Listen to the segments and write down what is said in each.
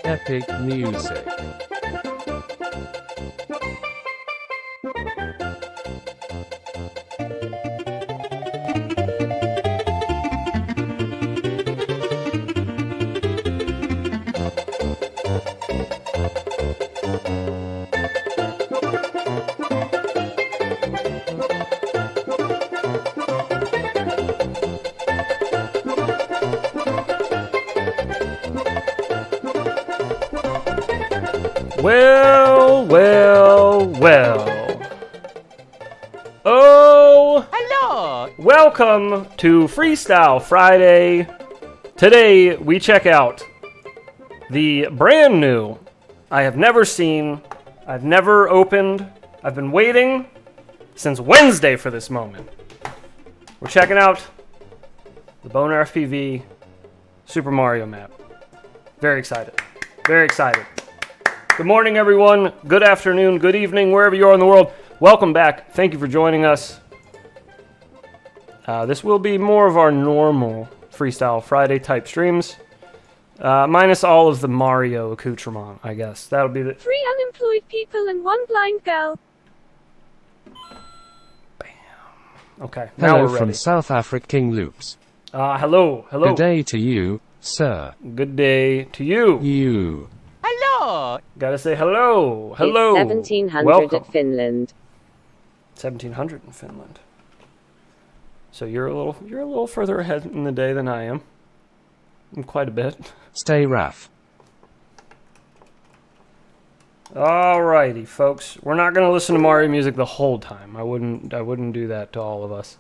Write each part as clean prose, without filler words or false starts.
Epic music. Well, well, well. Oh, Hello! welcome to Freestyle Friday. Today we check out the brand new, I have never seen, I've never opened, I've been waiting since Wednesday for this moment. We're checking out the BonerFPV Super Mario map. Very excited. Very excited. Good morning, everyone. Good afternoon, good evening, wherever you are in the world. Welcome back. Thank you for joining us. This will be more of our normal Freestyle Friday type streams. Minus all of the Mario accoutrement, I guess. That'll be the... 3 unemployed people and 1 blind girl. Bam. Okay, now Hello we're ready. from South Africa, King Loops. Hello. Good day to you, sir. Good day to you. You. Hello! Gotta say hello. Hello. It's 1700 Welcome. at Finland. 1700 in Finland. So you're a little further ahead in the day than I am. Quite a bit. Stay Raf. Alrighty, folks. We're not gonna listen to Mario music the whole time. I wouldn't do that to all of us.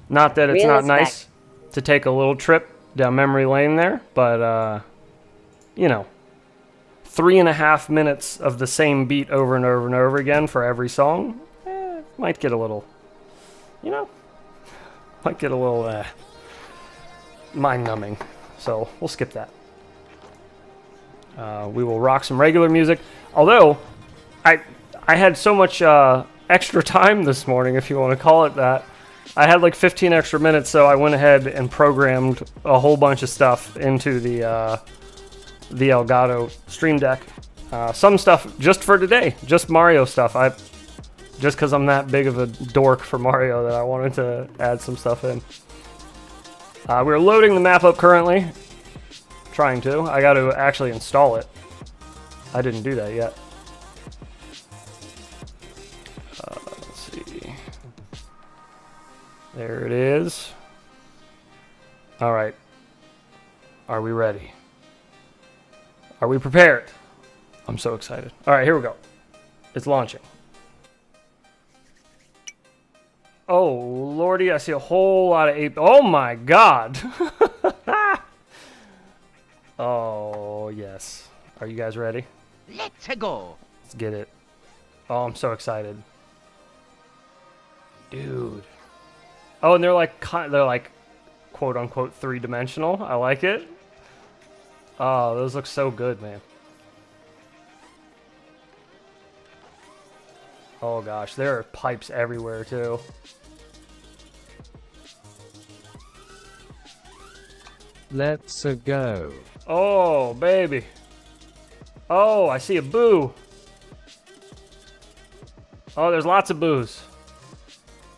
Not that it's Real not respect. nice to take a little trip down memory lane there, but you know, 3.5 minutes of the same beat over and over and over again for every song, might get a little, you know, mind-numbing. So we'll skip that. We will rock some regular music. Although, I had so much extra time this morning, if you want to call it that. I had like 15 extra minutes, so I went ahead and programmed a whole bunch of stuff into the Elgato Stream Deck. Some stuff just for today, just Mario stuff. Just because I'm that big of a dork for Mario that I wanted to add some stuff in. We're loading the map up currently. Trying to. I got to actually install it. I didn't do that yet. Let's see. There it is. All right. Are we ready? Are we prepared? I'm so excited. All right, here we go. It's launching. Oh, lordy, I see a whole lot of ape. Oh, my God. Oh, yes. Are you guys ready? Let's go! Let's get it. Oh, I'm so excited. Dude. Oh, and they're like quote unquote 3-dimensional. I like it. Oh, those look so good, man. Oh gosh, there are pipes everywhere too. Let's go. Oh, baby. Oh, I see a boo. Oh, there's lots of boos.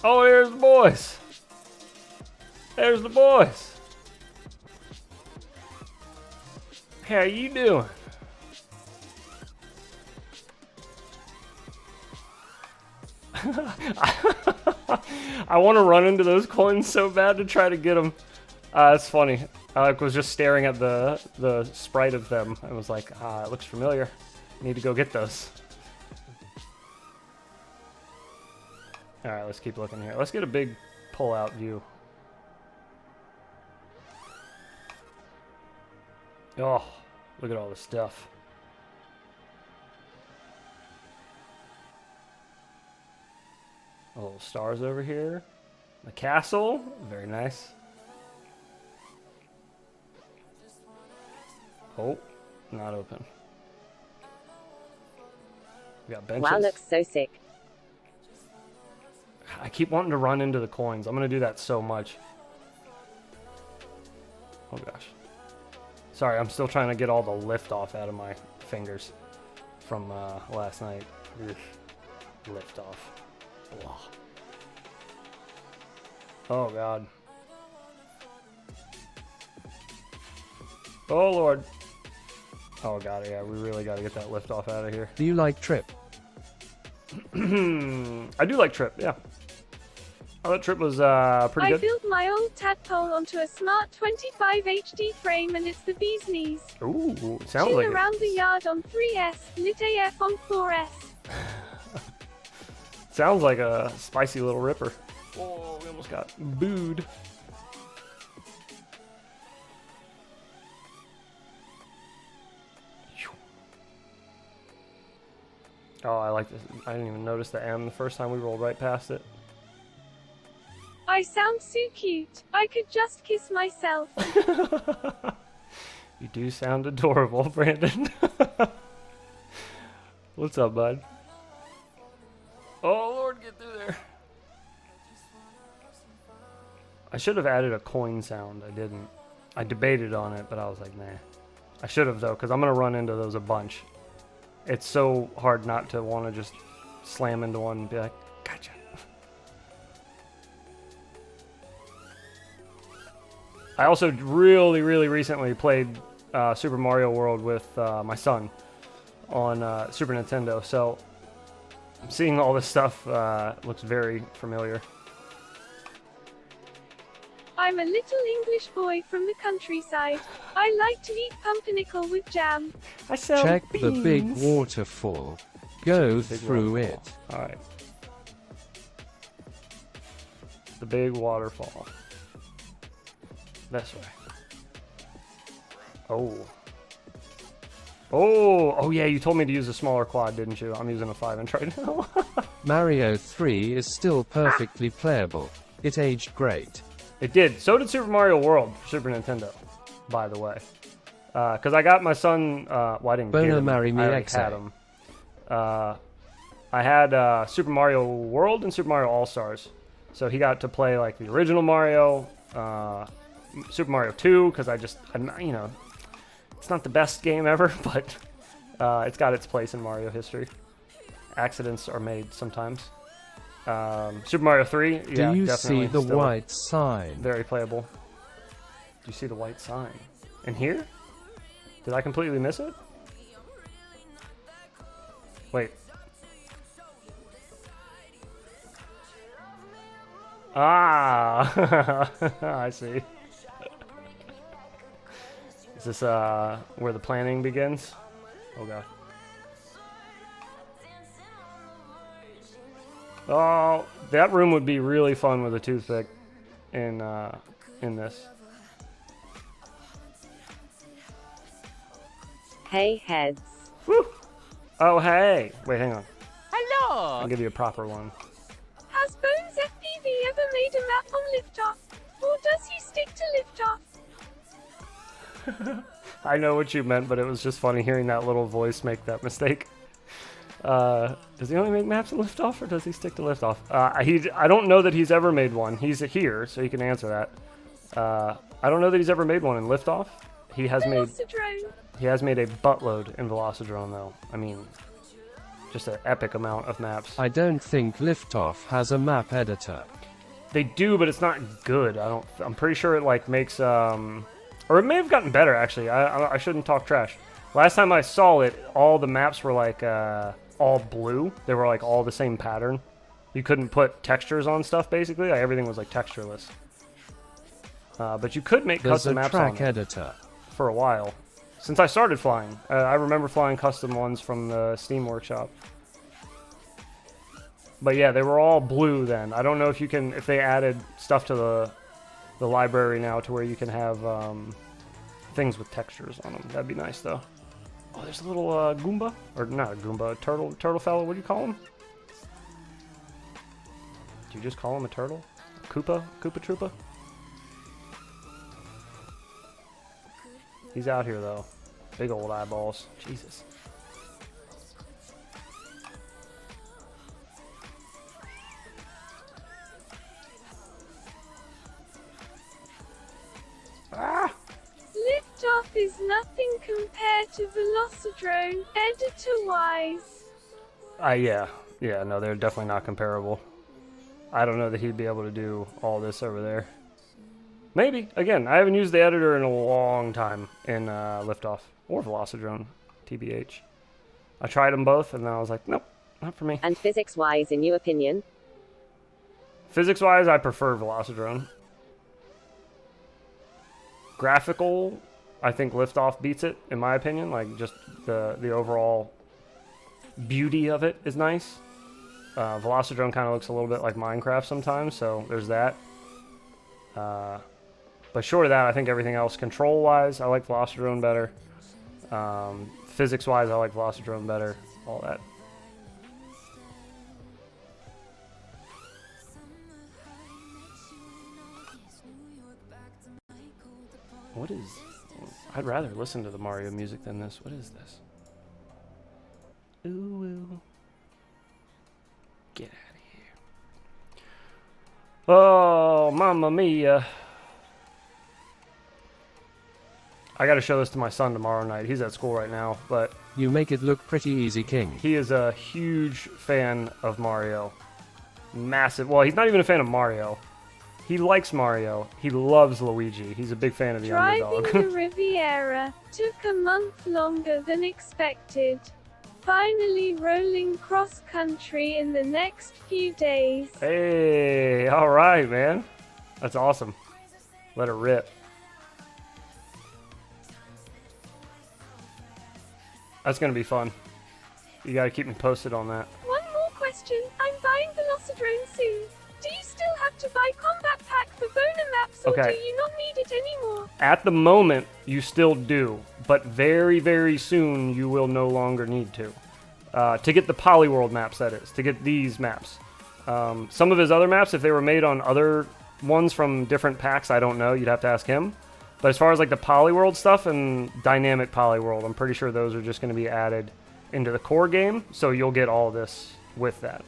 Oh, there's the boys. There's the boys. How you doing? I want to run into those coins so bad to try to get them. It's funny. I was just staring at the sprite of them. I was like, it looks familiar. Need to go get those. All right, let's keep looking here. Let's get a big pull-out view. Oh, look at all this stuff. Little stars over here. The castle, very nice. Oh, not open. We got benches. Wow, looks so sick. I keep wanting to run into the coins. I'm gonna do that so much. Oh gosh. Sorry, I'm still trying to get all the lift off out of my fingers from last night. Ugh. Lift off. Blah. Oh god. Oh lord. Oh god, yeah, we really gotta get that lift off out of here. Do you like Trip? I do like Trip, yeah. Oh, that Trip was pretty I good. built my old tadpole onto a smart 25 HD frame and it's the bee's knees. Ooh, sounds Chill like around the yard on 3S, lit AF on 4S. sounds like a spicy little ripper. Oh, we almost got booed. Oh, I like this. I didn't even notice the M the first time we rolled right past it. I sound so cute. I could just kiss myself. You do sound adorable, Brandon. What's up, bud? Oh, Lord, get through there. I should have added a coin sound. I didn't. I debated on it, but I was like, nah. I should have, though, because I'm going to run into those a bunch. It's so hard not to want to just slam into one and be like, gotcha. I also really recently played Super Mario World with my son on Super Nintendo, so seeing all this stuff looks very familiar. I'm a little English boy from the countryside. I like to eat pumpernickel with jam. I sell Check beans. the big waterfall. Go Big through waterfall. it. All right. The big waterfall. This way. Oh. Oh yeah, you told me to use a smaller quad, didn't you? I'm using a 5-inch right now. Mario 3 is still perfectly playable. It aged great. It did. So did Super Mario World for Super Nintendo, by the way. Because I got my son... well, I didn't get Boner him. marry me I already XA. had him. I had Super Mario World and Super Mario All-Stars. So he got to play like the original Mario, Super Mario 2, because you know, it's not the best game ever, but it's got its place in Mario history. Accidents are made sometimes. Super Mario 3, yeah, Do you definitely see the still white sign? very playable. Do you see the white sign? In here? Did I completely miss it? Wait. Ah! I see. Is this where the planning begins? Oh god. Oh, that room would be really fun with a toothpick in this. Hey heads. Woo! Oh hey! Wait, hang on. Hello. I'll give you a proper one. Has BonerFPV ever made a map on liftoff? Or does he stick to liftoff? I know what you meant, but it was just funny hearing that little voice make that mistake. Does he only make maps in liftoff, or does he stick to liftoff? I don't know that he's ever made one. He's here, so he can answer that. I don't know that he's ever made one in liftoff. He has made a buttload in velocidrone, though. I mean, just an epic amount of maps. I don't think Liftoff has a map editor. They do, but it's not good. I'm pretty sure it like makes or it may have gotten better actually. I shouldn't talk trash. Last time I saw it, all the maps were like all blue. They were like all the same pattern. You couldn't put textures on stuff basically. Like, everything was like textureless. But you could make There's custom a maps on track it editor. for a while. Since I started flying, I remember flying custom ones from the Steam Workshop. But yeah, they were all blue then. I don't know if they added stuff to the library now to where you can have things with textures on them. That'd be nice though. Oh, there's a little Goomba, or not a Goomba, a turtle fellow. What do you call him? Do you just call him a turtle? Koopa Troopa? He's out here though. Big old eyeballs. Jesus. is nothing compared to velocidrone, editor-wise. Yeah, no, they're definitely not comparable. I don't know that he'd be able to do all this over there. Maybe. Again, I haven't used the editor in a long time in Liftoff or velocidrone, TBH. I tried them both, and then I was like, nope, not for me. And physics-wise, in your opinion? Physics-wise, I prefer velocidrone. Graphical, I think Liftoff beats it, in my opinion. Like, just the overall beauty of it is nice. Velocidrone kind of looks a little bit like Minecraft sometimes, so there's that. But short of that, I think everything else, control-wise, I like velocidrone better. Physics-wise, I like velocidrone better. All that. What is... I'd rather listen to the Mario music than this. What is this? Ooh, ooh. Get out of here. Oh, mamma mia. I gotta show this to my son tomorrow night. He's at school right now, but... You make it look pretty easy, King. He is a huge fan of Mario. Massive. Well, he's not even a fan of Mario. He likes Mario. He loves Luigi. He's a big fan of the underdog. Driving the Riviera took a month longer than expected. Finally rolling cross-country in the next few days. Hey, all right, man. That's awesome. Let her rip. That's going to be fun. You got to keep me posted on that. One more question. I'm buying velocidrone soon. Do you still have to buy combat pack for Boner maps, or Okay. do you not need it anymore? At the moment, you still do, but very, very soon you will no longer need to. To get the Polyworld maps, that is. To get these maps. Some of his other maps, if they were made on other ones from different packs, I don't know. You'd have to ask him. But as far as like the Polyworld stuff and Dynamic Polyworld, I'm pretty sure those are just going to be added into the core game, so you'll get all this with that.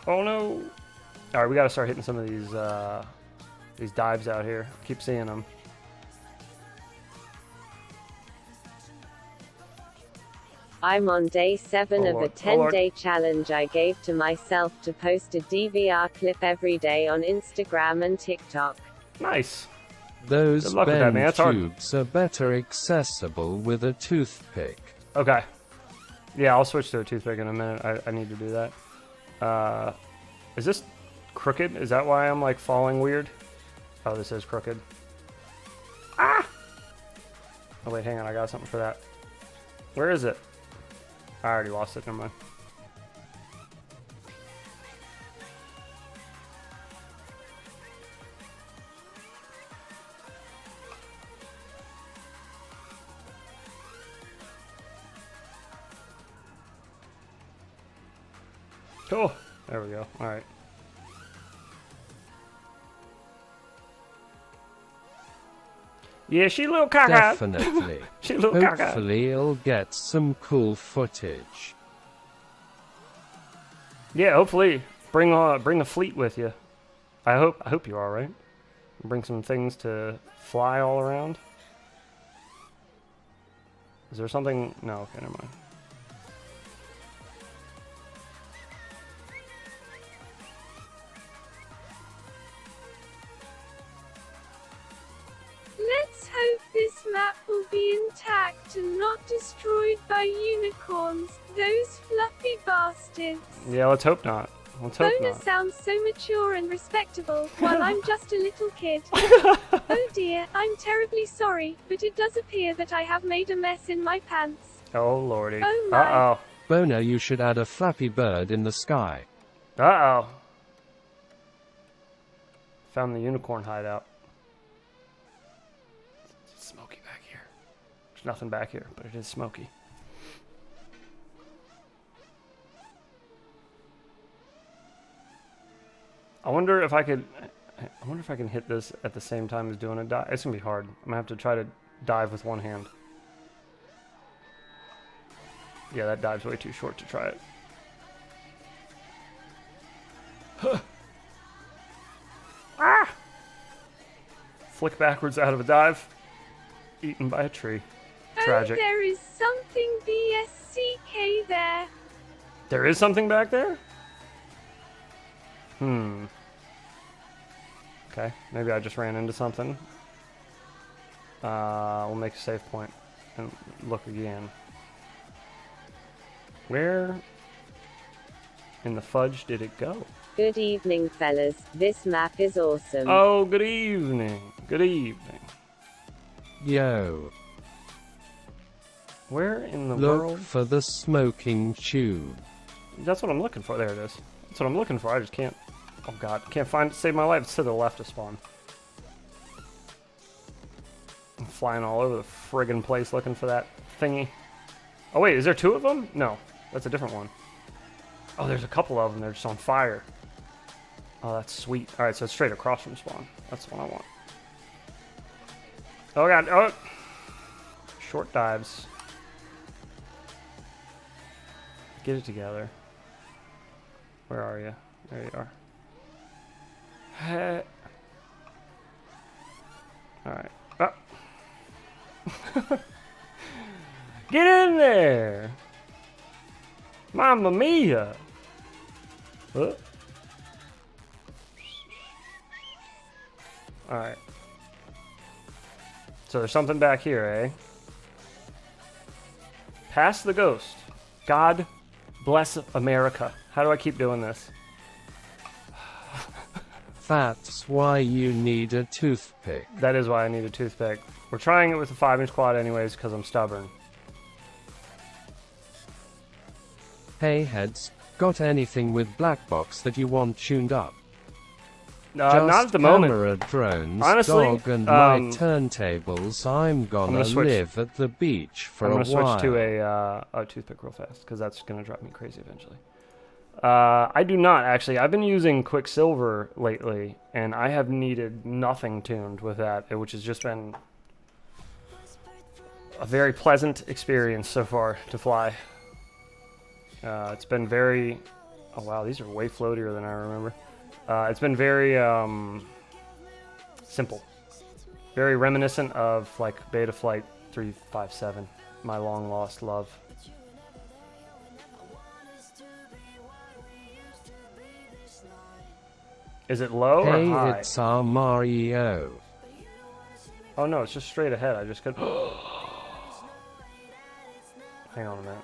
Oh no! All right, we got to start hitting some of these dives out here. Keep seeing them. I'm on day 7 Oh of a Lord. Oh Lord. 10-day challenge I gave to myself to post a DVR clip every day on Instagram and TikTok. Nice. Those Good luck with that, man. bend That's hard. tubes are better accessible with a toothpick. Okay. Yeah, I'll switch to a toothpick in a minute. I need to do that. Is this crooked? Is that why I'm like falling weird? Oh, this is crooked. Ah! Oh wait, hang on. I got something for that. Where is it? I already lost it. Never mind. Oh, there we go. All right. Yeah, she a little caca. Definitely. She a little caca. Hopefully it'll get some cool footage. Yeah, hopefully bring a fleet with you. I hope you're all right. Bring some things to fly all around. Is there something? No, okay, never mind. Let's hope this map will be intact and not destroyed by unicorns, those fluffy bastards. Yeah, let's hope not. Let's hope Boner not. sounds so mature and respectable, while I'm just a little kid. Oh dear, I'm terribly sorry, but it does appear that I have made a mess in my pants. Oh lordy. Oh my. Uh-oh. Boner, you should add a flappy bird in the sky. Uh-oh. Found the unicorn hideout. It's smoky back here. There's nothing back here, but it is smoky. I wonder if I can hit this at the same time as doing a dive. It's gonna be hard. I'm gonna have to try to dive with one hand. Yeah, that dive's way too short to try it. Huh. Ah! Flick backwards out of a dive. Eaten by a tree. Tragic. Oh, there is something BSCK there. There is something back there? Okay, maybe I just ran into something. We'll make a save point and look again. Where in the fudge did it go? Good evening, fellas. This map is awesome. Oh, good evening. Good evening. Yo. Where in the Look world? for the smoking tube. That's what I'm looking for. There it is. That's what I'm looking for. I just can't. Oh god, can't find it. Save my life. It's to the left of spawn. I'm flying all over the friggin' place looking for that thingy. Oh wait, is there two of them? No, that's a different one. Oh, there's a couple of them. They're just on fire. Oh, that's sweet. All right, so it's straight across from spawn. That's the one I want. Oh god. Oh. Short dives. Get it together. Where are you? There you are. Alright. Oh. Get in there! Mamma mia! Alright. So there's something back here, eh? Pass the ghost. God bless America. How do I keep doing this? That's why you need a toothpick. That is why I need a toothpick. We're trying it with a 5-inch quad anyways because I'm stubborn. Hey heads, got anything with black box that you want tuned up? Not at the moment. Camera, drones, Honestly, dog, and my turntables. I'm gonna live at the beach for a while. I'm gonna switch to a toothpick real fast because that's gonna drive me crazy eventually. I do not actually. I've been using Quicksilver lately, and I have needed nothing tuned with that, which has just been a very pleasant experience so far to fly. It's been very. Oh wow, these are way floatier than I remember. It's been very simple, very reminiscent of like Beta Flight 357, my long lost love. Is it low or Hey, high? it's our Mario. Oh no, it's just straight ahead. I just could. Hang on a minute.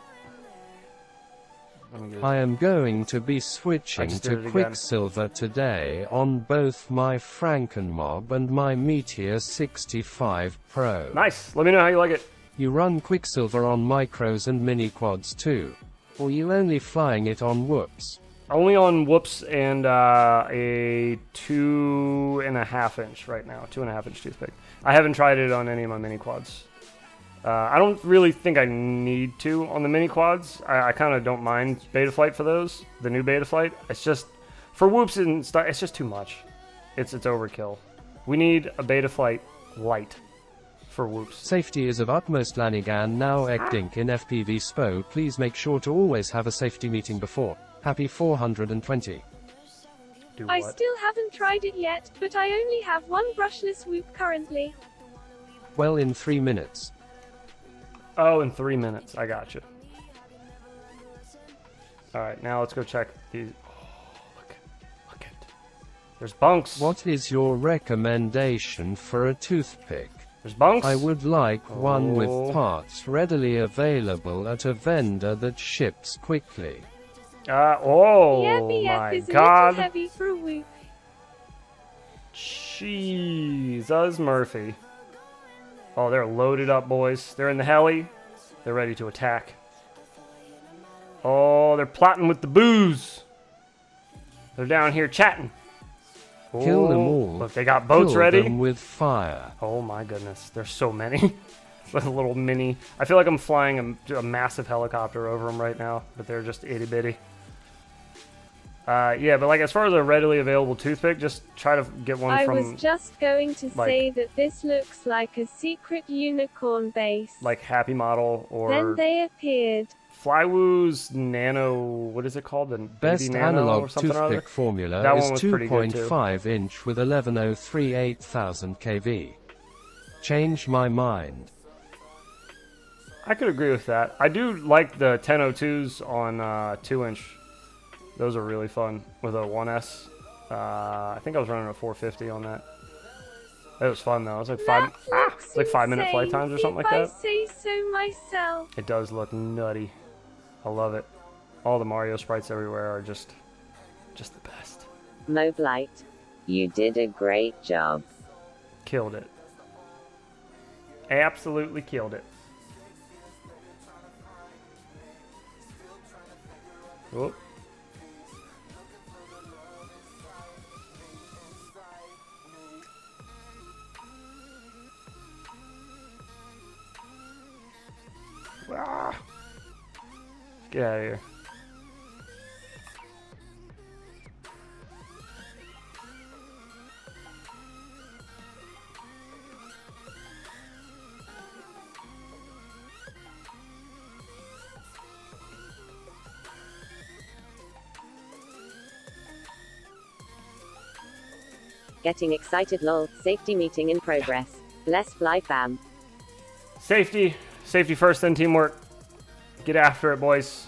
I am going to be switching to Quicksilver today on both my Frankenmob and my Meteor 65 Pro. Nice. Let me know how you like it. You run Quicksilver on micros and mini quads too, or you only flying it on whoops? Only on whoops and a 2.5-inch right now. 2.5-inch toothpick. I haven't tried it on any of my mini quads. I don't really think I need to on the mini quads. I kind of don't mind Beta Flight for those. The new Beta Flight. It's just for whoops and stuff. It's just too much. It's overkill. We need a Beta Flight light for whoops. Safety is of utmost Lanigan now Ekdink in FPV SPO. Please make sure to always have a safety meeting before. Happy 420. Do I what? still haven't tried it yet, but I only have one brushless whoop currently. Well, in 3 minutes. Oh, in 3 minutes. I got you. All right, now let's go check these. Oh, look it. There's bunks. What is your recommendation for a toothpick? There's bunks. I would like one with parts readily available at a vendor that ships quickly. Oh The my is a God. little heavy for a whoop. Jesus, Murphy. Oh, they're loaded up, boys. They're in the heli. They're ready to attack. Oh, they're plotting with the booze. They're down here chatting. Kill them Oh, all. Look, they got boats Kill ready. them with fire. Oh my goodness, there's so many. It's like a little mini. I feel like I'm flying a massive helicopter over them right now, but they're just itty bitty. Yeah, but like as far as a readily available toothpick, just try to get one I from was just going to like- say that this looks like a secret unicorn base. like Happy Model or Then they appeared. Flywoo's Nano, what is it called? The Best Baby Nano or analog something or other? toothpick formula That is one was pretty good, too. 2.5 inch with 11038 thousand kV. Change my mind. I could agree with that. I do like the 1002s on 2-inch. Those are really fun with a 1S. I think I was running a 450 on that. It was fun though. It was like like 5-minute flight times or something like that. If I say so myself. It does look nutty. I love it. All the Mario sprites everywhere are just the best. Moblight, you did a great job. Killed it. Absolutely killed it. Whoop. Ah. Get out of here. Getting excited lol. Safety meeting in progress. Bless fly fam. Safety. Safety first, then teamwork. Get after it, boys.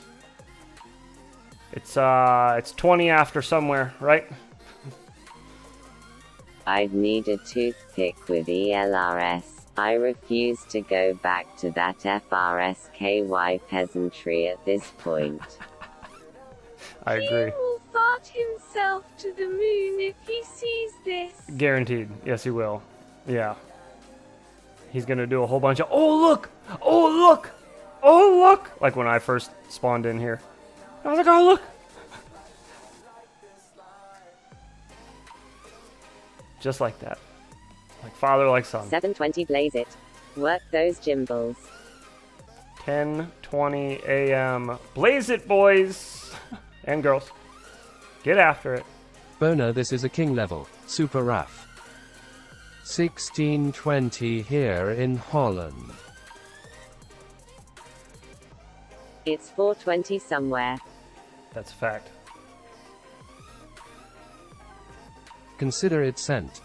It's 20 after somewhere, right? I'd need a toothpick with ELRS. I refuse to go back to that FRSKY peasantry at this point. I agree. He will fart himself to the moon if he sees this. Guaranteed. Yes, he will. Yeah. He's gonna do a whole bunch of, oh look! Oh look! Oh look! Like when I first spawned in here. I was like, oh look! Just like that. Like father, like son. 7:20 blaze it. Work those gimbals. 10:20 a.m. Blaze it, boys! And girls. Get after it. Boner, this is a king level. Super RAF. 1620 here in Holland. It's 4:20 somewhere. That's a fact. Consider it sent.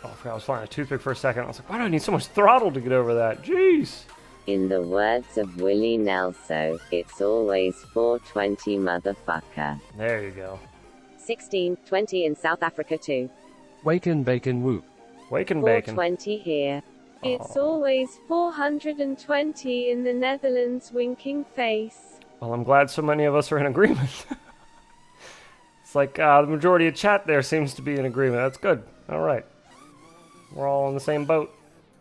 Oh, I forgot I was flying a toothpick for a second. I was like, why do I need so much throttle to get over that? Jeez! In the words of Willie Nelson, it's always 4:20 motherfucker. There you go. 16:20 in South Africa too. Waken bacon whoop. Waken bacon. 4:20 here. It's always 420 in the Netherlands, winking face. Well, I'm glad so many of us are in agreement. It's like the majority of chat there seems to be in agreement. That's good. All right. We're all on the same boat.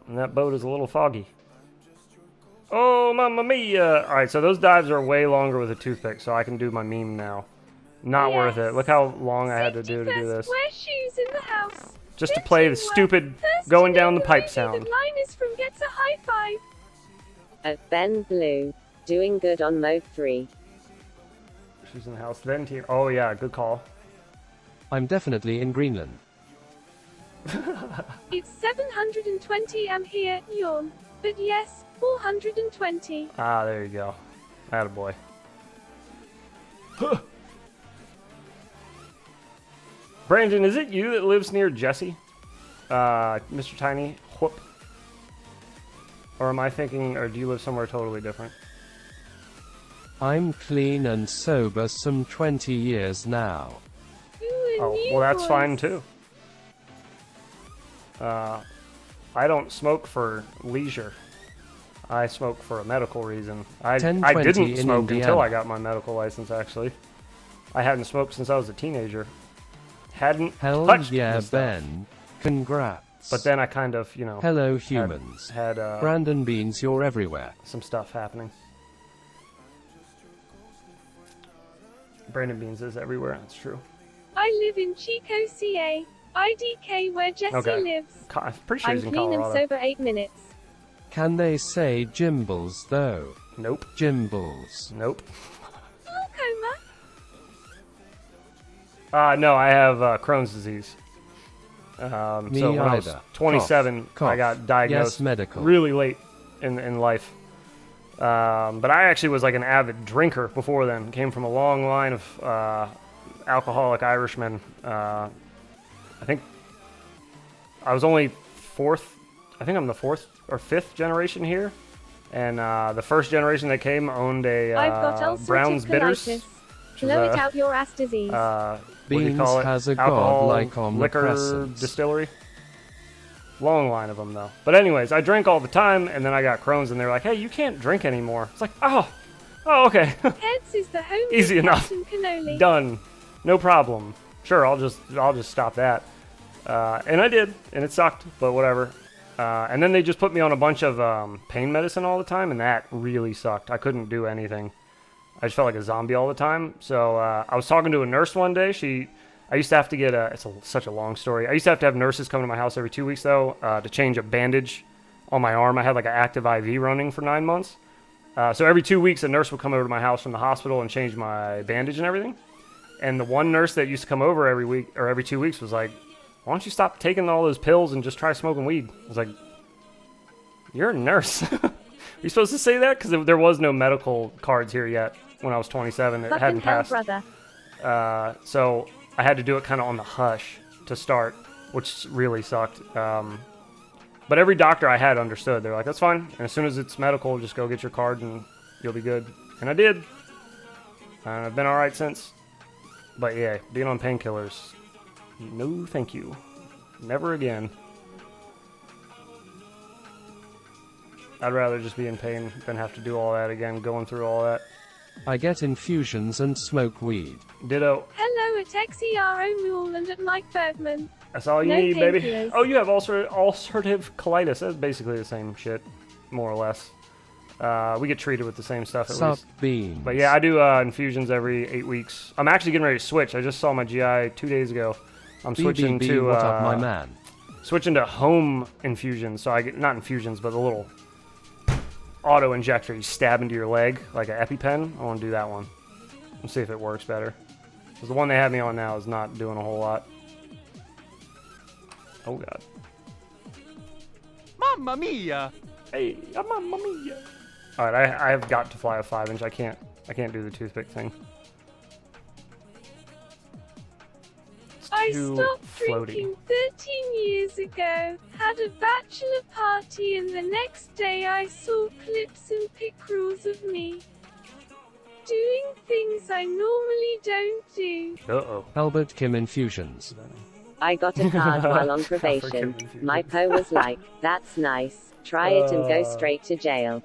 And that boat is a little foggy. Oh, mamma mia! All right, so those dives are way longer with a toothpick, so I can do my meme now. Not worth it. Look how long I had to do this. Wear shoes in the house. Just to play the stupid going down the pipe sound. The line is from Gets a High Five. At Ben Blue, doing good on mode 3. She's in the house. Then tier. Oh yeah, good call. I'm definitely in Greenland. It's 720 am here, yawn. But yes, 420. Ah, there you go. Attaboy. Brandon, is it you that lives near Jesse? Mr. Tiny? Whoop. Or am I thinking, or do you live somewhere totally different? I'm clean and sober some 20 years now. Oh, well that's fine too. I don't smoke for leisure. I smoke for a medical reason. I didn't smoke until I got my medical license, actually. I hadn't smoked since I was a teenager. Hadn't touched yeah, this Ben. Congrats. But then I kind of, you know... Hello, humans. Had Brandon Beans, you're everywhere. Some stuff happening. Brandon Beans is everywhere, that's true. I live in Chico, CA. IDK where Jesse lives. I'm pretty sure I'm he's in clean Colorado. and sober 8 minutes. Can they say Jimbles, though? Nope. Jimbles. Nope. Glaucoma? No, I have Crohn's disease. Me So when I was either. 27, Cough, I got diagnosed yes, medical. really late in life. But I actually was like an avid drinker before then. Came from a long line of alcoholic Irishmen. I think I was only fourth. I think I'm the fourth or fifth generation here. And the first generation that came owned a I've got ulcerative Brown's Bitters. colitis. Blow it out your ass disease. What do you Beans call it? has a Alcohol, godlike liquor omnipresence. distillery. Long line of them though. But anyways, I drank all the time, and then I got Crohn's, and they're like, "Hey, you can't drink anymore." It's like, oh, okay, Heads is the home easy of enough. Captain Cannoli. Done, no problem. Sure, I'll just stop that. And I did, and it sucked, but whatever. And then they just put me on a bunch of pain medicine all the time, and that really sucked. I couldn't do anything. I just felt like a zombie all the time. So I was talking to a nurse one day. I used to have to get such a long story. I used to have nurses come to my house every 2 weeks, though, to change a bandage on my arm. I had like an active IV running for 9 months. So every 2 weeks, a nurse would come over to my house from the hospital and change my bandage and everything. And the one nurse that used to come over every week or every 2 weeks was like, "Why don't you stop taking all those pills and just try smoking weed?" I was like, "You're a nurse." Are you supposed to say that? Because there was no medical cards here yet when I was 27. It Fucking hadn't hell, passed. brother. So I had to do it kind of on the hush to start, which really sucked. But every doctor I had understood. They're like, "That's fine. And as soon as it's medical, just go get your card and you'll be good." And I did. And I've been all right since. But yeah, being on painkillers, no thank you. Never again. I'd rather just be in pain than have to do all that again, going through all that. I get infusions and smoke weed. Ditto. Hello at XERO Mule and at Mike Bergman. That's all you No need, baby. painkillers. Oh, you have ulcerative colitis. That's basically the same shit, more or less. We get treated with the same stuff at Sup least. beans. But yeah, I do infusions every 8 weeks. I'm actually getting ready to switch. I just saw my GI 2 days ago. I'm switching BBB, to what up, my man? switching to home infusions. So I get not infusions, but a little auto injector you stab into your leg like an EpiPen. I want to do that one. Let's see if it works better. Because the one they have me on now is not doing a whole lot. Oh god. Mamma mia! Hey, mamma mia. All right, I have got to fly a 5-inch. I can't do the toothpick thing. It's I too stopped floaty. drinking 13 years ago, had a bachelor party, and the next day I saw clips and pictures of me doing things I normally don't do. Uh-oh. Albert Kim infusions. I got a card while on probation. My po was like, "That's nice. Try it and go straight to jail."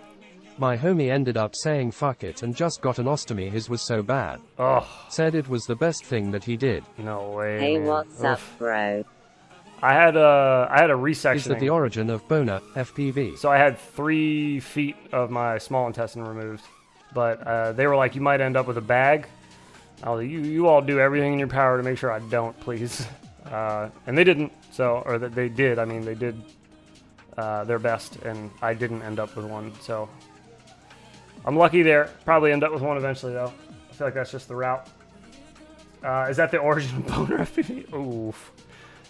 My homie ended up saying fuck it and just got an ostomy. His was so bad. Oh, Said it was the best thing that he did. no way. Hey, man. what's up, Oof. bro? I had a Is that the resectioning. origin of BonerFPV? So I had 3 feet of my small intestine removed. But they were like, "You might end up with a bag." I was like, you all do everything in your power to make sure I don't, please. And they didn't. Or they did. I mean, they did their best, and I didn't end up with one. So I'm lucky there. Probably end up with one eventually, though. I feel like that's just the route. Is that the origin of BonerFPV? Oof.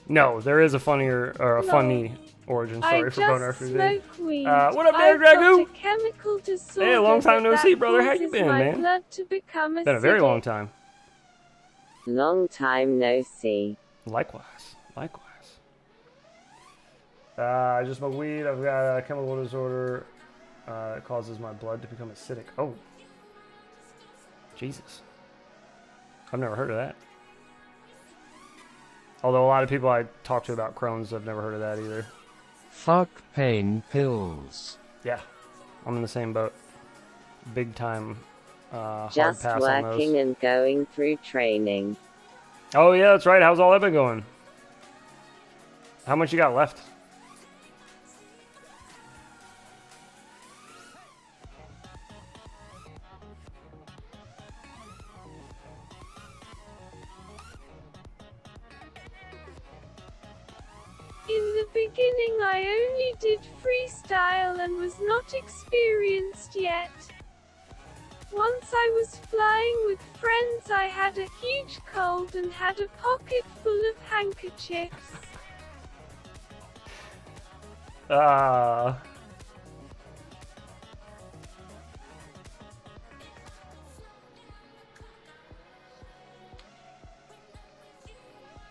No, there is a funnier or a funny origin story for I BonerFPV. just smoke weed. What up there, I've got Dragu? a chemical disorder Hey, long time no that see, brother. How you causes been, my man? blood to become Been a very long acidic. time. Long time no see. Likewise. I just smoke weed. I've got a chemical disorder. It causes my blood to become acidic. Oh. Jesus. I've never heard of that. Although a lot of people I talk to about Crohn's have never heard of that either. Fuck pain pills. Yeah. I'm in the same boat. Big time hard Just pass on working those. and going through training. Oh yeah, that's right. How's all that been going? How much you got left? In the beginning I only did freestyle and was not experienced yet. Once I was flying with friends, I had a huge cold and had a pocket full of handkerchiefs.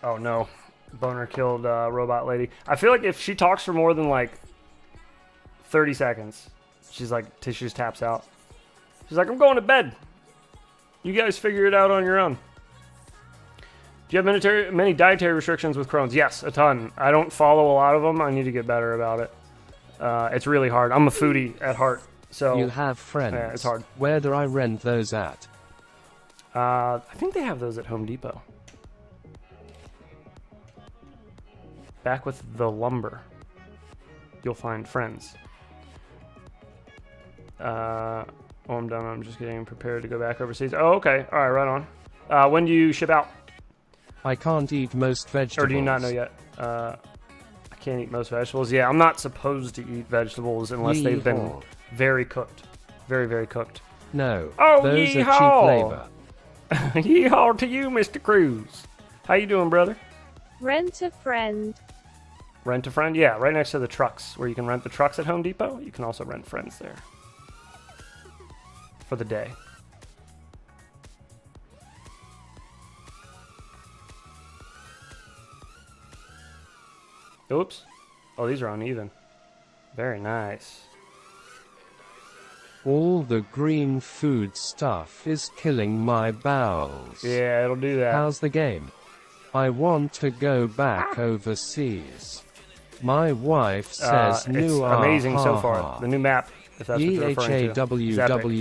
Oh no. Boner killed Robot Lady. I feel like if she talks for more than like 30 seconds, she's like, she just taps out. She's like, I'm going to bed. You guys figure it out on your own. Do you have many dietary restrictions with Crohn's? Yes, a ton. I don't follow a lot of them. I need to get better about it. It's really hard. I'm a foodie at heart. So You have friends. Yeah, it's hard. Where do I rent those at? I think they have those at Home Depot. Back with the lumber. You'll find friends. Oh, I'm done. I'm just getting prepared to go back overseas. Oh, okay. All right, right on. When do you ship out? I can't eat most vegetables. Or do you not know yet? I can't eat most vegetables. Yeah, I'm not supposed to eat vegetables unless they've been Yeehaw. very cooked. Very, very cooked. No, Oh, those yeehaw. are cheap labor. Yeehaw to you, Mr. Cruz. How you doing, brother? Rent a friend. Rent a friend? Yeah, right next to the trucks. Where you can rent the trucks at Home Depot, you can also rent friends there. For the day. Oops. Oh, these are uneven. Very nice. All the green food stuff is killing my bowels. Yeah, it'll do that. How's the game? I want to go back overseas. My wife says It's new amazing so far. The new map, if that's what you're referring to. It's epic.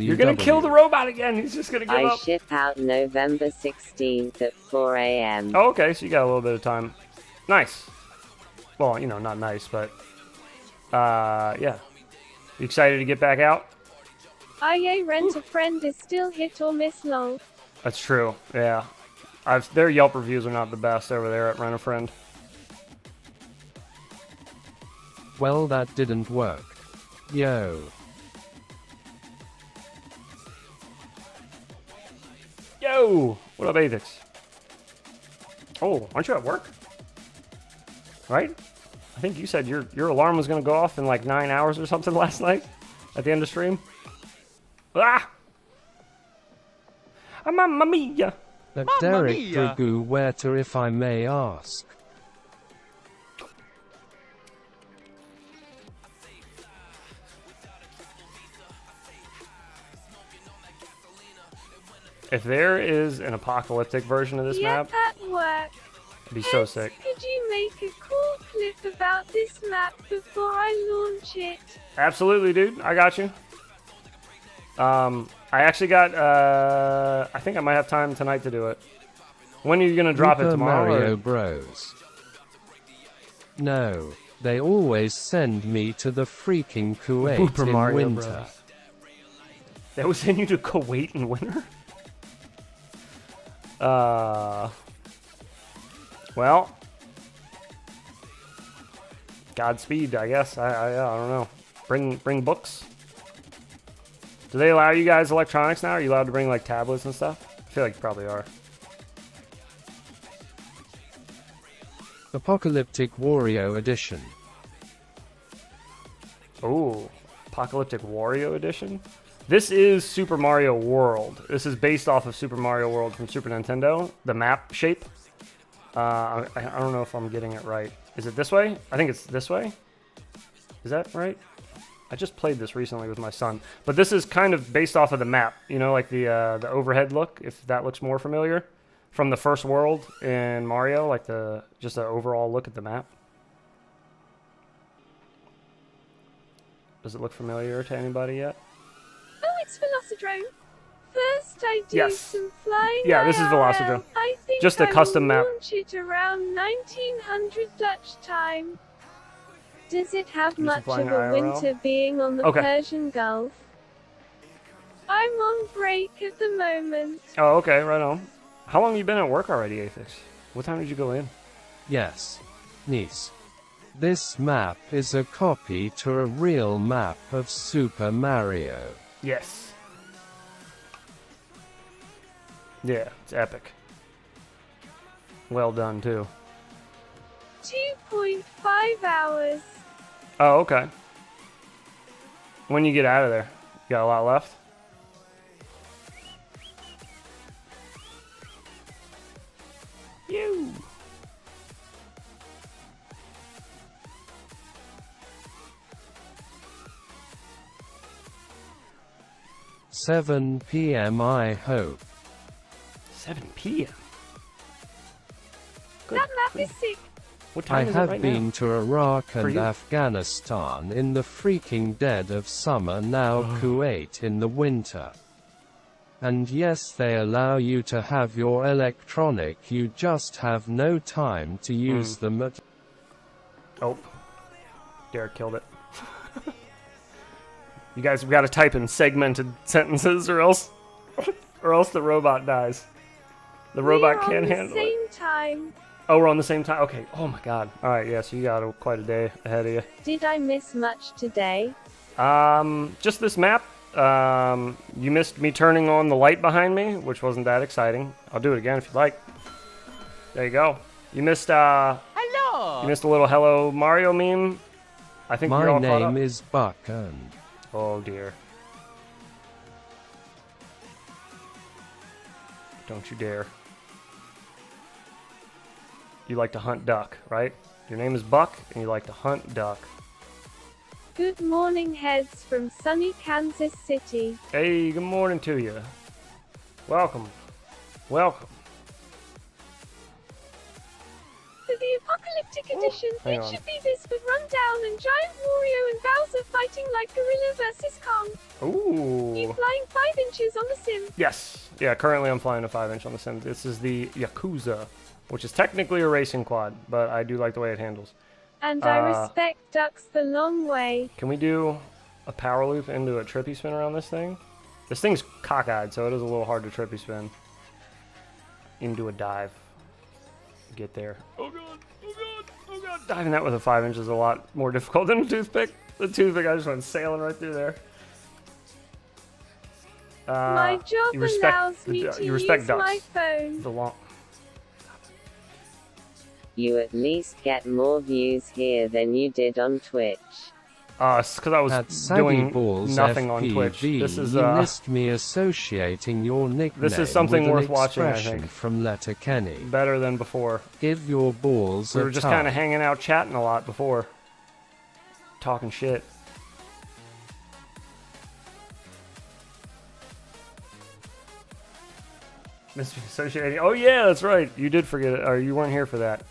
You're gonna kill the robot again. He's just gonna give I up. ship out November 16th at 4 a.m. Oh, okay, so you got a little bit of time. Nice. Well, you know, not nice, but yeah. You excited to get back out? IA Rent a Friend is still hit or miss lol. That's true. Yeah. Their Yelp reviews are not the best over there at Rent a Friend. Well, that didn't work. Yo. Yo! What up, Athix? Oh, aren't you at work? Right? I think you said your alarm was going to go off in like 9 hours or something last night at the end of stream. Ah! Mamma mia! Derek mia. Dragu Werter, if I may ask. If there is an apocalyptic version of this Yeah, map, that worked. it'd be so Yes, sick. Could you make a cool clip about this map before I launch it? Absolutely, dude. I got you. I actually got, I think I might have time tonight to do it. When are you going to drop it, Super tomorrow? Mario or- Bros. No, they always send me to the freaking Kuwait Super in Mario winter. Bros. They would send you to Kuwait in winter? Well, Godspeed, I guess. I don't know. Bring books. Do they allow you guys electronics now? Are you allowed to bring like tablets and stuff? I feel like you probably are. Apocalyptic Wario Edition. Oh, Apocalyptic Wario Edition. This is Super Mario World. This is based off of Super Mario World from Super Nintendo. The map shape. I don't know if I'm getting it right. Is it this way? I think it's this way. Is that right? I just played this recently with my son. But this is kind of based off of the map. You know, like the overhead look, if that looks more familiar. From the first world in Mario, like just an overall look at the map. Does it look familiar to anybody yet? Oh, it's velocidrone. First, I do Yes. some flying. Yeah, this is IRL. velocidrone. I think Just a I will custom map. Launch it around 1900 Dutch time. Does it have some much flying of a IRL? winter being on the Okay. Persian Gulf? I'm on break at the moment. Oh, okay, right on. How long have you been at work already, Athix? What time did you go in? Yes. Nice. This map is a copy to a real map of Super Mario. Yes. Yeah, it's epic. well done too. 2.5 hours. Oh, okay. When you get out of there, you got a lot left? You. 7 p.m. I hope. 7 p.m. Good. That map is sick. What I time is it have right been now? to Iraq For and you? Afghanistan in the freaking dead of summer, now Kuwait in the winter. And yes, they allow you to have your electronic, you just have no time to use them at. Oh. Derek killed it. You guys have got to type in segmented sentences or else the robot dies. The robot can't handle it. We're on the same time. Oh, we're on the same time? Okay. Oh my god. Alright, yeah, so you got quite a day ahead of you. Did I miss much today? Just this map. You missed me turning on the light behind me, which wasn't that exciting. I'll do it again if you'd like. There you go. You missed, Hello. you missed a little Hello Mario meme. I think you're My all caught up. name is Buck and Oh dear. Don't you dare. You like to hunt duck, right? Your name is Buck, and you like to hunt duck. Good morning, heads from sunny Kansas City. Hey, good morning to you. Welcome. Welcome. For the Apocalyptic edition, hang it on. should be this with Rundown and Giant Wario and Bowser fighting like Gorilla versus Kong. You Ooh. flying 5 inches on the sim. Yes. Yeah, currently I'm flying a 5-inch on the sim. This is the Yakuza, which is technically a racing quad, but I do like the way it handles. And I respect ducks the long way. Can we do a power loop into a trippy spin around this thing? This thing's cockeyed, so it is a little hard to trippy spin. Into a dive. Get there. Oh god, oh god, oh god. Diving that with a 5-inch is a lot more difficult than a toothpick. The toothpick, I just went sailing right through there. My job allows me to you use respect ducks. my phone. The long. You at least get more views here than you did on Twitch. It's because I was at doing Saggy Balls nothing FPV, on Twitch. This is you missed me associating your nickname this is something with worth an watching, I expression think. from Letterkenny. better than before. Give your balls We a were just tug. kind of hanging out, chatting a lot before, talking shit. Missed me associating. Oh yeah, that's right. You did forget it, or you weren't here for that.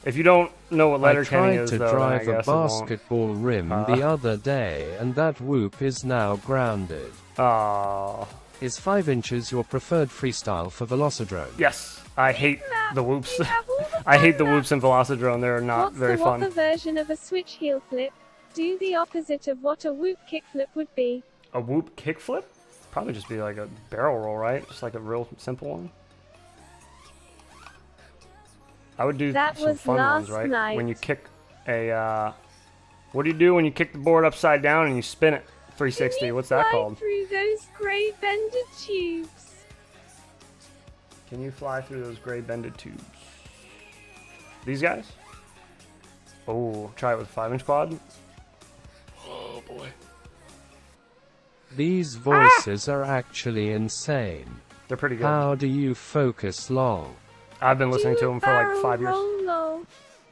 If you don't know what I Letterkenny tried is, to though, drive then I a guess it won't. basketball rim the other day, and that whoop is now grounded. Aww. Is 5 inches your preferred freestyle for velocidrone? Yes, I hate the whoops. You have all the I hate fun the maps. whoops in Velocidrone. They're not What's very the fun. whopper version of a switch heel flip? Do the opposite of what a whoop kickflip would be. A whoop kickflip? Probably just be like a barrel roll, right? Just like a real simple one. I would do That some was fun ones, last right? night. When you kick a, what do you do when you kick the board upside down and you spin it 360? Can you What's that fly called? through those grey bended tubes? Can you fly through those gray bended tubes? These guys? Oh, try it with a 5-inch quad. Oh boy. These voices are actually insane. They're pretty good. How do you focus long? I've been listening Do to a them for like barrel 5 years. roll low.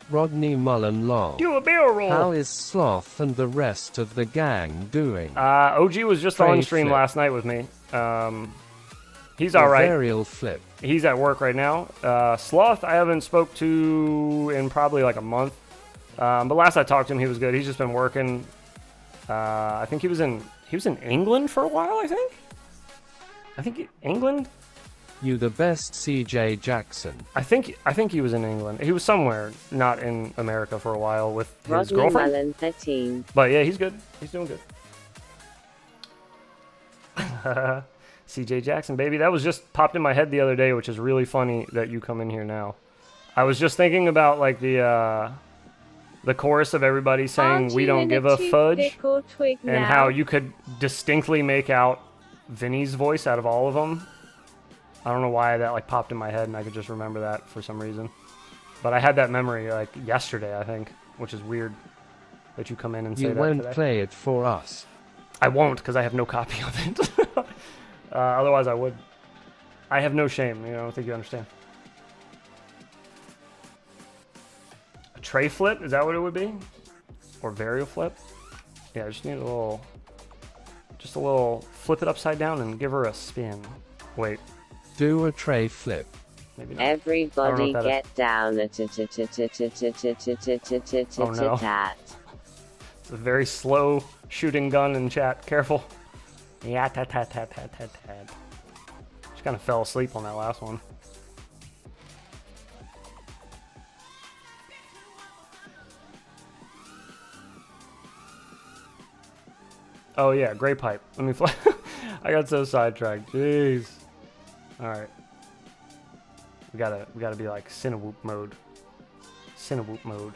Rodney Mullen Long. Do a barrel roll! How is Sloth and the rest of the gang doing? OG was just Tray on stream flip. last night with me. He's A alright. Varial flip. He's at work right now. Sloth, I haven't spoke to in probably like a month. But last I talked to him, he was good. He's just been working. I think he was in England for a while. I think England. You the best, CJ Jackson. I think he was in England. He was somewhere not in America for a while with his Rodney girlfriend. Mullen 13. But yeah, he's good. He's doing good. CJ Jackson, baby. That was just popped in my head the other day, which is really funny that you come in here now. I was just thinking about like the chorus of everybody saying Aren't "We you don't in give a fudge" toothpick or twig and now? how you could distinctly make out Vinny's voice out of all of them. I don't know why that like popped in my head, and I could just remember that for some reason. But I had that memory like yesterday, I think, which is weird that you come in and say You that won't today. play it for us. I won't, because I have no copy of it. Otherwise, I would. I have no shame. I don't think you understand. A tray flip? Is that what it would be? Or varial flip? Yeah, I just need a little... Just a little... Flip it upside down and give her a spin. Wait. Do a tray flip. Maybe not. Everybody what that get down. Oh no. It's a very slow shooting gun in chat. Careful. Yeah, tat tat tat tat tat tat. Just kind of fell asleep on that last one. Oh yeah, gray pipe. Let me fly. I got so sidetracked. Jeez. All right. We gotta be like Cinewoop mode. Cinewoop mode.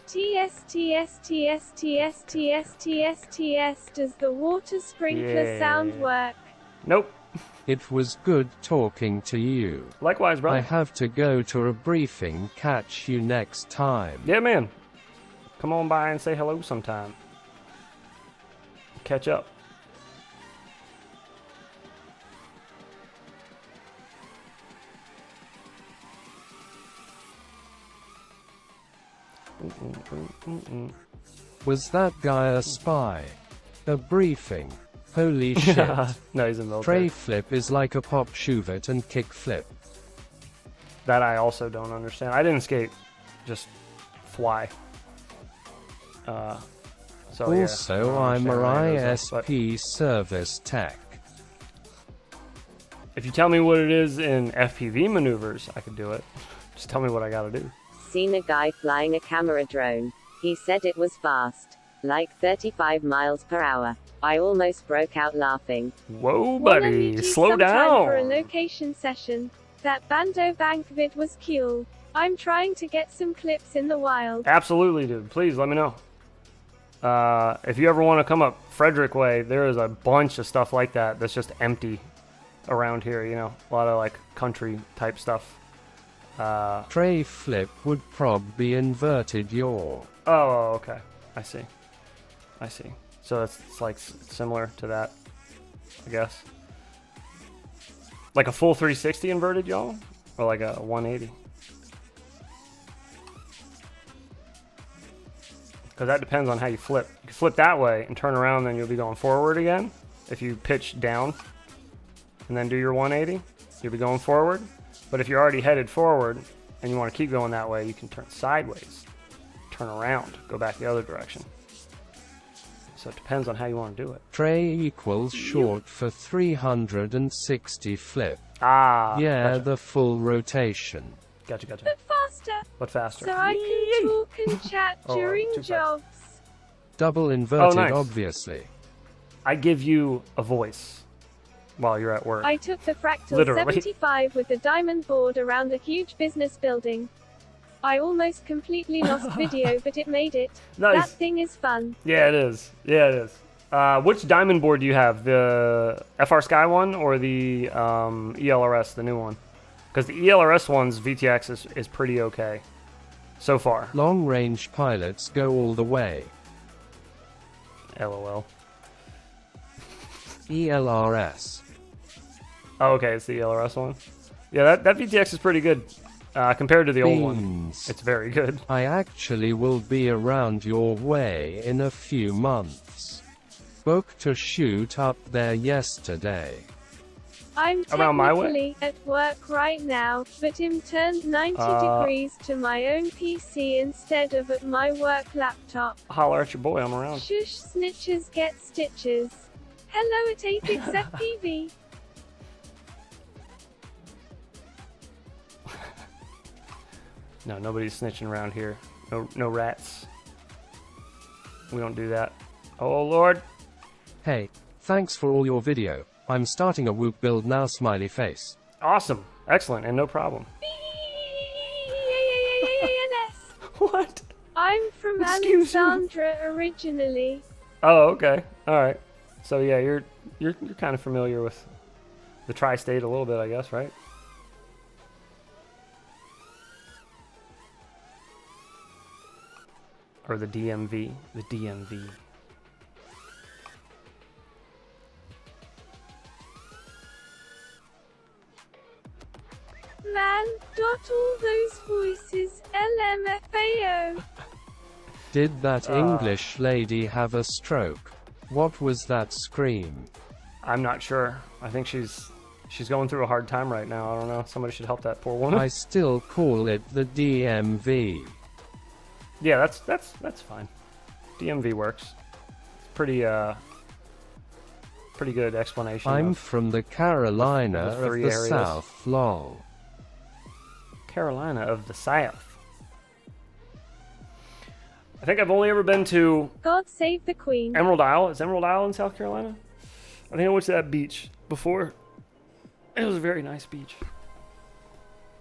TS. Does the water sprinkler sound work? Nope. It was good talking to you. Likewise, brother. I have to go to a briefing. Catch you next time. Yeah, man. Come on by and say hello sometime. Catch up. Was that guy a spy? A briefing? Holy shit. No, he's in military. Tray flip is like a pop shuvit and kick flip. That I also don't understand. I didn't skate, just fly. So yeah, Also, I I'm don't a understand any of those, ISP service tech. but if you tell me what it is in FPV maneuvers, I could do it. Just tell me what I gotta do. Seen a guy flying a camera drone. He said it was fast. Like 35 miles per hour. I almost broke out laughing. Whoa, Wanna meet buddy, you slow sometime for a down. location session. That Bando Bank vid was cool. I'm trying to get some clips in the wild. Absolutely, dude. Please let me know. If you ever want to come up Frederick Way, there is a bunch of stuff like that that's just empty around here, a lot of like country type stuff. Tray flip would prob be inverted yaw. Oh, okay. I see. So it's like similar to that, I guess. Like a full 360 inverted, y'all? Or like a 180? Because that depends on how you flip. You can flip that way and turn around, then you'll be going forward again. If you pitch down and then do your 180, you'll be going forward. But if you're already headed forward and you want to keep going that way, you can turn sideways, turn around, go back the other direction. So it depends on how you want to do it. Tray equals short for 360 flip. Ah, Yeah, gotcha. the full rotation. Gotcha. But faster. But faster. So I can talk and chat Oh, during too fast. jobs. Double inverted, nice. obviously. I give you a voice while you're at work. I took the Fractal Literally. 75 with the diamond board around a huge business building. I almost completely lost video, but it made it. That Nice. thing is fun. Yeah, it is. Which diamond board do you have? The FR Sky one or the ELRS, the new one? Because the ELRS one's VTX is pretty okay so far. Long range pilots go all the way. LOL. ELRS. Oh, okay, it's the ELRS one. Yeah, that VTX is pretty good compared to the old one. Beans. It's very good. I actually will be around your way in a few months. Booked to shoot up there yesterday. I'm Around my way? technically at work right now, but I'm turned 90 degrees to my own PC instead of at my work laptop. Holler at your boy, I'm around. Shush, snitches get stitches. Hello at Apex FPV. No, nobody's snitching around here. No rats. We don't do that. Oh, Lord. Hey, thanks for all your video. I'm starting a Whoop build now, smiley face. Awesome. Excellent, and no problem. What? I'm from Excuse you. Alexandra originally. Oh, okay. All right. So yeah, you're kind of familiar with the tri-state a little bit, I guess, right? Or the DMV. The DMV. Man, dot all those voices, LMFAO. Did that English lady have a stroke? What was that scream? I'm not sure. I think she's going through a hard time right now. I don't know. Somebody should help that poor woman. I still call it the DMV. Yeah, that's fine. DMV works. It's pretty good explanation. I'm of from the Carolina the of three the areas. South, lol. Carolina of the South. I think I've only ever been to God save the Queen. Emerald Isle. Is Emerald Isle in South Carolina? I think I went to that beach before. It was a very nice beach.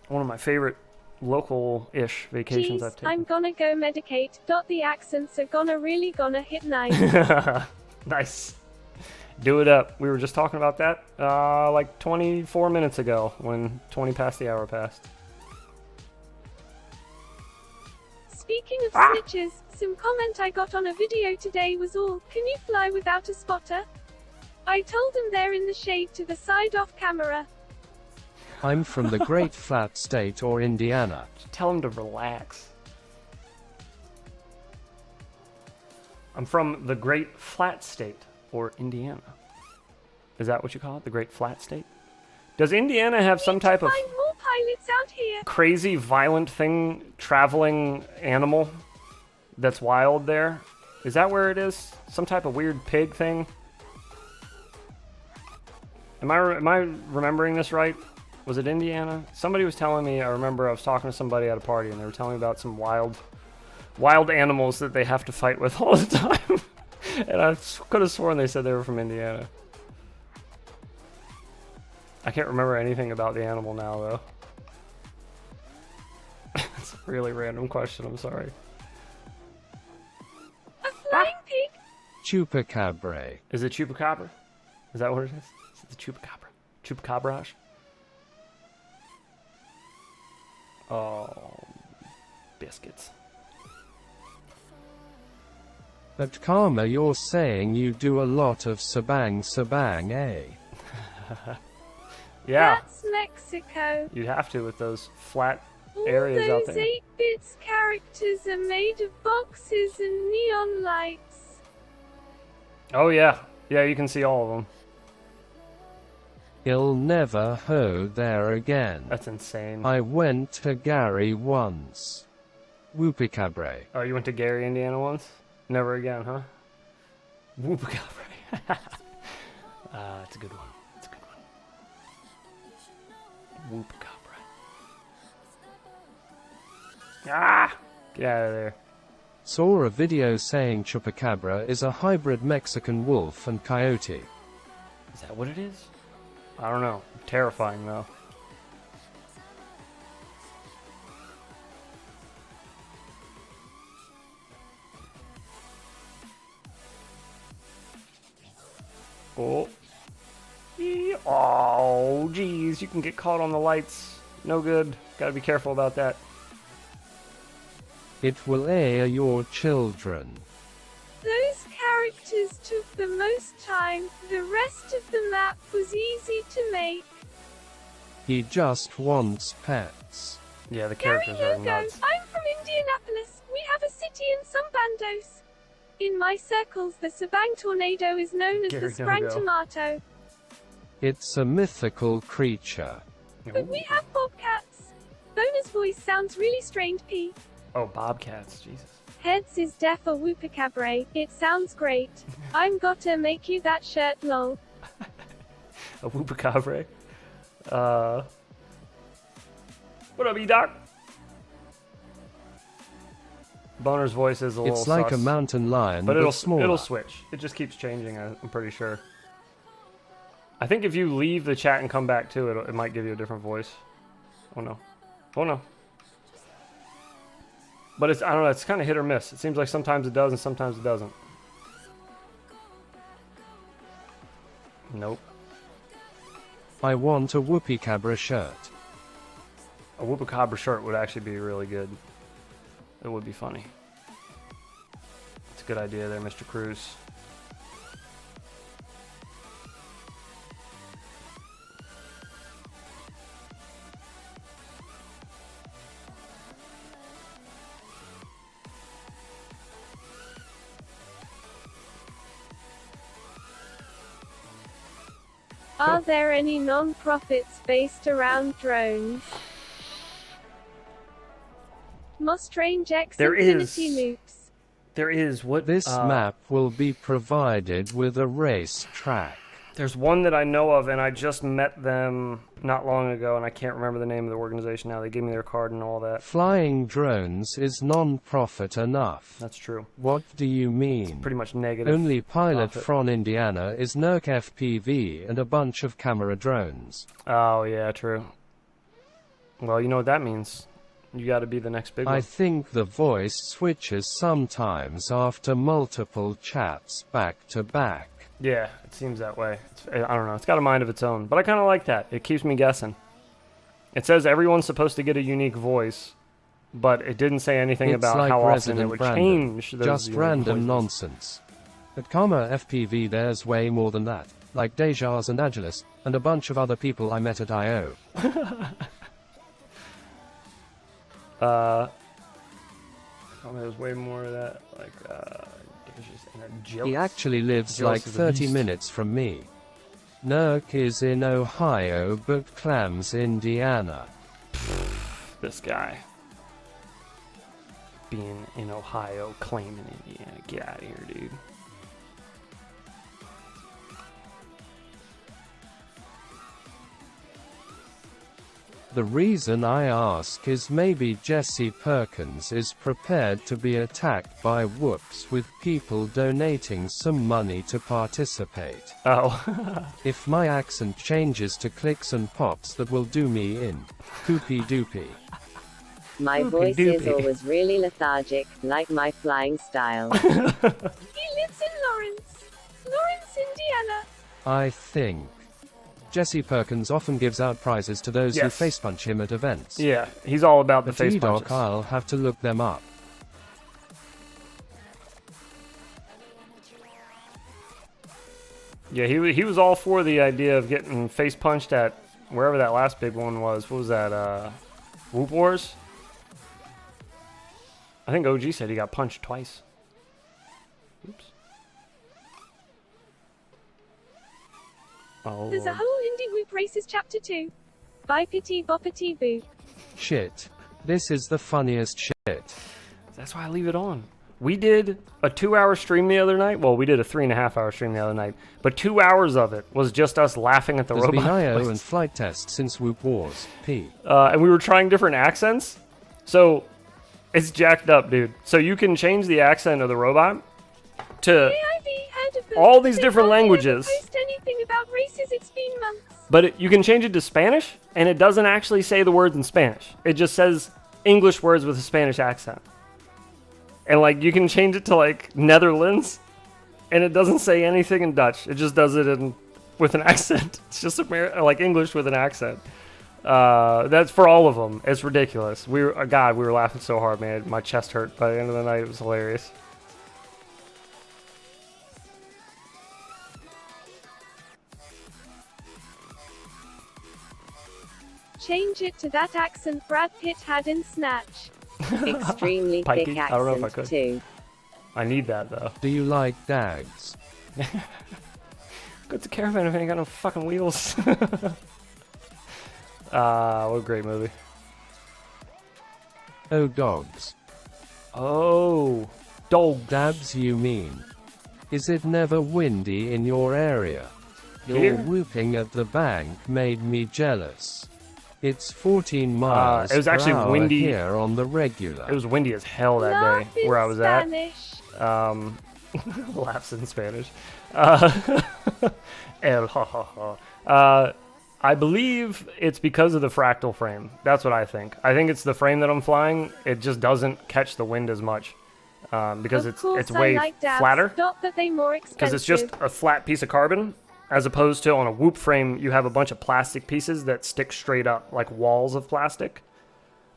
One of my favorite local-ish vacations I've Jeez, taken. I'm gonna go medicate. Dot the accents are gonna hit nice. Nice. Do it up. We were just talking about that like 24 minutes ago when 20 past the hour passed. Speaking of snitches, some comment I got on a video today was all, can you fly without a spotter? I told them they're in the shade to the side off camera. I'm from the Great Flat State or Indiana. Just tell him to relax. I'm from the Great Flat State or Indiana. Is that what you call it? The Great Flat State? Does Indiana have some type of Find more pilots out here. crazy violent thing, traveling animal that's wild there? Is that where it is? Some type of weird pig thing? Am I remembering this right? Was it Indiana? Somebody was telling me, I remember I was talking to somebody at a party and they were telling me about some wild animals that they have to fight with all the time. And I could have sworn they said they were from Indiana. I can't remember anything about the animal now, though. It's a really random question, I'm sorry. A flying pig? Chupacabra. Is it chupacabra? Is that what it is? Is it the chupacabra? Chupacabrage? Oh, biscuits. At Karma you're saying you do a lot of sabang, eh? Yeah, That's Mexico. you'd have to with those flat All areas out those there. 8-bits characters are made of boxes and neon lights. Oh yeah, yeah, you can see all of them. He'll never ho there again. That's insane. I went to Gary once. Whoopicabra. Oh, you went to Gary, Indiana once? Never again, huh? Whoopacabra. It's a good one. It's a good one. Whoopacabra. Ah! Get out of there. Saw a video saying Chupacabra is a hybrid Mexican wolf and coyote. Is that what it is? I don't know. Terrifying, though. Oh. Oh, geez. You can get caught on the lights. No good. Gotta be careful about that. It will air your children. Those characters took the most time, the rest of the map was easy to make. He just wants pets. Yeah, the Gary characters are Logo, nuts. I'm from Indianapolis. We have a city and some bandos. In my circles, the Sabang tornado is known as Gary the Sprang No-Go. Tomato. It's a mythical creature. But we have bobcats. Boner's voice sounds really strained, P. Oh, bobcats. Jesus. Heads is deaf or whoopacabra. It sounds great. I'm gotta make you that shirt, lol. A whoopacabra. What up, E-Doc? Boner's voice is a little It's like a sus, mountain lion, but but it'll smaller. switch. It just keeps changing. I'm pretty sure. I think if you leave the chat and come back to it, it might give you a different voice. Oh no. Oh no. But it's, I don't know, it's kind of hit or miss. It seems like sometimes it does and sometimes it doesn't. Nope. I want a Whoopicabra shirt. A Whoopacabra shirt would actually be really good. It would be funny. a good idea there, Mr. Cruz. Are there any non-profits based around drones? Mostrange X There Infinity is. Loops. There is. What? This map will be provided with a race track. There's one that I know of, and I just met them not long ago, and I can't remember the name of the organization now. They gave me their card and all that. Flying drones is non-profit enough. That's true. What do you mean? Pretty much negative. Only pilot profit. from Indiana is BonerFPV and a bunch of camera drones. Oh, yeah, true. Well, you know what that means. You gotta be the next big one. I think the voice switches sometimes after multiple chats back to back. Yeah, it seems that way. I don't know. It's got a mind of its own. But I kind of like that. It keeps me guessing. It says everyone's supposed to get a unique voice, but it didn't say anything It's about like how often Resident it would Brandon. change those Just unique random voices. nonsense. At BonerFPV there's way more than that. Like Dejas and Angelus, and a bunch of other people I met at I.O. Oh, there's way more of that. Like, He actually lives Jealous like of the 30 beast. minutes from me. Nurk is in Ohio but Clams, Indiana. This guy. Being in Ohio, claiming Indiana. Get out of here, dude. The reason I ask is maybe Jesse Perkins is prepared to be attacked by whoops with people donating some money to participate. Oh. If my accent changes to clicks and pops, that will do me in. Poopy doopy. My Doopy voice is doopy. always really lethargic, like my flying style. He lives in Lawrence, Indiana. I think Jesse Perkins often gives out prizes to those who Yes. face punch him at events. Yeah, he's all about the At face EDOC, punches. I'll have to look them up. Yeah, he was all for the idea of getting face punched at wherever that last big one was. What was that? Whoop Wars? I think OG said he got punched twice. Oops. Oh. There's a whole Indie Whoop Races Chapter 2. By Pity Boppity Boo. Shit. This is the funniest shit. That's why I leave it on. We did a 2-hour stream the other night. Well, we did a 3.5-hour stream the other night. But 2 hours of it was just us laughing at the There's been robot. I.O. and flight tests since Whoop Wars. P. And we were trying different accents. So it's jacked up, dude. So you can change the accent of the robot to AIV heard of them. all these They different hardly ever languages. post anything about races. It's been months. But you can change it to Spanish, and it doesn't actually say the words in Spanish. It just says English words with a Spanish accent. And, like, you can change it to, like, Netherlands, and it doesn't say anything in Dutch. It just does it with an accent. It's just like English with an accent. That's for all of them. It's ridiculous. God, we were laughing so hard, man. My chest hurt by the end of the night. It was hilarious. Change it to that accent Brad Pitt had in Snatch. Extremely Pikey. thick I don't know if I accent could. too. I need that, though. Do you like dags? Go to Caravan if I ain't got no fucking wheels. What a great movie. Oh dogs. Oh, dog. Dabs you mean? Is it never windy in your area? Your Here? whooping at the bank made me jealous. It's 14 miles it was actually per hour windy. here on the regular. It was windy as hell that Laugh day in where I was Spanish. at. Laughs in Spanish. El ha ha ha. I believe it's because of the fractal frame. That's what I think. I think it's the frame that I'm flying. It just doesn't catch the wind as much because Of course it's I way like dabs, flatter. Not that they more expensive. Because it's just a flat piece of carbon, as opposed to on a whoop frame, you have a bunch of plastic pieces that stick straight up, like walls of plastic,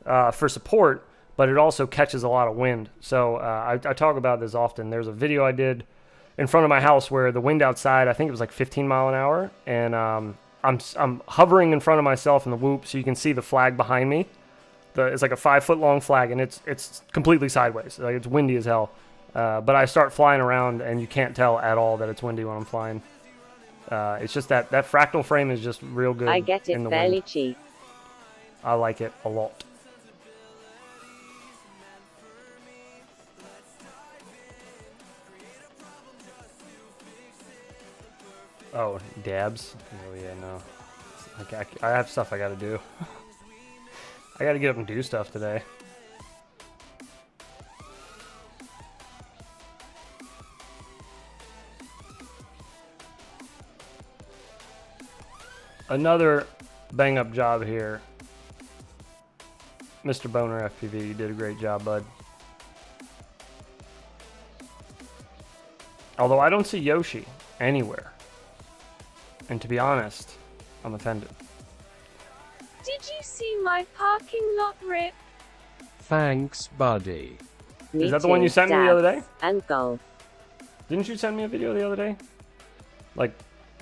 for support. but it also catches a lot of wind. So I talk about this often. There's a video I did in front of my house where the wind outside, I think it was like 15 mile an hour, and I'm hovering in front of myself in the whoop, so you can see the flag behind me. It's like a 5-foot long flag, and it's completely sideways. Like, it's windy as hell. But I start flying around, and you can't tell at all that it's windy when I'm flying. It's just that fractal frame is just real good. I get it in the fairly wind. cheap. I like it a lot. Oh, dabs? Oh yeah, no. I have stuff I gotta do. I gotta get up and do stuff today. Another bang-up job here. Mr. BonerFPV, you did a great job, bud. Although I don't see Yoshi anywhere. And to be honest, I'm offended. Did you see my parking lot rip? Thanks, buddy. Is that the one you sent me the other day? And golf. Didn't you send me a video the other day? Like,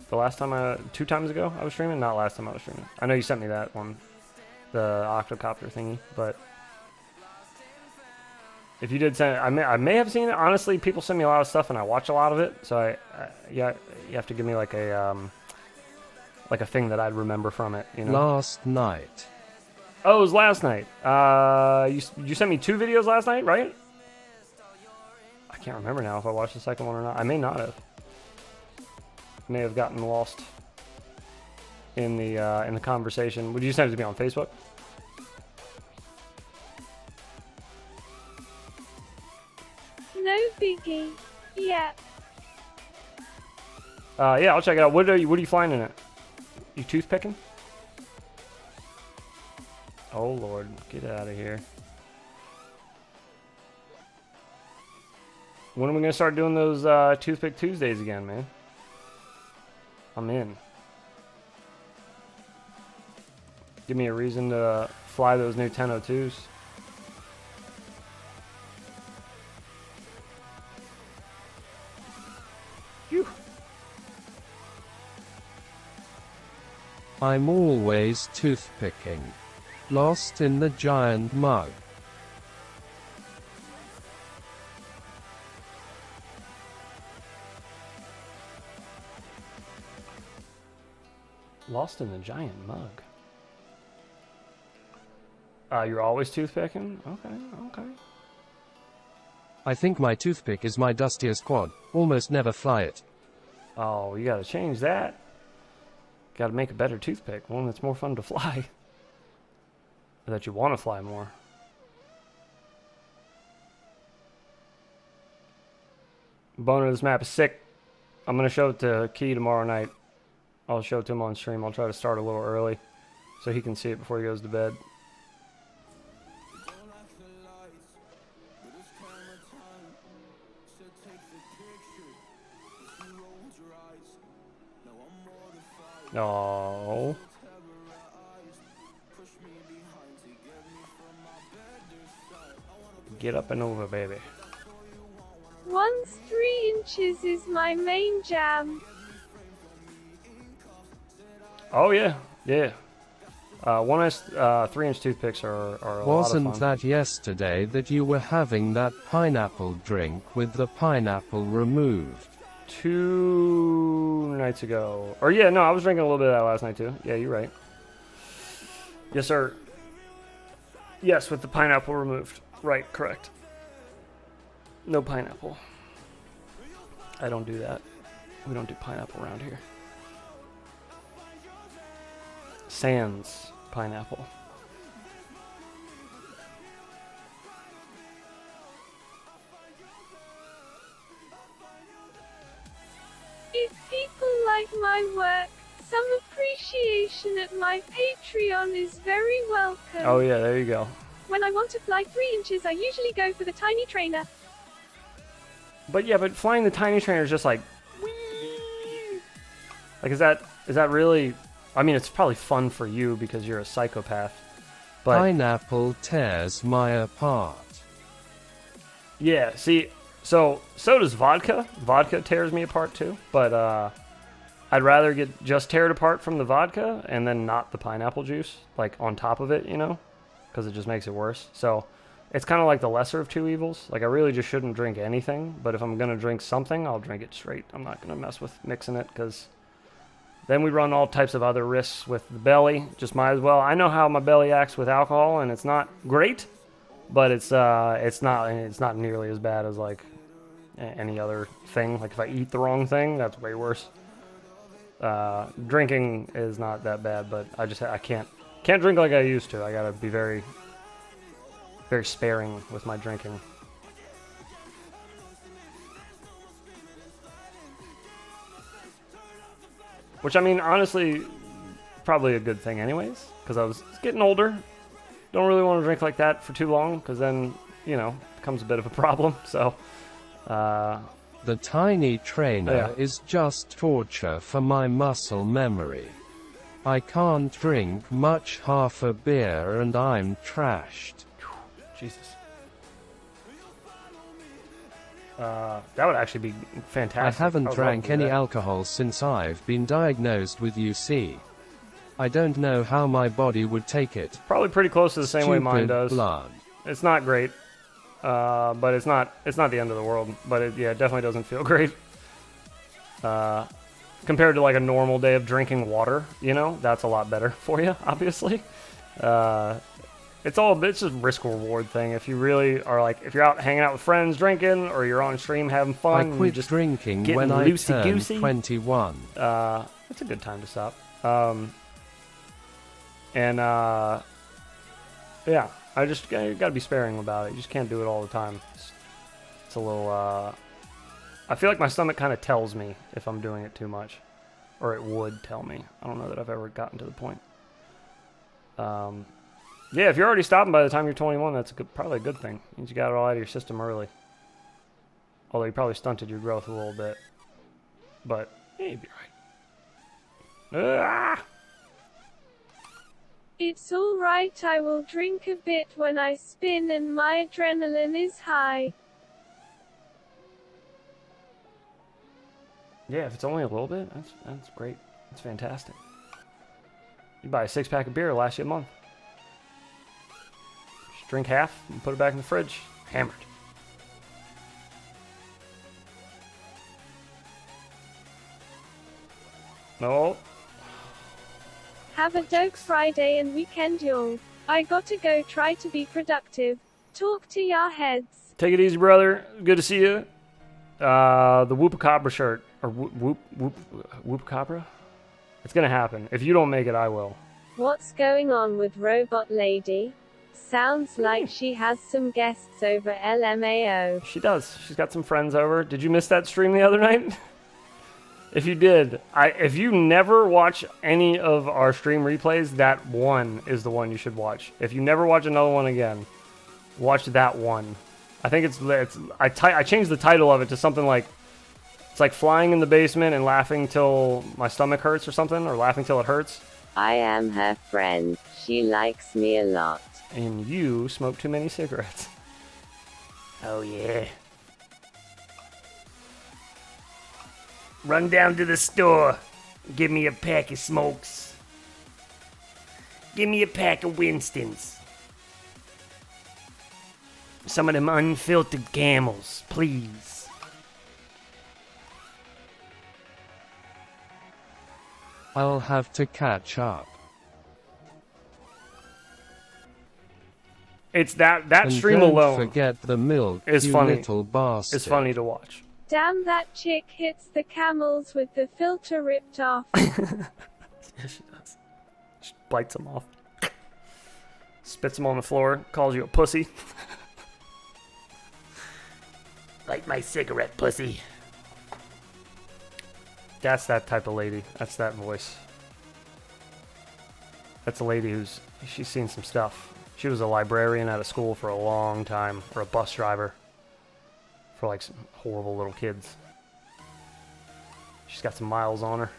the last time 2 times ago I was streaming? Not last time I was streaming. I know you sent me that one. The octocopter thingy, but... If you did send it, I may have seen it. Honestly, people send me a lot of stuff and I watch a lot of it. So yeah, you have to give me like a thing that I'd remember from it, you know? Last night. Oh, it was last night. You sent me 2 videos last night, right? I can't remember now if I watched the second one or not. I may not have. May have gotten lost in the conversation. Would you send it to me on Facebook? No biggie. Yeah. Yeah, I'll check it out. What are you flying in it? You toothpicking? Oh Lord, get out of here. When are we gonna start doing those Toothpick Tuesdays again, man? I'm in. Give me a reason to fly those new 1002s. Phew. I'm always toothpicking. Lost in the giant mug. Lost in the giant mug. You're always toothpicking? Okay. I think my toothpick is my dustiest quad. Almost never fly it. Oh, you gotta change that. Gotta make a better toothpick. One that's more fun to fly. Or that you want to fly more. Boner, this map is sick. I'm gonna show it to Key tomorrow night. I'll show it to him on stream. I'll try to start a little early so he can see it before he goes to bed. Oh. Get up and over, baby. Once 3 inches is my main jam. Oh yeah. 3-inch toothpicks are a lot of fun. Wasn't that yesterday that you were having that pineapple drink with the pineapple removed? 2 nights ago. Or yeah, no, I was drinking a little bit of that last night too. Yeah, you're right. Yes, sir. Yes, with the pineapple removed. Right, correct. No pineapple. I don't do that. We don't do pineapple around here. Sans pineapple. If people like my work, some appreciation at my Patreon is very welcome. Oh yeah, there you go. When I want to fly 3 inches, I usually go for the tiny trainer. But yeah, but flying the tiny trainer is just like, whee! Like, is that really? I mean, it's probably fun for you because you're a psychopath. But Pineapple tears my apart. yeah, see, so does vodka. Vodka tears me apart too, but I'd rather get just teared apart from the vodka and then not the pineapple juice, like on top of it, you know, because it just makes it worse. So it's kind of like the lesser of two evils. Like I really just shouldn't drink anything, but if I'm gonna drink something, I'll drink it straight. I'm not gonna mess with mixing it because then we run all types of other risks with the belly. Just might as well. I know how my belly acts with alcohol, and it's not great, but it's not nearly as bad as like any other thing. Like if I eat the wrong thing, that's way worse. Drinking is not that bad, but I can't drink like I used to. I gotta be very, very sparing with my drinking. Which, I mean, honestly, probably a good thing anyways, because I was getting older. Don't really want to drink like that for too long, because then, you know, it becomes a bit of a problem. So, The tiny trainer Yeah. is just torture for my muscle memory. I can't drink much half a beer and I'm trashed. Jesus. That would actually be I fantastic. haven't would love drank to do any that. alcohol since I've been diagnosed with UC. I don't know how my body would take it. Probably pretty close to the same way mine Stupid does. blood. It's not great, but it's not the end of the world. But it definitely doesn't feel great. Compared to like a normal day of drinking water, you know, that's a lot better for you, obviously. It's just risk reward thing. If you really are like, if you're out hanging out with friends drinking, or you're on stream having I fun, and quit you just drinking getting when I turned loosey-goosey. 21. it's a good time to stop. Yeah, you gotta be sparing about it. You just can't do it all the time. It's a little, I feel like my stomach kind of tells me if I'm doing it too much, or it would tell me. I don't know that I've ever gotten to the point. Yeah, if you're already stopping by the time you're 21, that's probably a good thing. It means you got it all out of your system early. Although you probably stunted your growth a little bit. But, yeah, you'd be right. It's alright, I will drink a bit when I spin and my adrenaline is high. Yeah, if it's only a little bit, that's great. That's fantastic. You buy a 6-pack of beer, it'll last you a month. Just drink half and put it back in the fridge. Hammered. No. Have a dope Friday and weekend, y'all. I gotta go try to be productive. Talk to ya heads. Take it easy, brother. Good to see you. The Whoopacabra shirt. Or Whoopacabra? It's gonna happen. If you don't make it, I will. What's going on with Robot Lady? Sounds like she has some guests over LMAO. She does. She's got some friends over. Did you miss that stream the other night? If you did, if you never watch any of our stream replays, that one is the one you should watch. If you never watch another one again, watch that one. I think I changed the title of it to something like, it's like flying in the basement and laughing till my stomach hurts or something, or laughing till it hurts. I am her friend. She likes me a lot. And you smoke too many cigarettes. Oh yeah. Run down to the store. Give me a pack of smokes. Give me a pack of Winstons. Some of them unfiltered Camels, please. I'll have to catch up. It's that And stream don't alone forget the milk, is you funny. little bastard. It's funny to watch. Damn, that chick hits the camels with the filter ripped off. Yeah, she does. She bites them off. Spits them on the floor. Calls you a pussy. Light my cigarette, pussy. That's that type of lady. That's that voice. That's a lady she's seen some stuff. She was a librarian at a school for a long time, or a bus driver for like some horrible little kids. She's got some miles on her.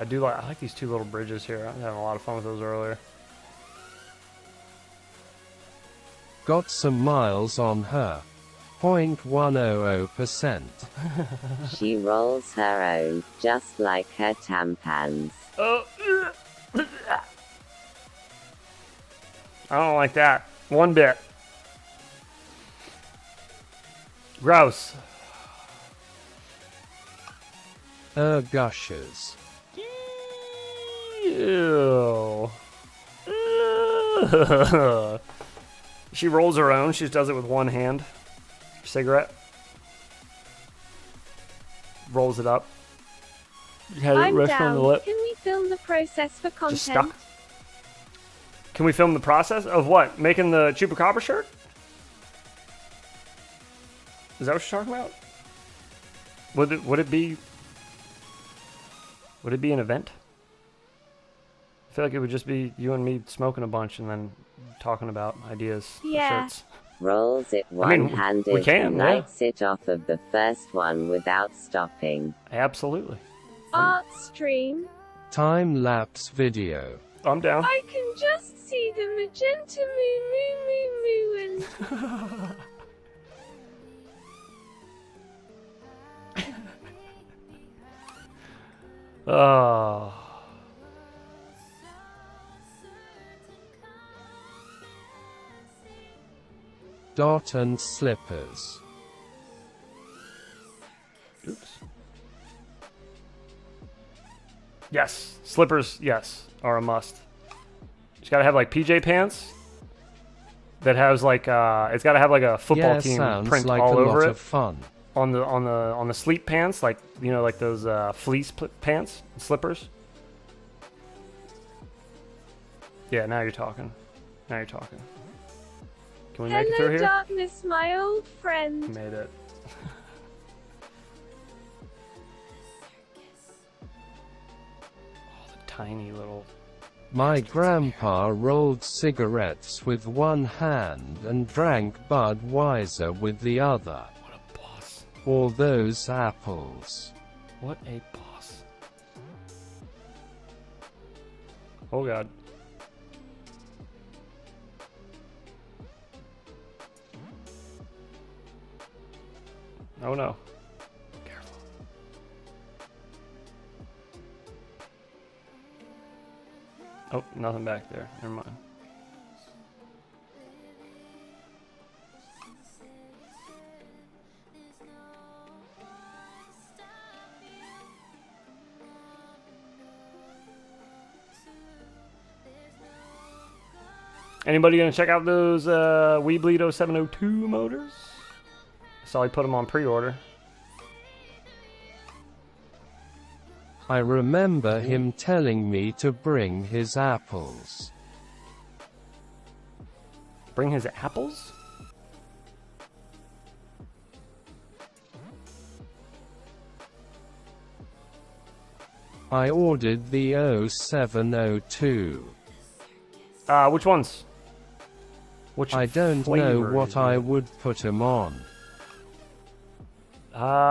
I like these 2 little bridges here. I was having a lot of fun with those earlier. Got some miles on her. 0.100%. She rolls her own, just like her tampons. Oh, I don't like that one bit. Gross. Gushers. Ew. She rolls her own. She does it with one hand. Cigarette. Rolls it up. Has it I'm rest on down. the lip. Can we film the process for content? Just stuck. Can we film the process of what? Making the Chupacabra shirt? Is that what you're talking about? Would it be an event? I feel like it would just be you and me smoking a bunch and then talking about ideas for Yeah. shirts. Rolls it mean, one-handed we can, and yeah. lights it off of the first one without stopping. Absolutely. Art stream. Time-lapse video. I'm down. I can just see the magenta moo moo moo moo and Oh. Dot and slippers. Oops. Yes. Slippers, yes, are a must. Just gotta have like PJ pants that has like it's gotta have like a football Yeah, team sounds print like all a over lot it. of fun. On the sleep pants, like you know, like those fleece pants, slippers. Yeah, now you're talking. Now you're talking. Can we make it through hello here? darkness, my old friend. Made it. All the tiny little. My grandpa rolled cigarettes with one hand and drank Budweiser with the other. What a boss. All those apples. What a boss. Oh god. Oh no. Careful. Oh, nothing back there. Never mind. Anybody gonna check out those Weebleed 0702 motors? Saw he put them on pre-order. I remember him telling me to bring his apples. Bring his apples? I ordered the 0702. Which ones? Which I don't know flavor what is I it? would put 'em on.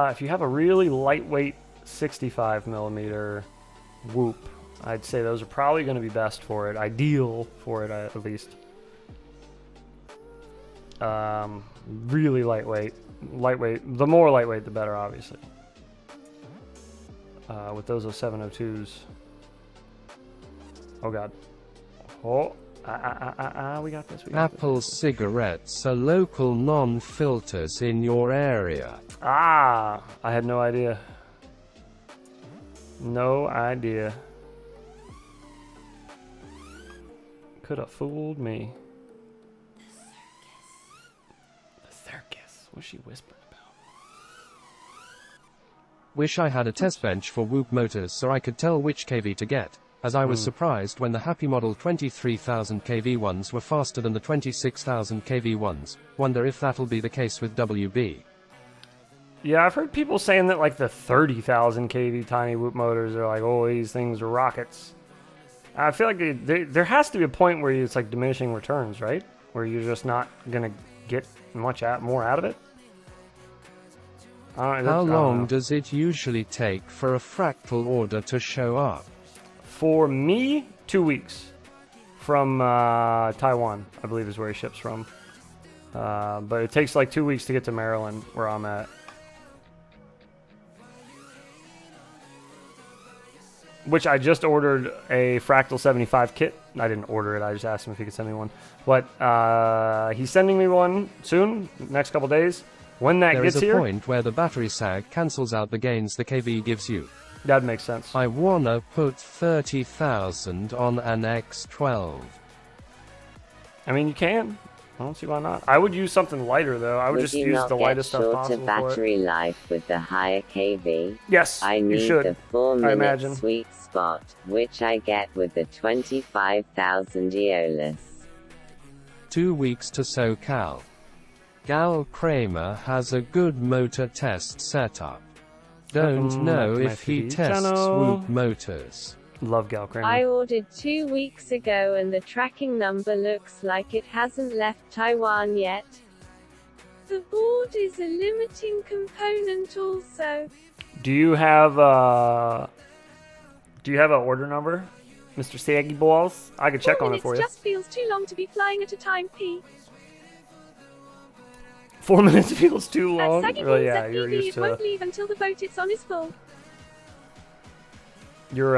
If you have a really lightweight 65 millimeter whoop, I'd say those are probably going to be best for it. Ideal for it, at least. Really lightweight. Lightweight. The more lightweight, the better, obviously. With those 0702s. Oh god. Oh. We got this. We got Apple this. cigarettes are local non-filters in your area. I had no idea. No idea. Could have fooled me. The circus. What's she whispering about? Wish I had a test bench for Whoop motors so I could tell which KV to get, as I was surprised when the Happy Model 23,000 kV ones were faster than the 26,000 kV ones. Wonder if that'll be the case with WB. Yeah, I've heard people saying that like the 30,000 kV tiny whoop motors are like, oh, these things are rockets. I feel like there has to be a point where it's like diminishing returns, right? Where you're just not gonna get much more out of it. How long does it usually take for a fractal order to show up? For me, 2 weeks from Taiwan, I believe is where he ships from. But it takes like 2 weeks to get to Maryland, where I'm at. Which I just ordered a Fractal 75 kit. I didn't order it, I just asked him if he could send me one. But he's sending me one soon, next couple days. When that gets here... There is a point where the battery sag cancels out the gains the KV gives you. That makes sense. I wanna put 30,000 on an X12. I mean, you can. I don't see why not. I would use something lighter, though. I would just use the lightest stuff possible for it. Battery life with the higher KV. Yes, I you need should. the 4-minute sweet spot, which I get with the 25,000 Aeolus. 2 weeks to SoCal. Gal Kramer has a good motor test setup. Don't know if he tests swoop motors. Love Gal Kramer. I ordered 2 weeks ago and the tracking number looks like it hasn't left Taiwan yet. The board is a limiting component also. Do you have an order number, Mr. Saggy Balls? I could check on it for you. 4 minutes just feels too long to be flying at a time, P. 4 minutes feels too long? At Saggy Really, Balls yeah, FPV, you're used it to won't leave until the boat it's on is full. You're,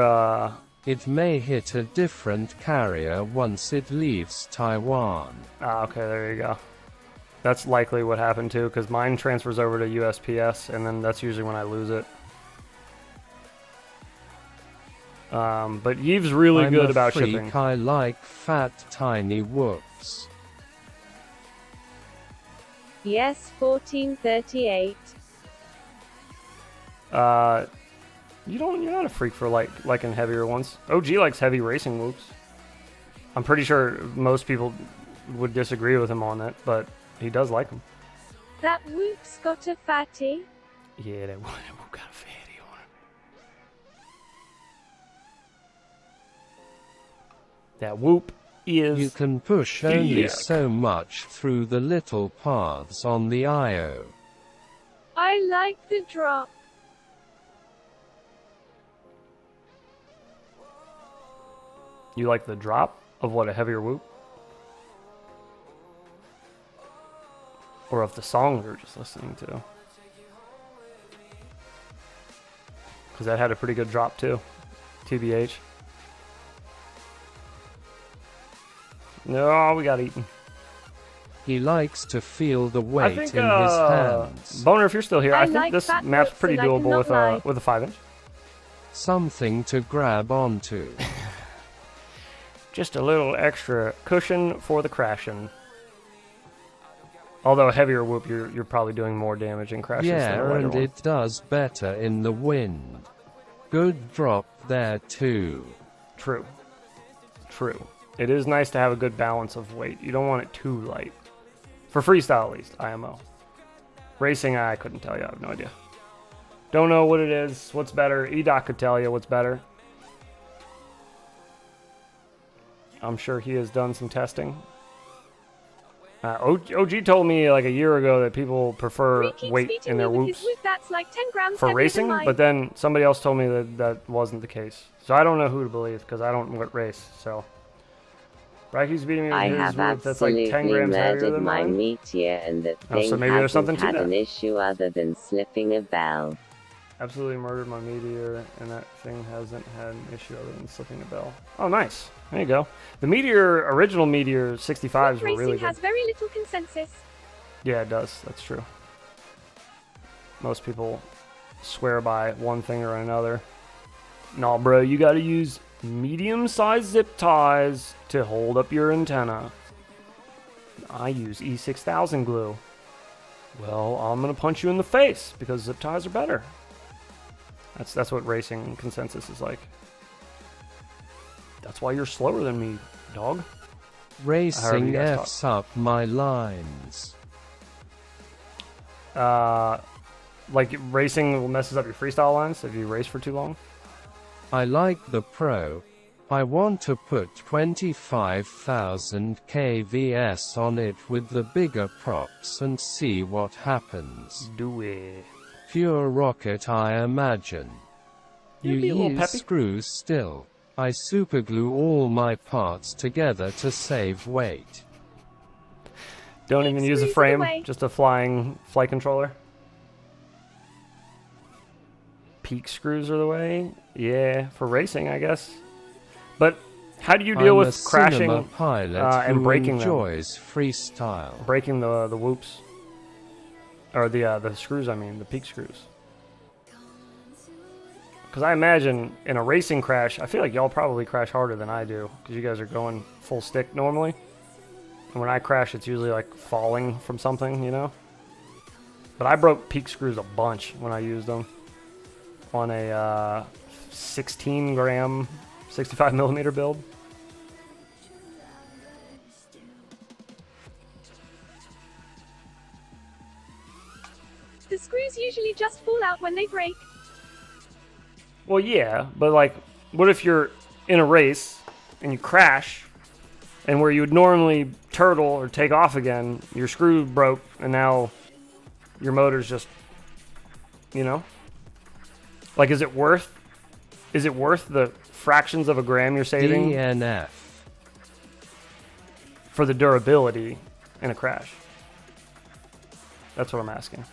It may hit a different carrier once it leaves Taiwan. okay, there you go. That's likely what happened too, because mine transfers over to USPS, and then that's usually when I lose it. But Yeve's really good about shipping. I like fat, tiny whoops. Yes, 1438. You're not a freak for liking heavier ones. OG likes heavy racing whoops. I'm pretty sure most people would disagree with him on that, but he does like them. That whoop's got a fatty. Yeah, that whoop got a fatty on it. That whoop is... You can push only so much through the little paths on the IO. I like the drop. You like the drop of what, a heavier whoop? Or of the song we were just listening to? Because that had a pretty good drop too. TBH. No, we got eaten. He likes to feel the weight I think, in his hands. Boner, if you're still here, I think like this fat map's whoops pretty and I doable cannot with a 5-inch. Something to grab onto. Just a little extra cushion for the crashing. Although a heavier whoop, you're probably doing more damage in crashes than a Yeah, lighter and one. it does better in the wind. Good drop there too. True. True. It is nice to have a good balance of weight. You don't want it too light. For freestyle, at least, IMO. Racing, I couldn't tell you. I have no idea. Don't know what it is. What's better? EDOC could tell you what's better. I'm sure he has done some testing. OG told me like a year ago that people prefer weight in their whoops That's like 10 grams for heavier racing, than mine. but then somebody else told me that that wasn't the case. So I don't know who to believe because I don't race. So Rikey's beating me with I his have whoop that's like 10 absolutely grams heavier murdered than my mine. meteor, and that Oh, so thing maybe there's something hasn't to had that. an issue other than slipping a bell. Absolutely murdered my meteor, and that thing hasn't had an issue other than slipping a bell. Oh, nice. There you go. The Meteor, original Meteor 65s were Racing really good. has very little consensus. Yeah, it does. That's true. Most people swear by one thing or another. Nah, bro, you gotta use medium-sized zip ties to hold up your antenna. I use E6000 glue. Well, I'm gonna punch you in the face because zip ties are better. That's what racing consensus is like. That's why you're slower than me, dog. Racing guys talk. F's up my lines. Like racing messes up your freestyle lines if you race for too long. I like the Pro. I want to put 25,000 kVs on it with the bigger props and see what happens. Do it. Pure rocket, I imagine. You'd You be a little use peppy. screws still. I superglue all my parts together to save weight. Don't even use a Screws frame, away. just a flying flight controller. Peak screws are the way? Yeah, for racing, I guess. But how do you deal I'm with a crashing cinema pilot and who breaking enjoys freestyle. them? Breaking the whoops. Or the screws, I mean, the peak screws. Because I imagine in a racing crash, I feel like y'all probably crash harder than I do. Because you guys are going full stick normally. And when I crash, it's usually like falling from something, you know? But I broke peak screws a bunch when I used them. On a 16 gram, 65 millimeter build. The screws usually just fall out when they break. Well, yeah, but like, what if you're in a race and you crash, and where you would normally turtle or take off again, your screw broke, and now your motor's just, you know? Like, is it worth the fractions of a gram you're saving DNF. for the durability in a crash? That's what I'm asking.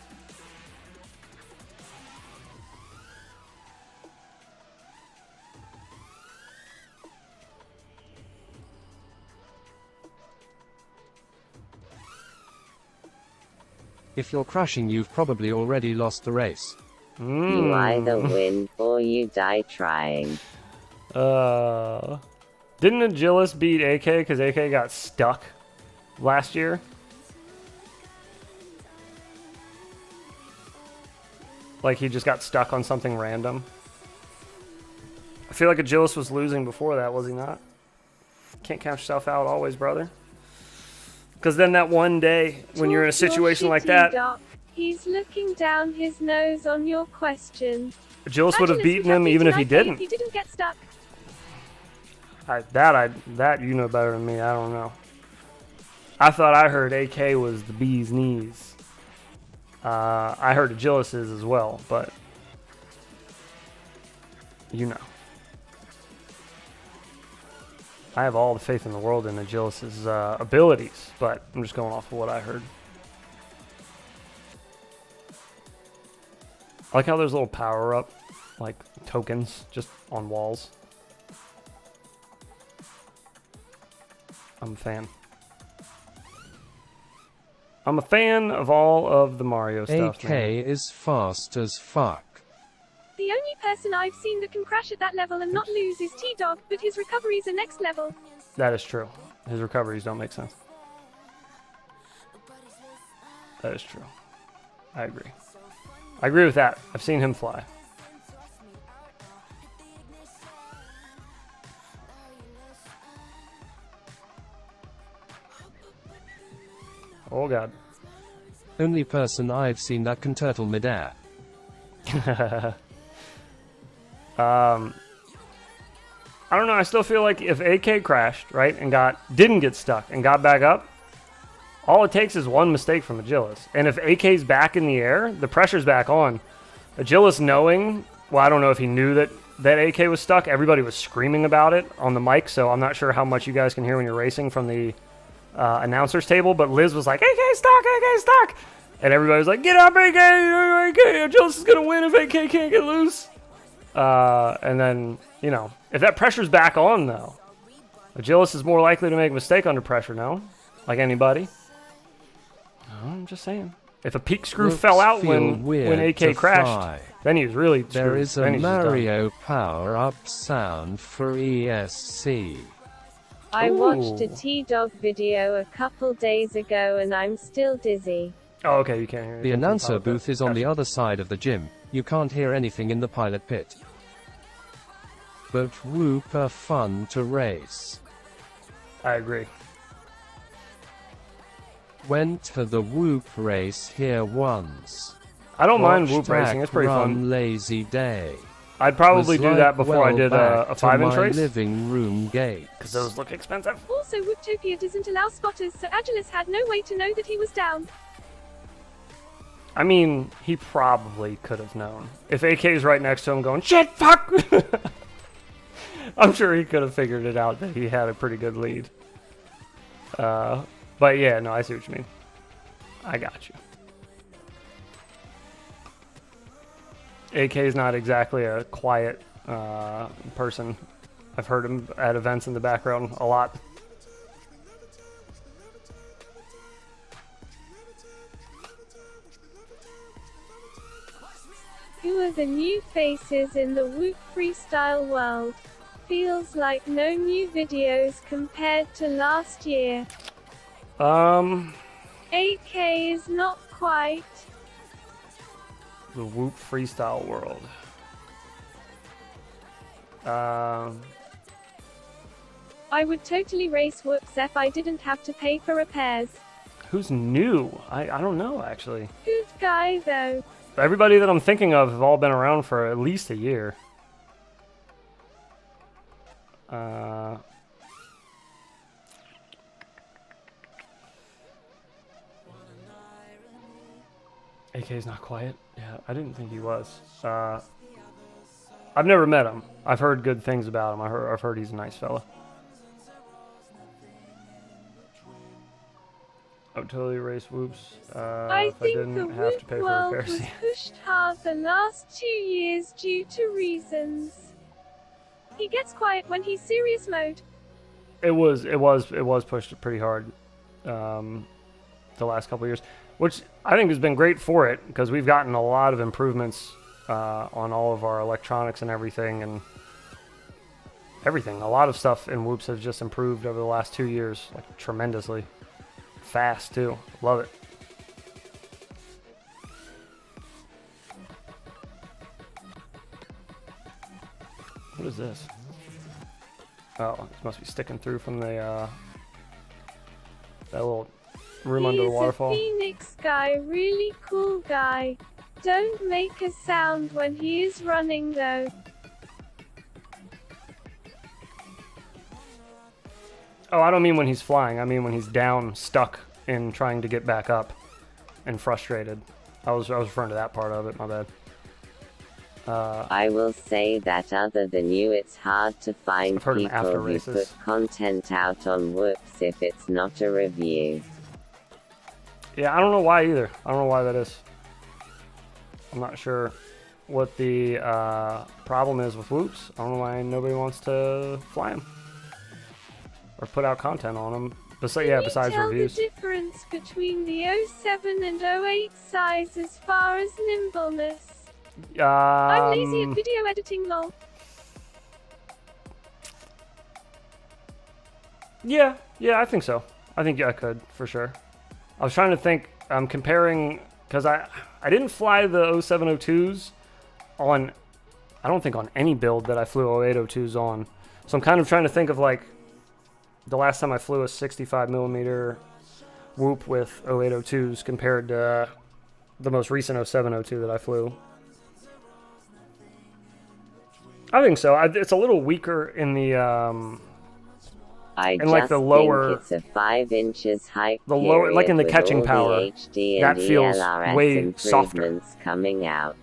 If you're crashing, you've probably already lost the race. You either win or you die trying. Didn't Agilis beat AK because AK got stuck last year? Like he just got stuck on something random. I feel like Agilis was losing before that, was he not? Can't count yourself out always, brother. Because then that one day, when you're in a Talk your situation like shitty, that, Doc. He's looking down his nose on your question. Agilis would have Agilis beaten would him have even if he beaten IK didn't. If he didn't get stuck. That you know better than me. I don't know. I thought I heard AK was the bee's knees. I heard Agilis's as well, but you know. I have all the faith in the world in Agilis's abilities, but I'm just going off of what I heard. I like how there's little power-up, like, tokens just on walls. I'm a fan. I'm a fan of all of the Mario stuff, AK man. is fast as fuck. The only person I've seen that can crash at that level and not lose is T-Dog, but his recoveries are next level. That is true. His recoveries don't make sense. That is true. I agree. I agree with that. I've seen him fly. Oh god. Only person I've seen that can turtle midair. I don't know. I still feel like if AK crashed, right, and didn't get stuck and got back up, all it takes is one mistake from Agilis. And if AK's back in the air, the pressure's back on. Agilis knowing, well, I don't know if he knew that AK was stuck. Everybody was screaming about it on the mic, so I'm not sure how much you guys can hear when you're racing from the announcer's table. But Liz was like, AK stuck, AK stuck. And everybody was like, get up, AK, Agilis is going to win if AK can't get loose. And then, you know, if that pressure's back on, though, Agilis is more likely to make a mistake under pressure, no? Like anybody. I'm just saying. If a peak screw Looks fell out feel when AK to crashed, fly. then he was really screwed. There is a Then he's just done. Mario power-up sound for ESC. I watched a Ooh. T-Dog video a couple days ago and I'm still dizzy. Oh, okay, you can't hear The anything. announcer Oh, booth is on the gotcha. other side of the gym. You can't hear anything in the pilot pit. But whoop are fun to race. I agree. Went to the whoop race here once. I don't mind Watched whoop racing. It's pretty Run fun. Lazy day. I'd probably Was do like that before I well did back a to 5-inch my race. living room gate. Because those look expensive. Also, Whooptopia doesn't allow spotters, so Agilis had no way to know that he was down. I mean, he probably could have known. If AK's right next to him going, shit, fuck! I'm sure he could have figured it out that he had a pretty good lead. But yeah, no, I see what you mean. I got you. AK is not exactly a quiet person. I've heard him at events in the background a lot. Who are the new faces in the Whoop freestyle world? Feels like no new videos compared to last year. AK is not quite. The Whoop freestyle world. I would totally race Whoops if I didn't have to pay for repairs. Who's new? I don't know, actually. Good guy though. Everybody that I'm thinking of have all been around for at least a year. AK's not quiet. Yeah, I didn't think he was. I've never met him. I've heard good things about him. I've heard he's a nice fella. I would totally race Whoops I if I think the didn't have to Whoop pay for world repairs. was pushed hard the last 2 years due to reasons. He gets quiet when he's serious mode. It was pushed pretty hard the last couple of years, which I think has been great for it because we've gotten a lot of improvements on all of our electronics and everything, A lot of stuff in Whoops has just improved over the last 2 years, like tremendously. Fast too. Love it. What is this? Oh, this must be sticking through from the that little room under the waterfall. He's a Phoenix guy, really cool guy. Don't make a sound when he is running though. Oh, I don't mean when he's flying. I mean when he's down, stuck in trying to get back up and frustrated. I was referring to that part of it, my bad. I will say that other than you, it's hard to find I've heard him people after who races. put content out on Whoops if it's not a review. Yeah, I don't know why either. I don't know why that is. I'm not sure what the problem is with Whoops. I don't know why nobody wants to fly him or put out content on them. Besides reviews. Can you tell the difference between the 07 and 08 size as far as nimbleness? I'm lazy at video editing, lol. Yeah, I think so. I think I could, for sure. I was trying to think, I'm comparing, because I didn't fly the 0702s on, I don't think on any build that I flew 0802s on. So I'm kind of trying to think of like, the last time I flew a 65mm Whoop with 0802s compared to the most recent 0702 that I flew. I think so. It's a little weaker in the I and like just the lower, think it's a 5 inches hype the lower, like in the period catching with all power, the HD that and feels ELRS way softer. improvements coming out.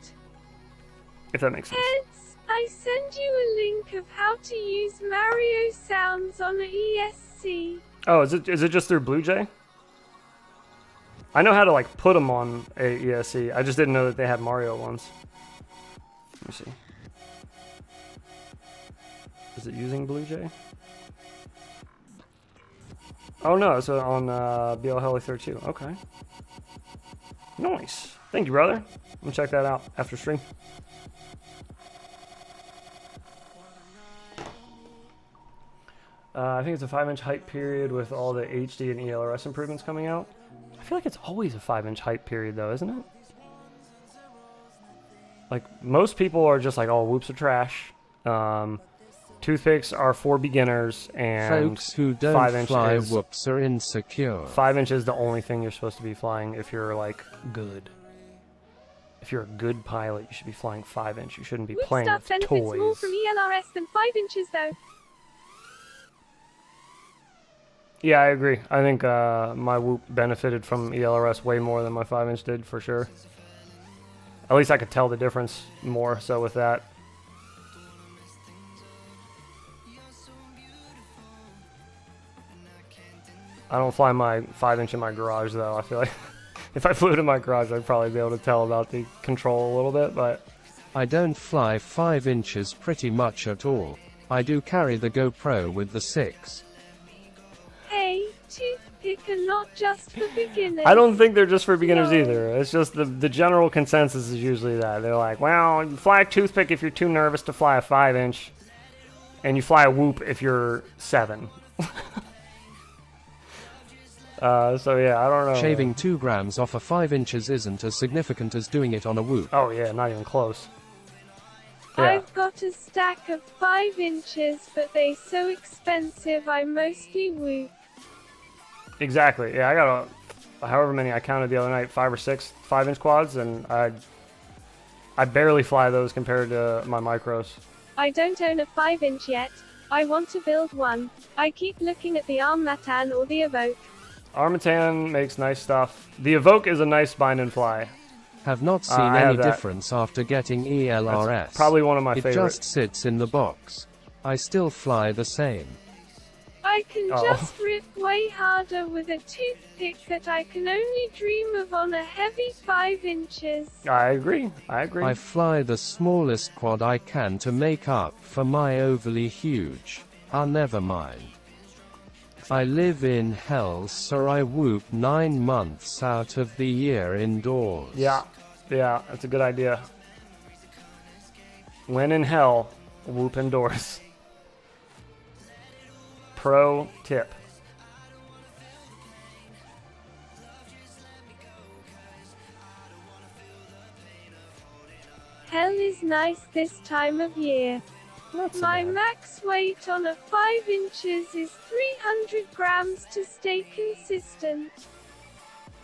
If that makes sense. Heads, I send you a link of how to use Mario sounds on a ESC. Oh, is it just through BlueJ? I know how to like put them on a ESC. I just didn't know that they had Mario ones. Let me see. Is it using BlueJ? Oh no, it's on BL Heli 32. Okay. Nice. Thank you, brother. I'm gonna check that out after stream. I think it's a 5-inch hype period with all the HD and ELRS improvements coming out. I feel like it's always a 5-inch hype period though, isn't it? Like most people are just like, oh, Whoops are trash. Toothpicks are for beginners, and Folks who don't 5-inch fly is, Whoops are insecure. 5-inch is the only thing you're supposed to be flying if you're like good. If you're a good pilot, you should be flying 5-inch. You shouldn't be Whoop playing stuff with benefits toys. more from ELRS than 5 inches though. Yeah, I agree. I think my Whoop benefited from ELRS way more than my 5-inch did, for sure. At least I could tell the difference more so with that. I don't fly my 5-inch in my garage though. I feel like if I flew it in my garage, I'd probably be able to tell about the control a little bit, but I don't fly 5 inches pretty much at all. I do carry the GoPro with the 6. Hey, toothpick are not just for beginners. I don't think they're just for beginners No. either. It's just the general consensus is usually that. They're like, well, you fly a toothpick if you're too nervous to fly a 5-inch, and you fly a whoop if you're 7. So yeah, I don't know. Shaving 2 grams off a 5 inches isn't as significant as doing it on a whoop. Oh yeah, not even close. Yeah. I've got a stack of 5 inches, but they so expensive I mostly whoop. Exactly. Yeah, I got however many I counted the other night, 5 or 6 5-inch quads, and I barely fly those compared to my micros. I don't own a 5-inch yet. I want to build one. I keep looking at the Armatan or the Evoke. Armatan makes nice stuff. The Evoke is a nice bind and fly. Have not seen I have any that. difference after getting ELRS. That's probably one of my It favorites. just sits in the box. I still fly the same. I can Oh. just rip way harder with a toothpick that I can only dream of on a heavy 5 inches. I agree. I agree. I fly the smallest quad I can to make up for my overly huge. Never mind. I live in hell, so I whoop 9 months out of the year indoors. Yeah, that's a good idea. When in hell, whoop indoors. Pro tip. Hell is nice this time of year. Not so My bad. max weight on a 5 inches is 300 grams to stay consistent.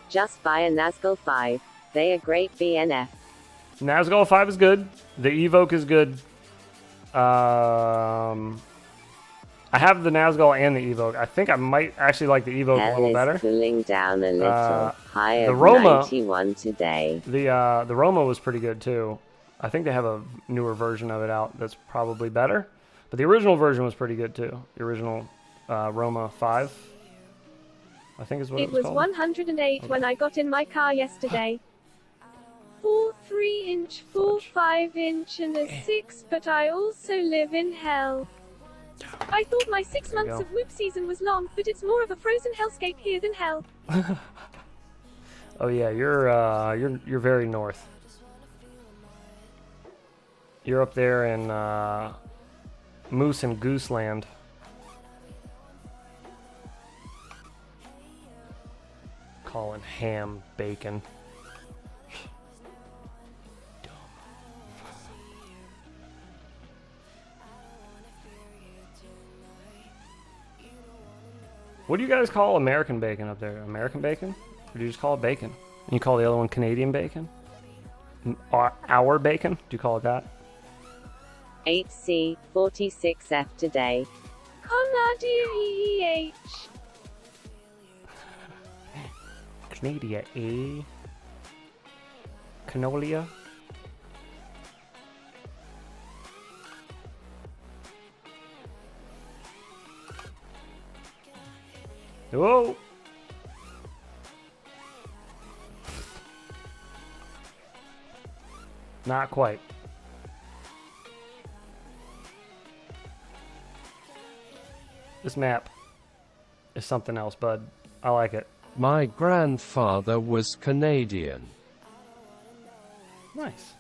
Just buy a Nazgul 5. They are great BNF. Nazgul 5 is good. The Evoke is good. I have the Nazgul and the Evoke. I think I might actually like the Evoke a Hell little is better. cooling down a little. High the of Roma- 91 today. The Roma was pretty good too. I think they have a newer version of it out that's probably better. But the original version was pretty good too. The original Roma 5, I think is what it It was was called. 108 when I got in my car yesterday. 4 3-inch, 4 5-inch, and a 6, but I also live in hell. I thought my 6 There you months go. of whoop season was long, but it's more of a frozen hellscape here than hell. Oh yeah, you're very north. You're up there in Moose and Goose Land. Colin ham bacon. What do you guys call American bacon up there? American bacon? Or do you just call it bacon? And you call the other one Canadian bacon? Our bacon? Do you call it that? 8C, 46F today. Conadia EEH. Canada, eh? Canolia? Whoa! Not quite. This map is something else, bud. I like it. My grandfather was Canadian. Nice.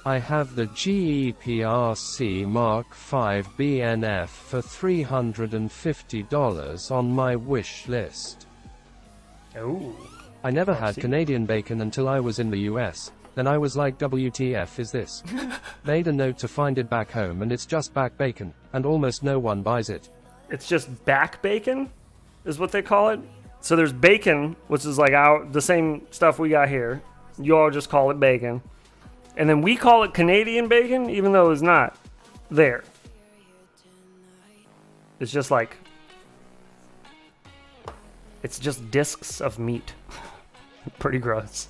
I have the GEPRC Mark V BNF for $350 on my wish list. Ooh. I never had see. Canadian bacon until I was in the US. Then I was like, WTF is this? Made a note to find it back home and it's just back bacon, and almost no one buys it. It's just back bacon, is what they call it. So there's bacon, which is like the same stuff we got here. You all just call it bacon. And then we call it Canadian bacon, even though it's not there. It's just like, it's just discs of meat. Pretty gross.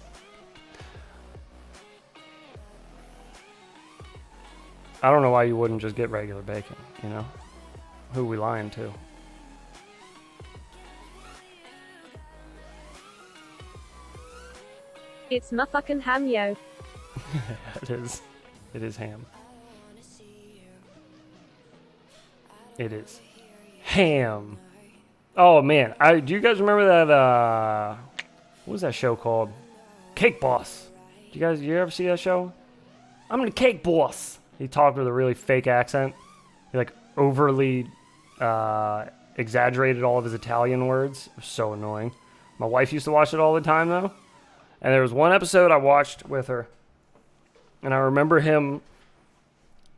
I don't know why you wouldn't just get regular bacon, you know? Who we lying to? It's motherfucking ham, yo. It is. It is ham. It is ham. Oh man, do you guys remember that? What was that show called? Cake Boss. You ever see that show? I'm the Cake Boss. He talked with a really fake accent. He like overly exaggerated all of his Italian words. It was so annoying. My wife used to watch it all the time though. And there was one episode I watched with her, and I remember him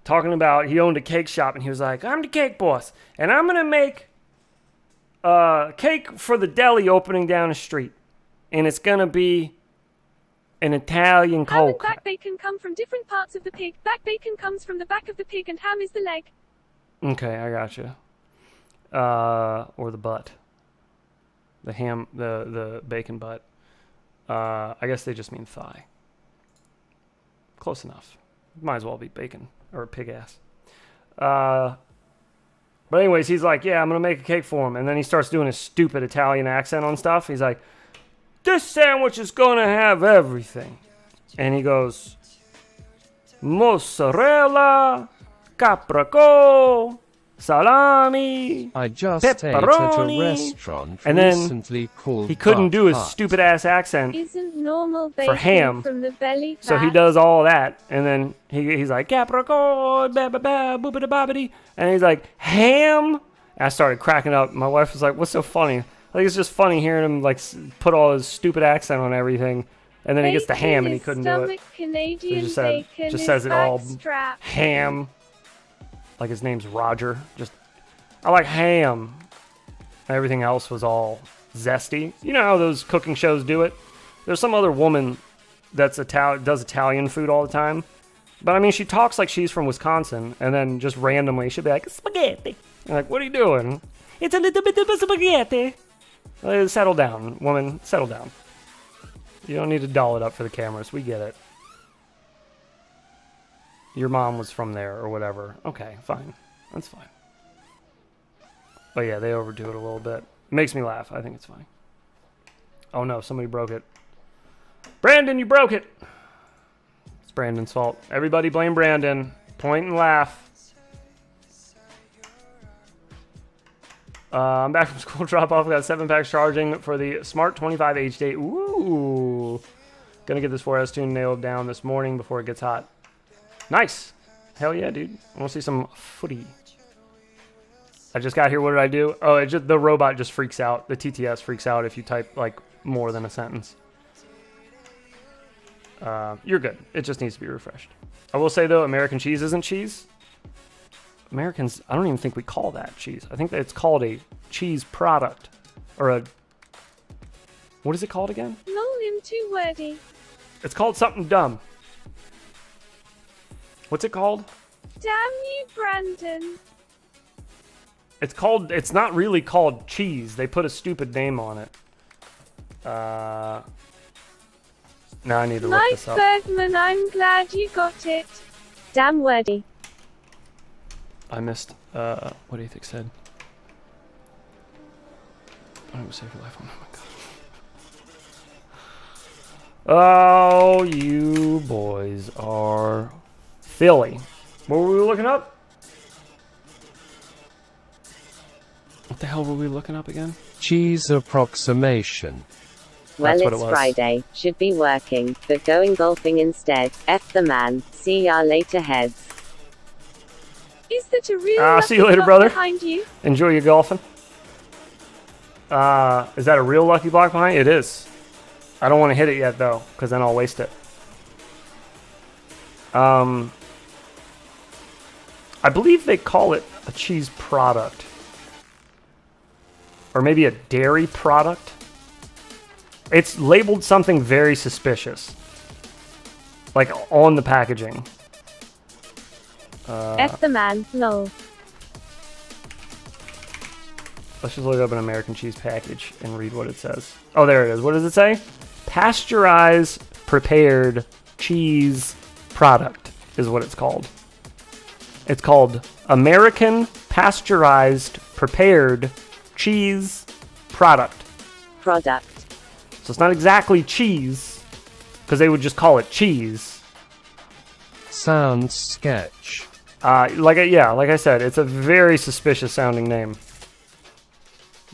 talking about he owned a cake shop, and he was like, I'm the cake boss, and I'm going to make a cake for the deli opening down the street, and it's going to be an Italian Ham and Coke. back bacon come from different parts of the pig. Back bacon comes from the back of the pig, and ham is the leg. Okay, I gotcha. Or the butt. The ham, the bacon butt. I guess they just mean thigh. Close enough. Might as well be bacon or pig ass. But anyways, he's like, yeah, I'm going to make a cake for him. And then he starts doing his stupid Italian accent on stuff. He's like, this sandwich is going to have everything. And he goes, mozzarella, capriccio, salami, I just ate at a pepperoni. restaurant And then recently called he couldn't do his Butt Hut. stupid ass accent. Isn't normal bacon ham. from the belly fat? So he does all that, and then he's like, Capricorn, ba ba ba, boopity boppity, and he's like, ham. And I started cracking up. My wife was like, what's so funny? I think it's just funny hearing him like put all his stupid accent on everything, and then he gets the Bacon ham and he is couldn't do it. stomach, Canadian just bacon is says it all. backstrap. Ham. Like his name's Roger. I like ham. Everything else was all zesty. You know how those cooking shows do it? There's some other woman that's does Italian food all the time. But I mean, she talks like she's from Wisconsin, and then just randomly she'll be like, spaghetti. I'm like, what are you doing? It's a little bit of spaghetti. Settle down, woman. Settle down. You don't need to doll it up for the cameras. We get it. Your mom was from there or whatever. Okay, fine. That's fine. But yeah, they overdo it a little bit. It makes me laugh. I think it's fine. Oh no, somebody broke it. Brandon, you broke it! It's Brandon's fault. Everybody blame Brandon. Point and laugh. I'm back from school drop-off. Got 7 packs charging for the Smart 25 H8. Ooh! Gonna get this 4S tune nailed down this morning before it gets hot. Nice! Hell yeah, dude. I want to see some footy. I just got here. What did I do? Oh, the robot just freaks out. The TTS freaks out if you type like more than a sentence. You're good. It just needs to be refreshed. I will say though, American cheese isn't cheese. Americans, I don't even think we call that cheese. I think that it's called a cheese product, or a. What is it called again? Lol, him too wordy. It's called something dumb. What's it called? Damn you, Brandon. It's not really called cheese. They put a stupid name on it. Now I need to look Mike this up. Bergman, I'm glad you got it. Damn wordy. I missed, what do you think said? I don't save your life. Oh my god. Oh, you boys are Philly. What were we looking up? What the hell were we looking up again? Cheese approximation. Well, That's what it's it was. Friday. Should be working, but going golfing instead. F the man. See ya later, heads. Is that a real See you lucky later, block brother. behind you? Enjoy your golfing. Is that a real lucky block behind? It is. I don't want to hit it yet though, because then I'll waste it. I believe they call it a cheese product. Or maybe a dairy product. It's labeled something very suspicious. Like on the packaging. F the man, lol. Let's just look up an American cheese package and read what it says. Oh, there it is. What does it say? Pasteurized prepared cheese product is what it's called. It's called American Pasteurized Prepared Cheese Product. Product. So it's not exactly cheese, because they would just call it cheese. Sounds sketch. Like I said, it's a very suspicious sounding name.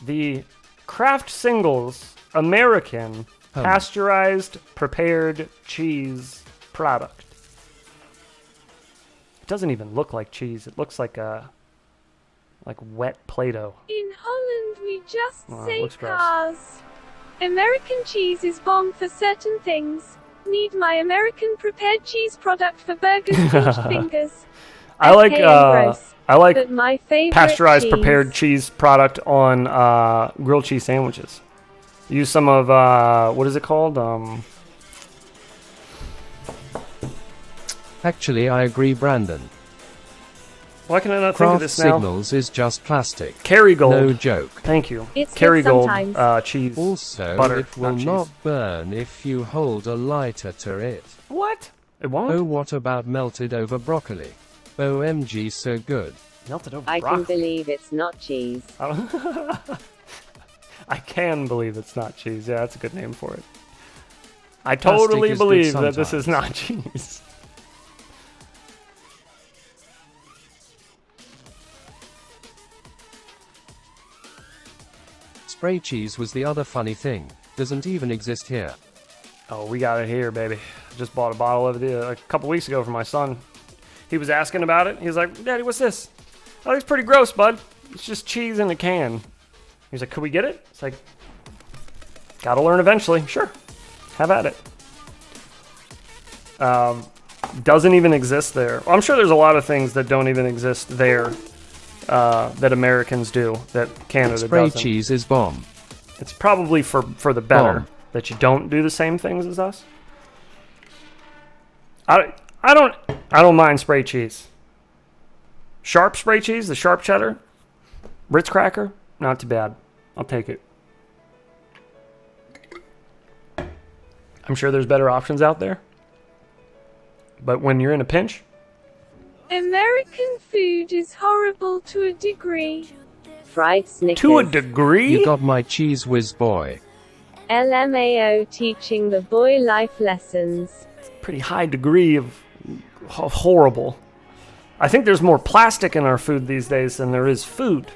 The Kraft Singles American Pasteurized Prepared Cheese Product. It doesn't even look like cheese. It looks like wet Play-Doh. In Holland, we just Oh, it say looks gross. cars. American cheese is bomb for certain things. Need my American prepared cheese product for burgers, fish fingers. I like Okay, and gross. But my favorite pasteurized cheese. prepared cheese product on grilled cheese sandwiches. Use some of what is it called? Actually, I agree, Brandon. Why can I not think of Craft this now? Signals is just plastic. Kerrygold. No joke. Thank you. It's Kerrygold sometimes. cheese. Also, butter, it will not cheese. not burn if you hold a lighter to it. What? It won't? Oh, what about melted over broccoli? OMG, so good. Melted over I broccoli. can believe it's not cheese. I can believe it's not cheese. Yeah, that's a good name for it. I Plastic totally is good believe that this is sometimes. not cheese. Spray cheese was the other funny thing. Doesn't even exist here. Oh, we got it here, baby. Just bought a bottle of it a couple weeks ago for my son. He was asking about it. He was like, Daddy, what's this? Oh, it's pretty gross, bud. It's just cheese in a can. He's like, could we get it? It's like, gotta learn eventually. Sure. Have at it. Doesn't even exist there. Well, I'm sure there's a lot of things that don't even exist there that Americans do that Canada Spray doesn't. cheese is bomb. It's probably for the better Bomb. that you don't do the same things as us. I don't mind spray cheese. Sharp spray cheese, the sharp cheddar, Ritz cracker, not too bad. I'll take it. I'm sure there's better options out there. But when you're in a pinch, American food is horrible to a degree. Fried Snickers. to a degree, You got my cheese whiz boy. LMAO teaching the boy life lessons. pretty high degree of horrible. I think there's more plastic in our food these days than there is food.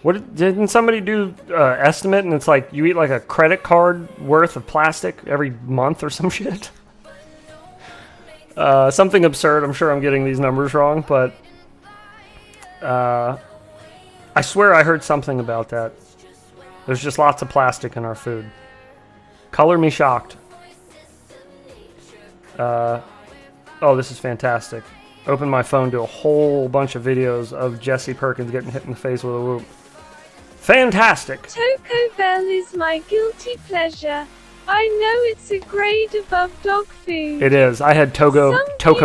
What didn't somebody do estimate, and it's like you eat like a credit card worth of plastic every month or some shit? Something absurd. I'm sure I'm getting these numbers wrong, but I swear I heard something about that. There's just lots of plastic in our food. Color me shocked. Oh, this is fantastic. Open my phone to a whole bunch of videos of Jesse Perkins getting hit in the face with a whoop. Fantastic! Taco Bell is my guilty pleasure. I know it's a grade above dog food. It is. I had Taco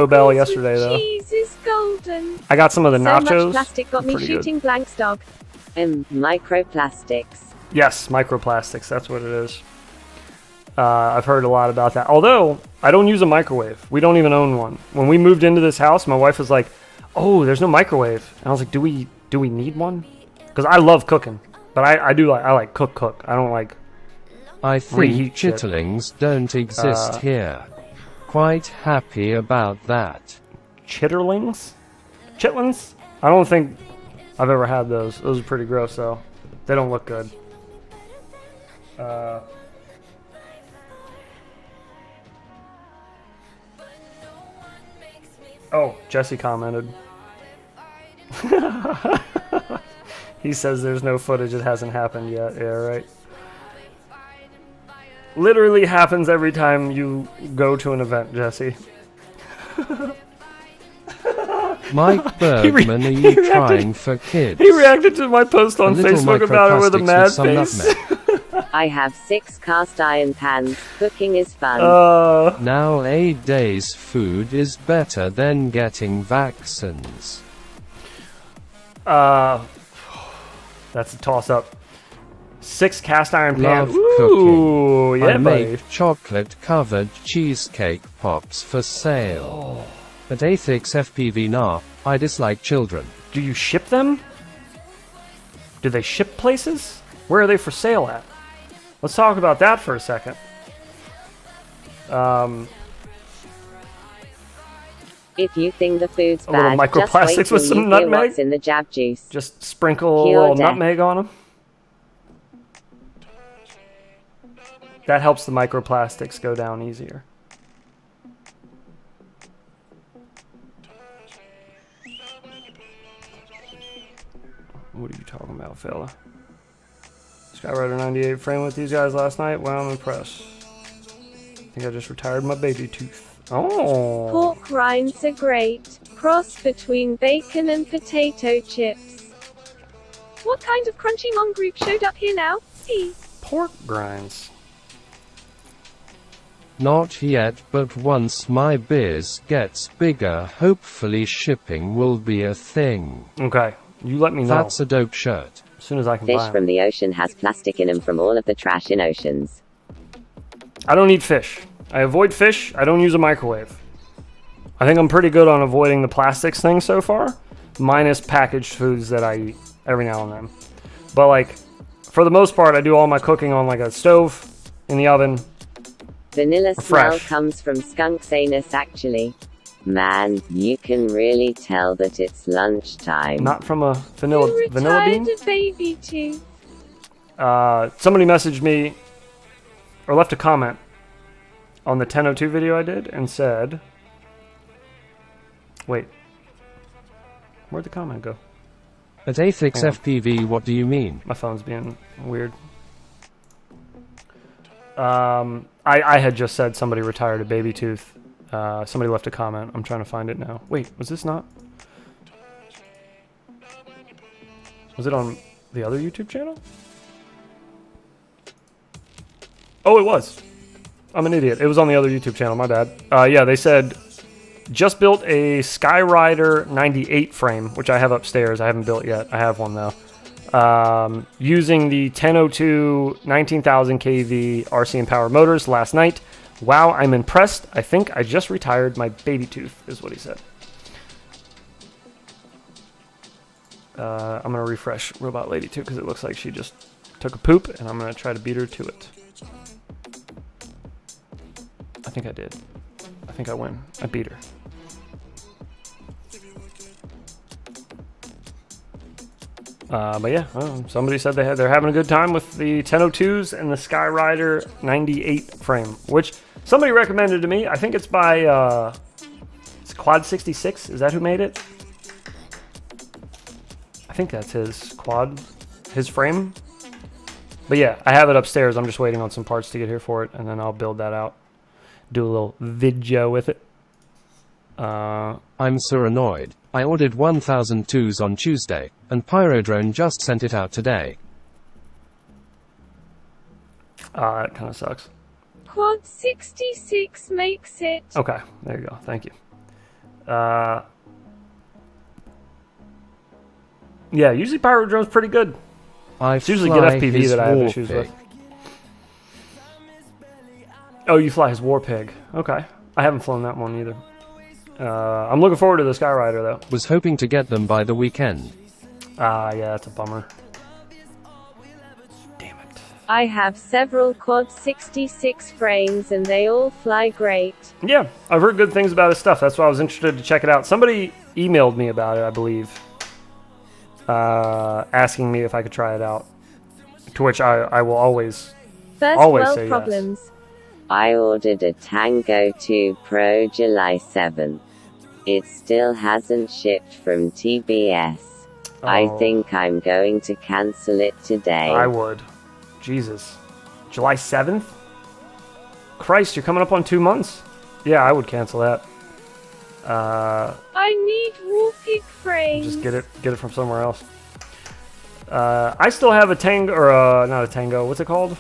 Bell people's yesterday, with though. Cheese is golden. I got some of the So nachos. much plastic got me Pretty good. shooting blanks, dog. Microplastics. Yes, microplastics. That's what it is. I've heard a lot about that. Although, I don't use a microwave. We don't even own one. When we moved into this house, my wife was like, oh, there's no microwave. And I was like, do we need one? Because I love cooking. But I like cook. I don't like... I Reheat think shit. chitterlings don't exist here. Quite happy about that. Chitterlings? Chitlins? I don't think I've ever had those. Those are pretty gross, though. They don't look good. Oh, Jesse commented. He says there's no footage, it hasn't happened yet. Yeah, right. Literally happens every time you go to an event, Jesse. Mike Bergman, are he you reacted- trying for kids? He reacted to my post on little Facebook about it with a microplastics mad with some face. nutmeg. I have 6 cast iron pans. Cooking is fun. Now 8 days food is better than getting vaccines. That's a toss-up. 6 cast iron pan. Love Ooh, cooking. yeah, I buddy. make chocolate-covered cheesecake pops for sale. At Athix FPV nah, I dislike children. Do you ship them? Do they ship places? Where are they for sale at? Let's talk about that for a second. If you think the food's A little bad, just microplastics wait with till some you hear nutmeg? what's in the jab juice. Just sprinkle a Pure little death. nutmeg on them. That helps the microplastics go down easier. What are you talking about, fella? Skyrider 98 frame with these guys last night. Wow, I'm impressed. I think I just retired my baby tooth. Oh. Pork rinds are great. Cross between bacon and potato chips. What kind of crunchy mom group showed up here now? Pork grinds. Not yet, but once my biz gets bigger, hopefully shipping will be a thing. Okay, you let me know. That's a dope shirt. As soon as I can Fish buy 'em. from the ocean has plastic in them from all of the trash in oceans. I don't eat fish. I avoid fish. I don't use a microwave. I think I'm pretty good on avoiding the plastics thing so far, minus packaged foods that I eat every now and then. But like, for the most part, I do all my cooking on like a stove in the oven. Vanilla smell Fresh. comes from skunk's anus actually. Man, you can really tell that it's lunchtime. Not from a vanilla Who bean. retired a baby tooth? Somebody messaged me or left a comment on the 1002 video I did and said, wait, where'd the comment go? At Athix Hang on. FPV, what do you mean? My phone's being weird. I had just said somebody retired a baby tooth. Somebody left a comment. I'm trying to find it now. Wait, was this not? Was it on the other YouTube channel? Oh, it was. I'm an idiot. It was on the other YouTube channel. My bad. Yeah, they said just built a Skyrider 98 frame, which I have upstairs. I haven't built yet. I have one though. Using the 1002 19,000 kV RC and power motors last night. Wow, I'm impressed. I think I just retired my baby tooth, is what he said. I'm going to refresh Robot Lady too, because it looks like she just took a poop, and I'm going to try to beat her to it. I think I did. I think I win. I beat her. But yeah, somebody said they're having a good time with the 1002s and the Skyrider 98 frame, which somebody recommended to me. I think it's by it's Quad 66. Is that who made it? I think that's his frame. But yeah, I have it upstairs. I'm just waiting on some parts to get here for it, and then I'll build that out. Do a little video with it. I'm so annoyed. I ordered 1002s on Tuesday, and Pyrodrone just sent it out today. That kind of sucks. Quad 66 makes it. Okay, there you go. Thank you. Yeah, usually Pyrodrone's pretty good. It's usually good FPV that I have issues with. Oh, you fly his War Pig. Okay. I haven't flown that one either. I'm looking forward to the Skyrider, though. Was hoping to get them by the weekend. Yeah, that's a bummer. Damn it. I have several Quad 66 frames and they all fly great. Yeah, I've heard good things about his stuff. That's why I was interested to check it out. Somebody emailed me about it, I believe. Asking me if I could try it out. To which I will always First always world say problems. yes. I ordered a Tango 2 Pro July 7th. It still hasn't shipped from TBS. I Oh. think I'm going to cancel it today. I would. Jesus. July 7th? Christ, you're coming up on 2 months? Yeah, I would cancel that. I need Warpig frames. Just get it from somewhere else. I still have a Tango, or not a Tango, what's it called?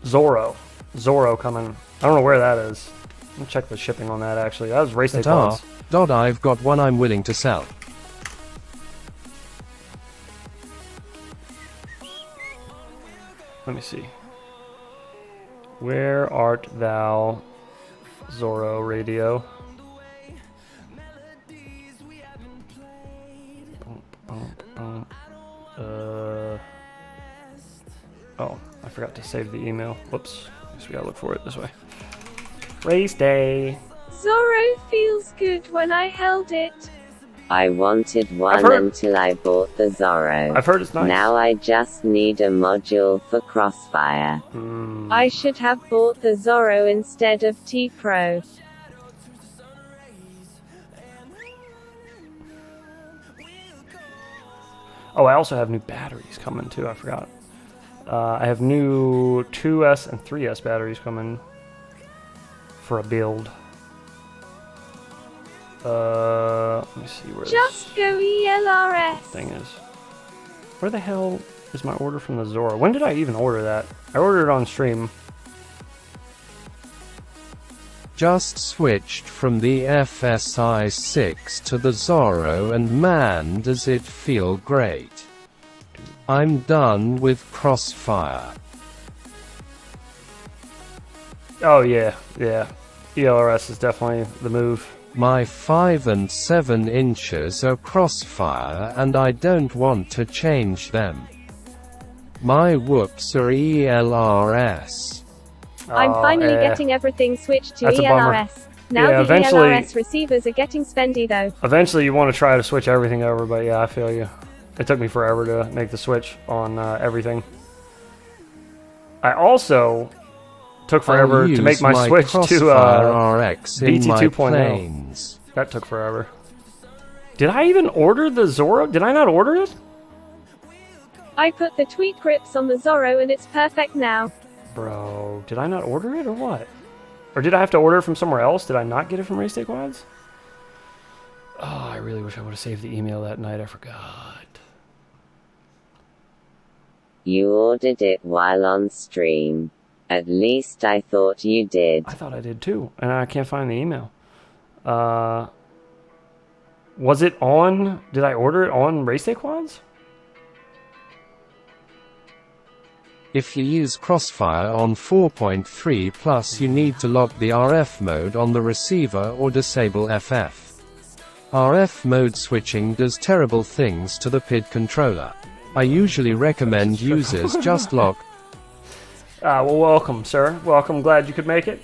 Zorro coming. I don't know where that is. Let me check the shipping on that, actually. That was race day points. I've got one I'm willing to sell. Let me see. Where art thou? Zorro radio. Oh, I forgot to save the email. Whoops. Guess we gotta look for it this way. Race day. Zorro feels good when I held it. I wanted one until I bought the Zorro. I've heard it's nice. Now I just need a module for Crossfire. I should have bought the Zorro instead of T-Pro. Oh, I also have new batteries coming too. I forgot. I have new 2S and 3S batteries coming for a build. Let me see where Just go ELRS. this thing is. Where the hell is my order from the Zorro? When did I even order that? I ordered it on stream. Just switched from the FSI 6 to the Zorro and man does it feel great. I'm done with Crossfire. Oh yeah, yeah. ELRS is definitely the move. My 5 and 7 inches are Crossfire and I don't want to change them. My whoops are ELRS. I'm finally yeah. getting everything switched to That's a bummer. ELRS. Now Yeah, the eventually- ELRS receivers are getting spendy though. Eventually you want to try to switch everything over, but yeah, I feel you. It took me forever to make the switch on everything. I also took forever to make my switch to RX in BT my 2.0. planes. That took forever. Did I even order the Zorro? Did I not order it? I put the tweet grips on the Zorro and it's perfect now. Bro, did I not order it or what? Or did I have to order it from somewhere else? Did I not get it from Race Day Quads? Oh, I really wish I would have saved the email that night. I forgot. You ordered it while on stream. At least I thought you did. I thought I did too, and I can't find the email. Was it on? Did I order it on Race Day Quads? If you use Crossfire on 4.3 plus you need to lock the RF mode on the receiver or disable FF. RF mode switching does terrible things to the PID controller. I usually recommend users just lock. Well, welcome, sir. Welcome. Glad you could make it.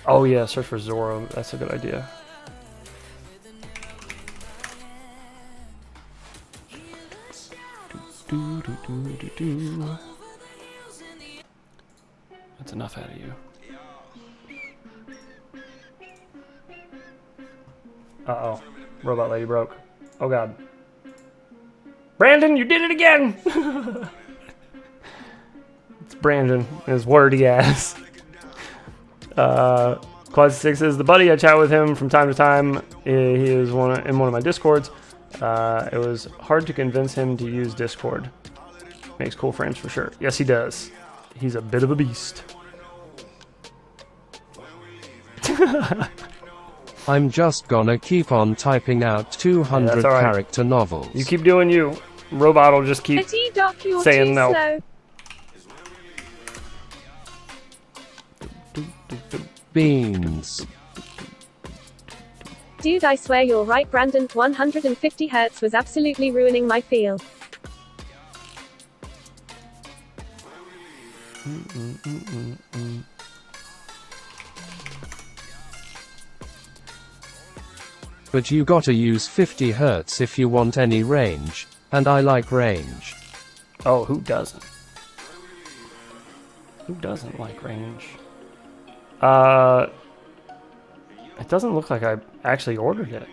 Oh yeah, search for Zorro. That's a good idea. That's enough out of you. Uh-oh. Robot lady broke. Oh god. Brandon, you did it again! It's Brandon, his wordy ass. Quad 6 is the buddy. I chat with him from time to time. He is in one of my Discords. It was hard to convince him to use Discord. Makes cool frames for sure. Yes, he does. He's a bit of a beast. I'm just gonna keep on typing out 200 all right. character novels. You keep doing you. Robot will just keep T-Doc, you're saying too no. slow. Beans. Dude, I swear you're right, Brandon. 150 Hz was absolutely ruining my feel. But you gotta use 50 Hz if you want any range, and I like range. Oh, who doesn't? Who doesn't like range? It doesn't look like I actually ordered it.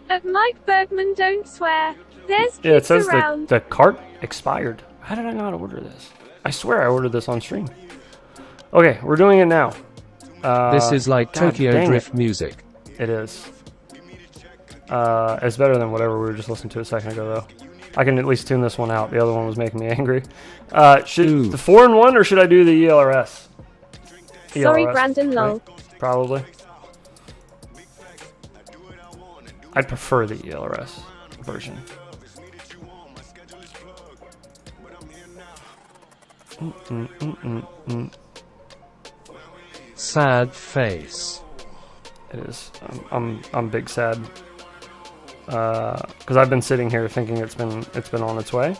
At Mike Bergman, don't swear. There's kids Yeah, it says around. the cart expired. How did I not order this? I swear I ordered this on stream. Okay, we're doing it now. This is like God Tokyo dang Drift music. It is. It's better than whatever we were just listening to a second ago, though. I can at least tune this one out. The other one was making me angry. Should Ooh. the 4-in-1 or should I do the ELRS? Sorry, ELRS, Brandon, lol. right? Probably. I'd prefer the ELRS version. sad face. It is. I'm big sad. Because I've been sitting here thinking it's been on its way.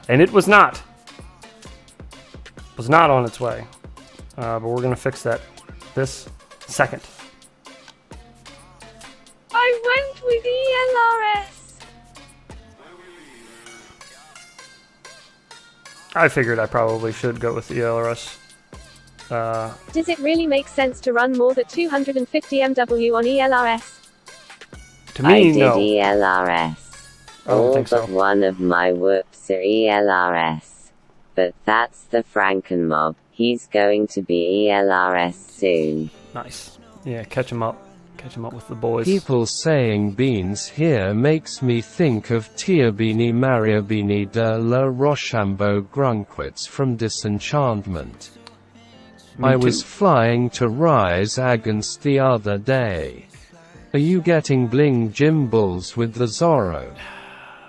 And it was not. It was not on its way. But we're going to fix that this second. I went with ELRS. I figured I probably should go with the ELRS. Does it really make sense to run more than 250 MW on ELRS? To me, I did no. ELRS. I don't All think but so. one of my whoops are ELRS. But that's the Frankenmob. He's going to be ELRS soon. Nice. Yeah, catch him up. Catch him up with the boys. People saying beans here makes me think of Tiabini Mariabini de la Rochambeau Grunquits from Disenchantment. Me I too. was flying to Rise Against the other day. Are you getting bling gimbals with the Zorro?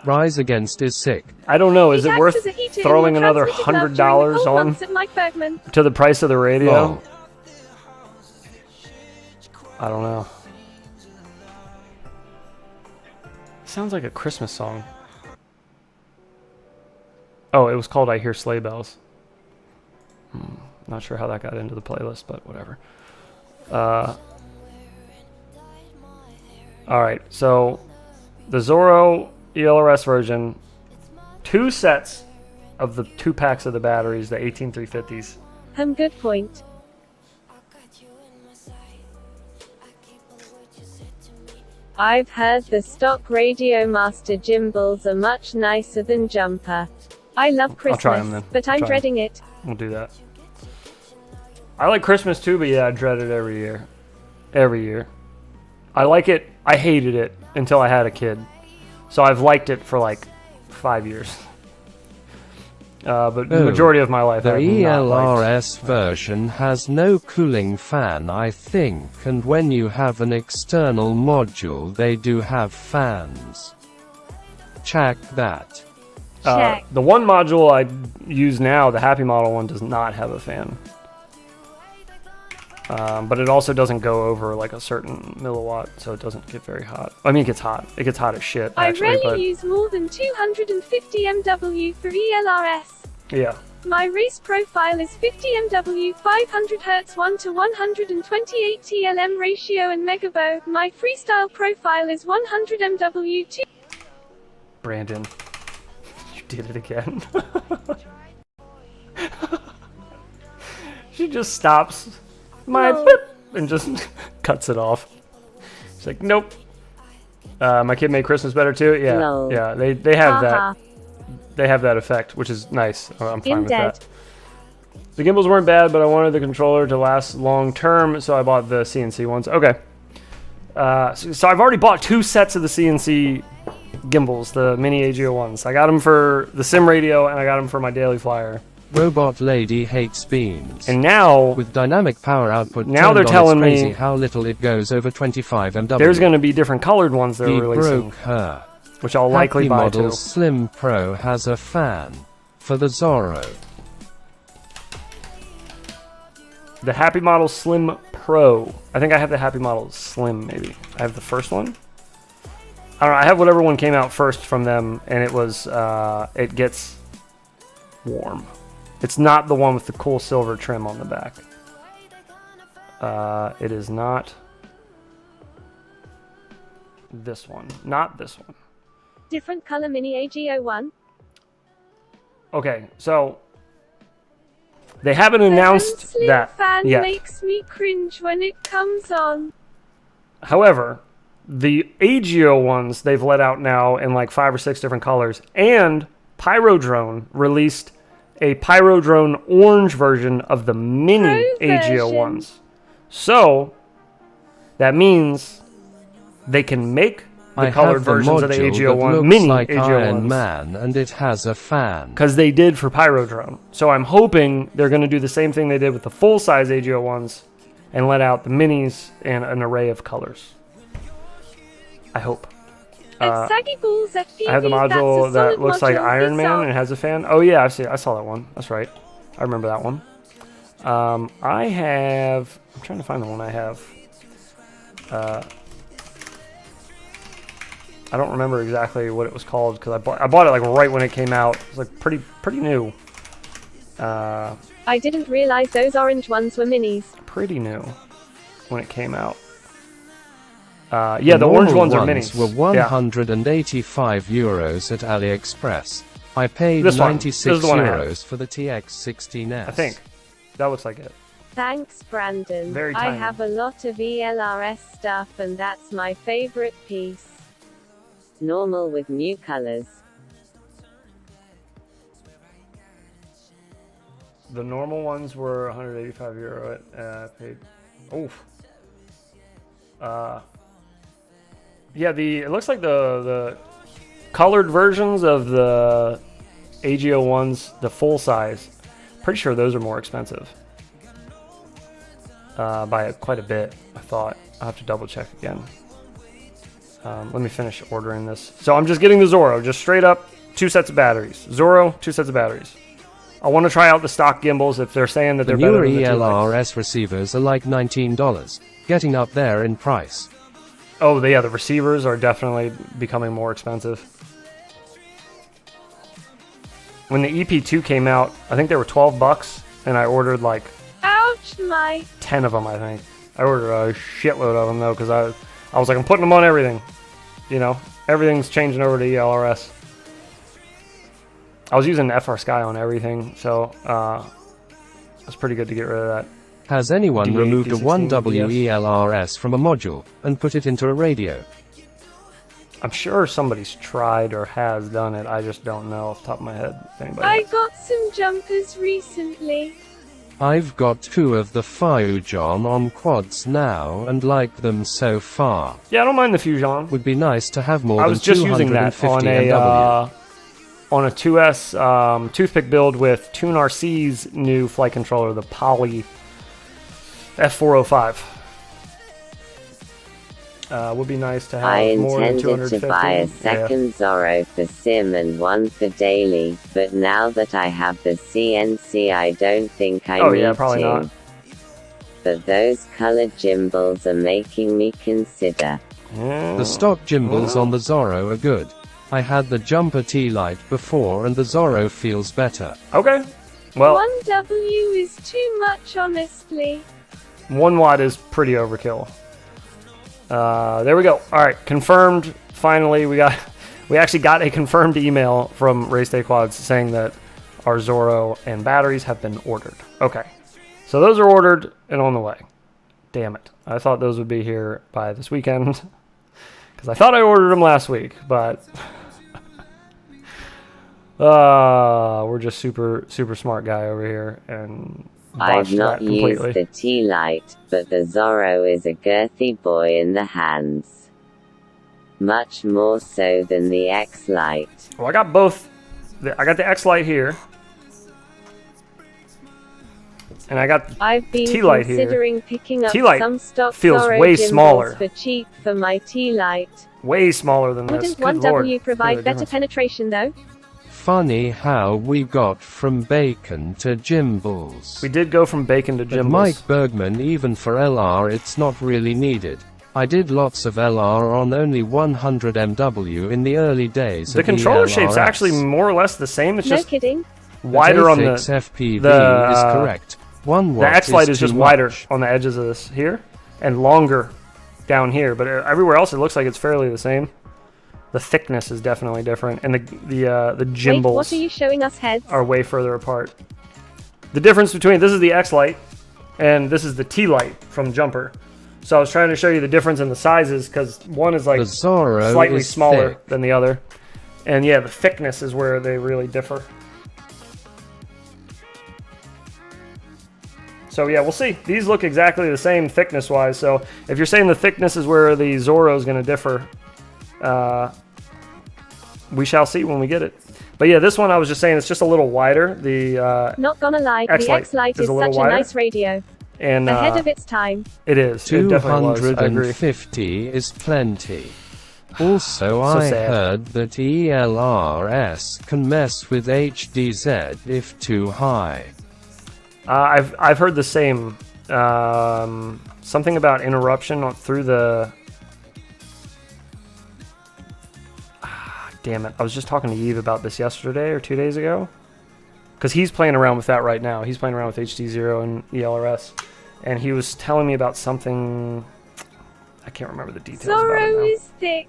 Rise Against is sick. I don't know. Is He it acts worth as a heater in throwing your another transmitted love during the $100 cold on months at Mike Bergman. to the price of the radio? Lol. I don't know. Sounds like a Christmas song. Oh, it was called I Hear Sleigh Bells. Not sure how that got into the playlist, but whatever. Alright, so the Zorro ELRS version, 2 sets of the 2 packs of the batteries, the 18350s. Good point. I've heard the stock Radio Master gimbals are much nicer than Jumper. I love I'll Christmas, try 'em then. but I'll I'm try 'em. dreading it. We'll do that. I like Christmas too, but yeah, I dread it every year. Every year. I like it. I hated it until I had a kid. So I've liked it for like 5 years. But the Oh, majority of my life, The I've not liked. ELRS version has no cooling fan, I think, and when you have an external module they do have fans. Check that. Check. The one module I use now, the Happy Model one, does not have a fan. But it also doesn't go over like a certain milliwatt, so it doesn't get very hot. I mean, it gets hot. It gets hot as shit, I actually. rarely But use more than 250 MW for ELRS. yeah. My race profile is 50 MW, 500 Hz 1 to 128 TLM ratio and megabow. My freestyle profile is 100 MW 2. Brandon, you did it again. She just stops my No. whip and just cuts it off. She's like, nope. My kid made Christmas better too. Yeah, No. yeah. They have Haha. that. They have that effect, which is nice. I'm fine with Indeed. that. The gimbals weren't bad, but I wanted the controller to last long term, so I bought the CNC ones. Okay. So I've already bought 2 sets of the CNC gimbals, the mini AGO ones. I got them for the sim radio, and I got them for my daily flyer. Robot lady hates beans. And now With dynamic power output Now turned they're on, telling it's crazy me how little it goes over 25 MW. there's going to be different colored ones they're He releasing, broke her. which I'll likely Happy buy Model too. Slim Pro has a fan. For the Zorro. The Happy Model Slim Pro. I think I have the Happy Model Slim, maybe. I have the first one. I don't know. I have whatever one came out first from them, and it was, it gets warm. It's not the one with the cool silver trim on the back. It is not this one. Not this one. Different color mini AGO1. Okay, so they haven't The announced slim that fan yet. makes me cringe when it comes on. However, the AGO ones they've let out now in like 5 or 6 different colors, and Pyrodrone released a Pyrodrone orange version of the mini Pro AGO version. ones. So that means they can make the I colored have the versions of the module AGO that one, looks mini like AGO Iron ones. Man and it has a fan. Because they did for Pyrodrone. So I'm hoping they're going to do the same thing they did with the full-size AGO ones and let out the minis in an array of colors. I hope. At Saggy Balls FPV, I have the that's a module that solid looks like module. Iron This Man out. and it has a fan. Oh yeah, I saw that one. That's right. I remember that one. I'm trying to find the one I have. I don't remember exactly what it was called because I bought it like right when it came out. It was like pretty new. I didn't realize those orange ones were minis. Pretty new when it came out. Yeah, the orange ones are minis. Were 185 euros at AliExpress. I paid 96 euros for the TX16S. I think that looks like it. Thanks, Brandon. Very I tiny. have a lot of ELRS stuff, and that's my favorite piece. Normal with new colors. The normal ones were 185 euro. I paid. Oof. Yeah, it looks like the colored versions of the AGO ones, the full size. Pretty sure those are more expensive. By quite a bit, I thought. I'll have to double check again. Let me finish ordering this. So I'm just getting the Zorro, just straight up 2 sets of batteries. Zorro, 2 sets of batteries. I want to try out the stock gimbals if they're saying that The they're better newer than the ELRS receivers are like $19, getting up there in price. Oh, yeah, the receivers are definitely becoming more expensive. When the EP2 came out, I think they were $12, and I ordered like Ouch, my. 10 of them, I think. I ordered a shitload of them, though, because I was like, I'm putting them on everything. You know, everything's changing over to ELRS. I was using FR Sky on everything, so it's pretty good to get rid of that. Has anyone D8, removed a D16, 1W ELRS from a module and put it into a radio? I'm sure somebody's tried or has done it. I just don't know off the top of my head. If anybody I has. got some jumpers recently. I've got 2 of the Fusion on quads now and like them so far. Yeah, I don't mind the Fusion. Would be nice to have more I than was just using that 250 on a MW. 2S toothpick build with Tune RC's new flight controller, the Poly F405. Would be nice to have I more than intended 250. to buy a second Zorro for sim and one for daily, but now that I have the CNC I don't think I need probably to. not. But those colored gimbals are making me consider. The stock gimbals on the Zorro are good. I had the Jumper T-Lite before and the Zorro feels better. Okay. Well, 1W is too much, honestly. 1 watt is pretty overkill. There we go. All right, confirmed. Finally, we actually got a confirmed email from Race Day Quads saying that our Zorro and batteries have been ordered. Okay, so those are ordered and on the way. Damn it! I thought those would be here by this weekend because I thought I ordered them last week, but we're just super smart guy over here and. I've botched not that completely. used the T-Lite, but the Zorro is a girthy boy in the hands. Much more so than the X-Lite. Well, I got both. I got the X-Lite here. And I got I've been T-Lite here. considering picking up T-Lite some stock feels Zorro way gimbals smaller. for cheap for my T-Lite. way smaller than this. Wouldn't Good 1W Lord. provide Look at the better difference. penetration though? Funny how we got from bacon to Jimballs. We did go from bacon to But Jimballs. Mike Bergman, even for LR it's not really needed. I did lots of LR on only 100 MW in the early days The of controller ELRS. shape's actually more or less the same. It's No just kidding. wider on the FPV the, is correct. 1 the watt X-Lite is too just wider much. on the edges of this here and longer down here, but everywhere else it looks like it's fairly the same. The thickness is definitely different, and the Wait, gimbals what are you showing us, heads? are way further apart. The difference between this is the X-Lite and this is the T-Lite from Jumper. So I was trying to show you the difference in the sizes because one is like The Zorro slightly is smaller thick. than the other, and yeah, the thickness is where they really differ. So yeah, we'll see. These look exactly the same thickness-wise. So if you're saying the thickness is where the Zorro is going to differ, we shall see when we get it. But yeah, this one I was just saying it's just a little wider. The Not gonna lie, the X-Lite X-Lite is is a little such wider. a nice radio. and Ahead of its time. it is. It definitely was. I agree. 250 is plenty. Also, So I sad. heard that ELRS can mess with HDZ if too high. I've heard the same. Something about interruption through the. Damn it! I was just talking to Eve about this yesterday or 2 days ago, because he's playing around with that right now. He's playing around with HD0 and ELRS, and he was telling me about something. I can't remember the details. Zorro about it now. is thick.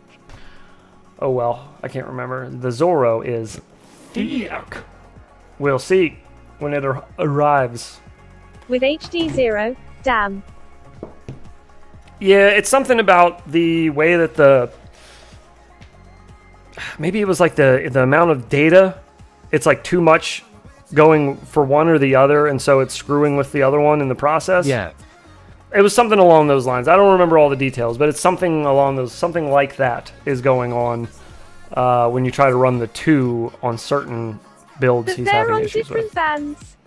Oh well, I can't remember. The Zorro is thick. We'll see when it arrives. With HD0, damn. Yeah, it's something about the way that the... Maybe it was like the amount of data. It's like too much going for one or the other, and so it's screwing with the other one in the process. Yeah. It was something along those lines. I don't remember all the details, but it's something something like that is going on when you try to run the two on certain builds. But He's they're having on issues different with. bands.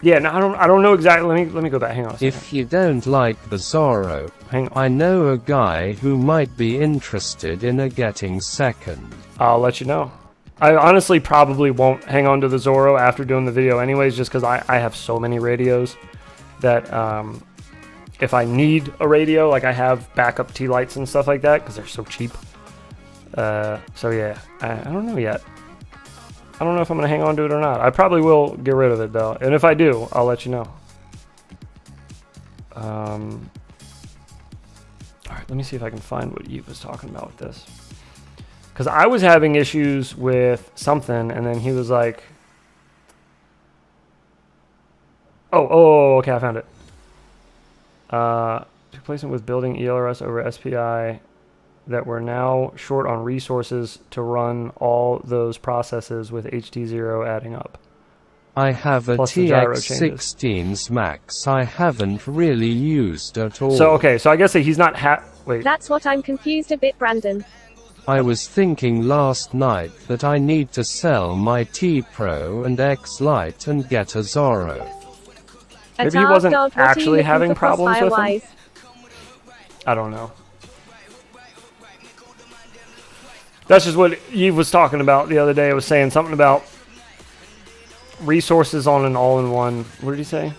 Yeah, no, I don't know exactly. Let me go back. Hang on a second. If you don't like the Zorro, Hang on. I know a guy who might be interested in a getting second. I'll let you know. I honestly probably won't hang on to the Zorro after doing the video anyways, just because I have so many radios that if I need a radio, like I have backup T-lights and stuff like that because they're so cheap. So yeah, I don't know yet. I don't know if I'm going to hang on to it or not. I probably will get rid of it though. And if I do, I'll let you know. Alright, let me see if I can find what Eve was talking about with this. Because I was having issues with something, and then he was like... Oh, okay, I found it. Replacement with building ELRS over SPI that we're now short on resources to run all those processes with HD0 adding up. I have a Plus the gyro changes. TX16's Max I haven't really used at all. So, okay, so I guess that he's not wait. That's what I'm confused a bit, Brandon. I was thinking last night that I need to sell my T Pro and X Lite and get a Zorro. Maybe he wasn't actually having problems with them? I don't know. That's just what Eve was talking about the other day. I was saying something about resources on an all-in-one. What did he say?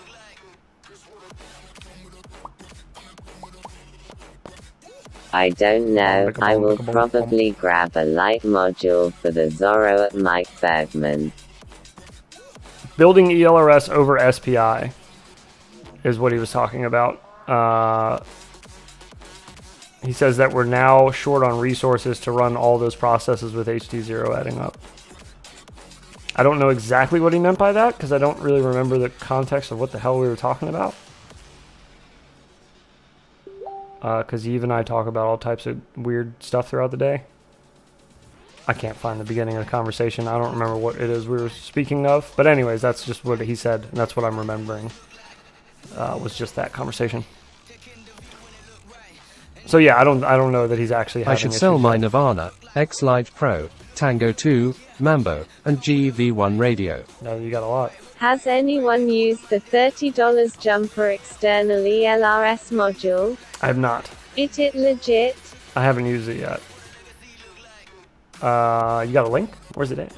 I don't know. I will probably grab a light module for the Zorro at Mike Bergman. Building ELRS over SPI is what he was talking about. He says that we're now short on resources to run all those processes with HD0 adding up. I don't know exactly what he meant by that because I don't really remember the context of what the hell we were talking about. Because Eve and I talk about all types of weird stuff throughout the day. I can't find the beginning of the conversation. I don't remember what it is we were speaking of. But anyways, that's just what he said, and that's what I'm remembering. Was just that conversation. So yeah, I don't know that he's actually having I should sell issues my with- Nirvana, X Lite Pro, Tango 2, Mambo, and GV1 radio. No, you got a lot. Has anyone used the $30 jumper external ELRS module? I have not. It legit? I haven't used it yet. You got a link? Where's it at?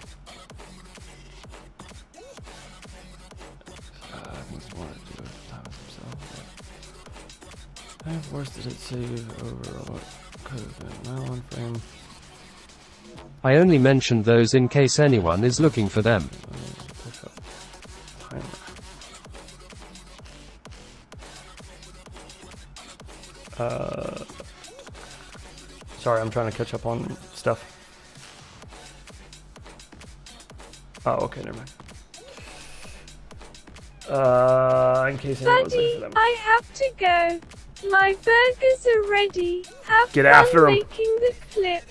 How worse did it save over what could have been? Now on frame. I only mentioned those in case anyone is looking for them. Push up. Timer. Sorry, I'm trying to catch up on stuff. Oh, okay, never mind. In case anyone's looking for Buddy, them. I have to go. My burgers are ready. Have Get fun after 'em. making the clip.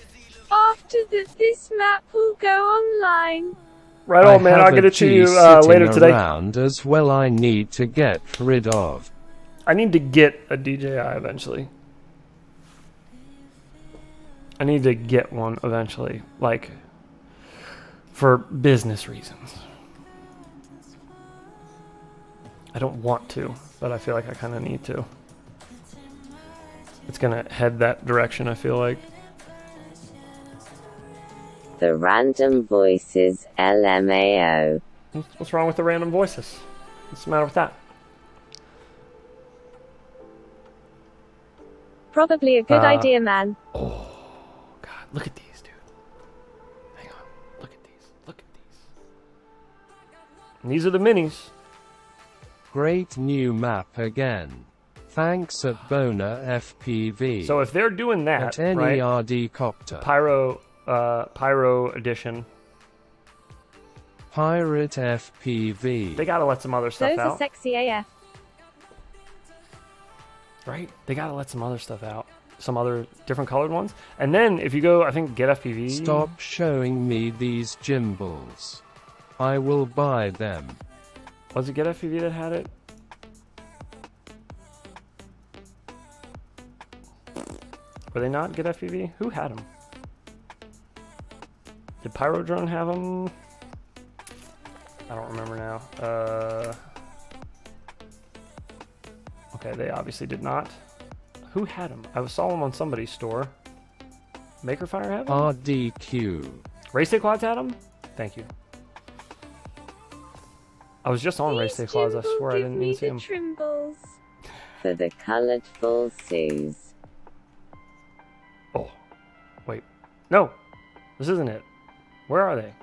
After that, this map will go online. Right on, man. I'll get it to you later today. Around as well I need to get rid of. I need to get a DJI eventually. I need to get one eventually, like, for business reasons. I don't want to, but I feel like I kind of need to. It's gonna head that direction, I feel like. The Random Voices LMAO. What's wrong with the random voices? What's the matter with that? Probably a good idea, man. Oh, God. Look at these, dude. Hang on. Look at these. Look at these. And these are the minis. Great new map again. Thanks at BonerFPV. So if they're doing that, at right? NERD Copter. Pyro edition. Pirate FPV. They gotta let some other stuff Those out. are sexy AF. Right? They gotta let some other stuff out. Some other different colored ones. And then if you go, I think, get FPV. Stop showing me these gimbals. I will buy them. Was it Get FPV that had it? Were they not Get FPV? Who had them? Did Pyrodrone have them? I don't remember now. Okay, they obviously did not. Who had them? I saw them on somebody's store. Makerfire had them? RDQ. Race Day Quads had them? Thank you. I was just on Race Day Quads. I swear I didn't even see them. Trimbles. For the colourful Sues. Oh, wait. No, this isn't it. Where are they?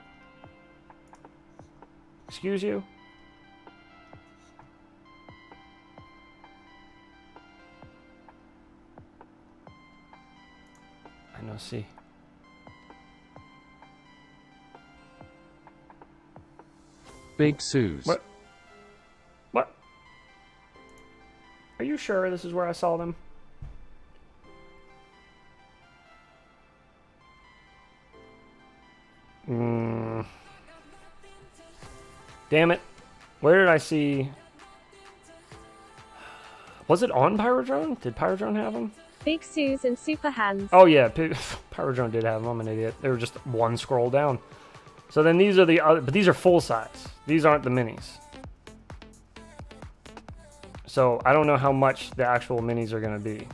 Excuse you? I know, see. Big Sue's. What? What? Are you sure this is where I saw them? Damn it. Where did I see... Was it on Pyrodrone? Did Pyrodrone have them? Big Sues and Super Hands. Oh yeah, Pyrodrone did have them. I'm an idiot. They were just one scroll down. So then these are the other... But these are full size. These aren't the minis. So I don't know how much the actual minis are going to be.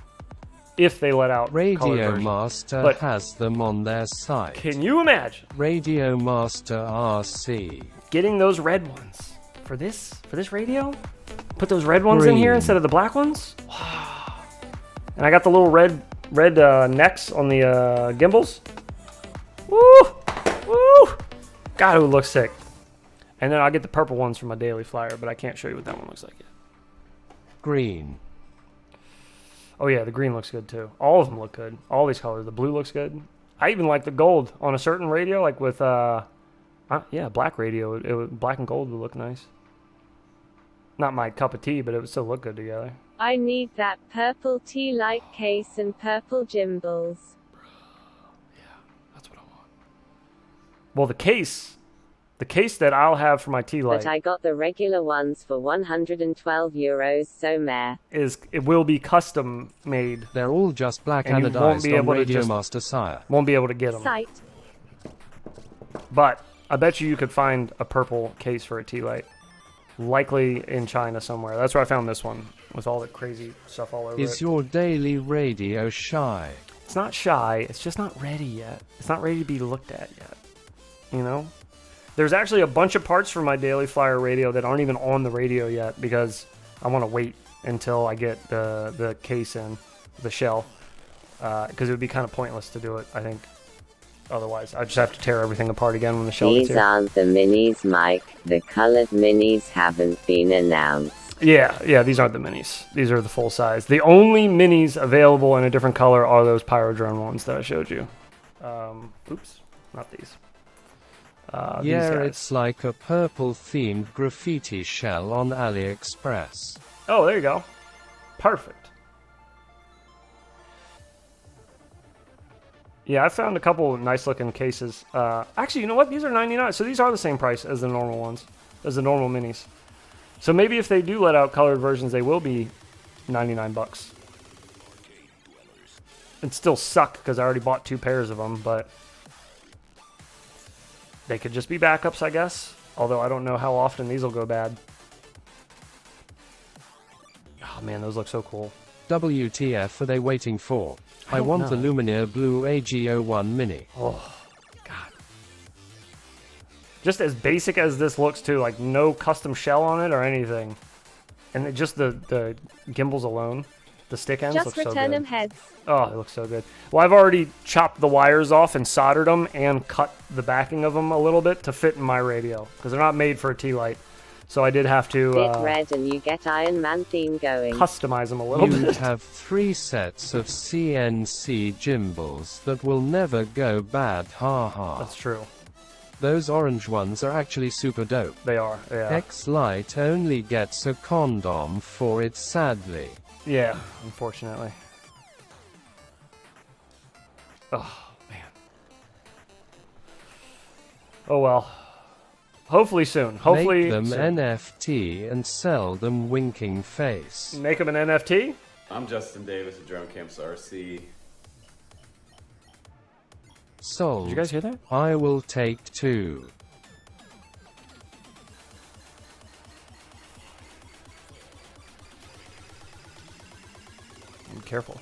If they let out Radio Master has them on their site. Can you imagine? Radio Master RC. Getting those red ones for this radio? Put those red ones in here instead of the black ones? Wow. And I got the little red necks on the gimbals. Woo! Woo! God, it would look sick. And then I'll get the purple ones for my daily flyer, but I can't show you what that one looks like yet. Green. Oh yeah, the green looks good too. All of them look good. All these colors. The blue looks good. I even like the gold on a certain radio, like with yeah, black radio. Black and gold would look nice. Not my cup of tea, but it would still look good together. I need that purple tea-light case and purple gimbals. Yeah, that's what I want. Well, the case that I'll have for my tea light. But I got the regular ones for 112 euros, so meh. It will be custom made. They're all just black And you won't be anodized on able to Radio just- Master Sire. Won't be able to get them. Sight. But I bet you could find a purple case for a tea light. Likely in China somewhere. That's where I found this one with all the crazy stuff all over Is it. your daily radio shy? It's not shy. It's just not ready yet. It's not ready to be looked at yet. You know? There's actually a bunch of parts for my Daily Flyer radio that aren't even on the radio yet because I want to wait until I get the case in, the shell. Because it would be kind of pointless to do it, I think. Otherwise, I just have to tear everything apart again when the shell gets These here. aren't the minis, Mike. The colored minis haven't been announced. Yeah, these aren't the minis. These are the full size. The only minis available in a different color are those Pyrodrone ones that I showed you. Oops, not these. These Yeah, guys. it's like a purple-themed graffiti shell on AliExpress. Oh, there you go. Perfect. Yeah, I found a couple nice looking cases. Actually, you know what? These are 99, so these are the same price as the normal ones, as the normal minis. So maybe if they do let out colored versions, they will be 99 bucks. It'd still suck because I already bought 2 pairs of them, but they could just be backups, I guess. Although I don't know how often these will go bad. Oh man, those look so cool. WTF are they waiting for? I don't want the know. Lumineer Blue AG01 Mini. Oh, God. Just as basic as this looks too, like no custom shell on it or anything. And just the gimbals alone, the stick ends Just look so return good. them heads. Oh, it looks so good. Well, I've already chopped the wires off and soldered them and cut the backing of them a little bit to fit in my radio because they're not made for a T-Light. So I did have to Bit red and you get Iron Man theme going. customize them a little You'd bit. have 3 sets of CNC gimbals that will never go bad, haha. That's true. Those orange ones are actually super dope. They are, yeah. X-Lite only gets a condom for it, sadly. Yeah, unfortunately. Oh, man. Oh, well. Hopefully soon. Hopefully Make them soon. NFT and sell them winking face. Make them an NFT? I'm Justin Davis at Drone Camps RC. Sold. Did you guys hear that? I will take 2. Be careful.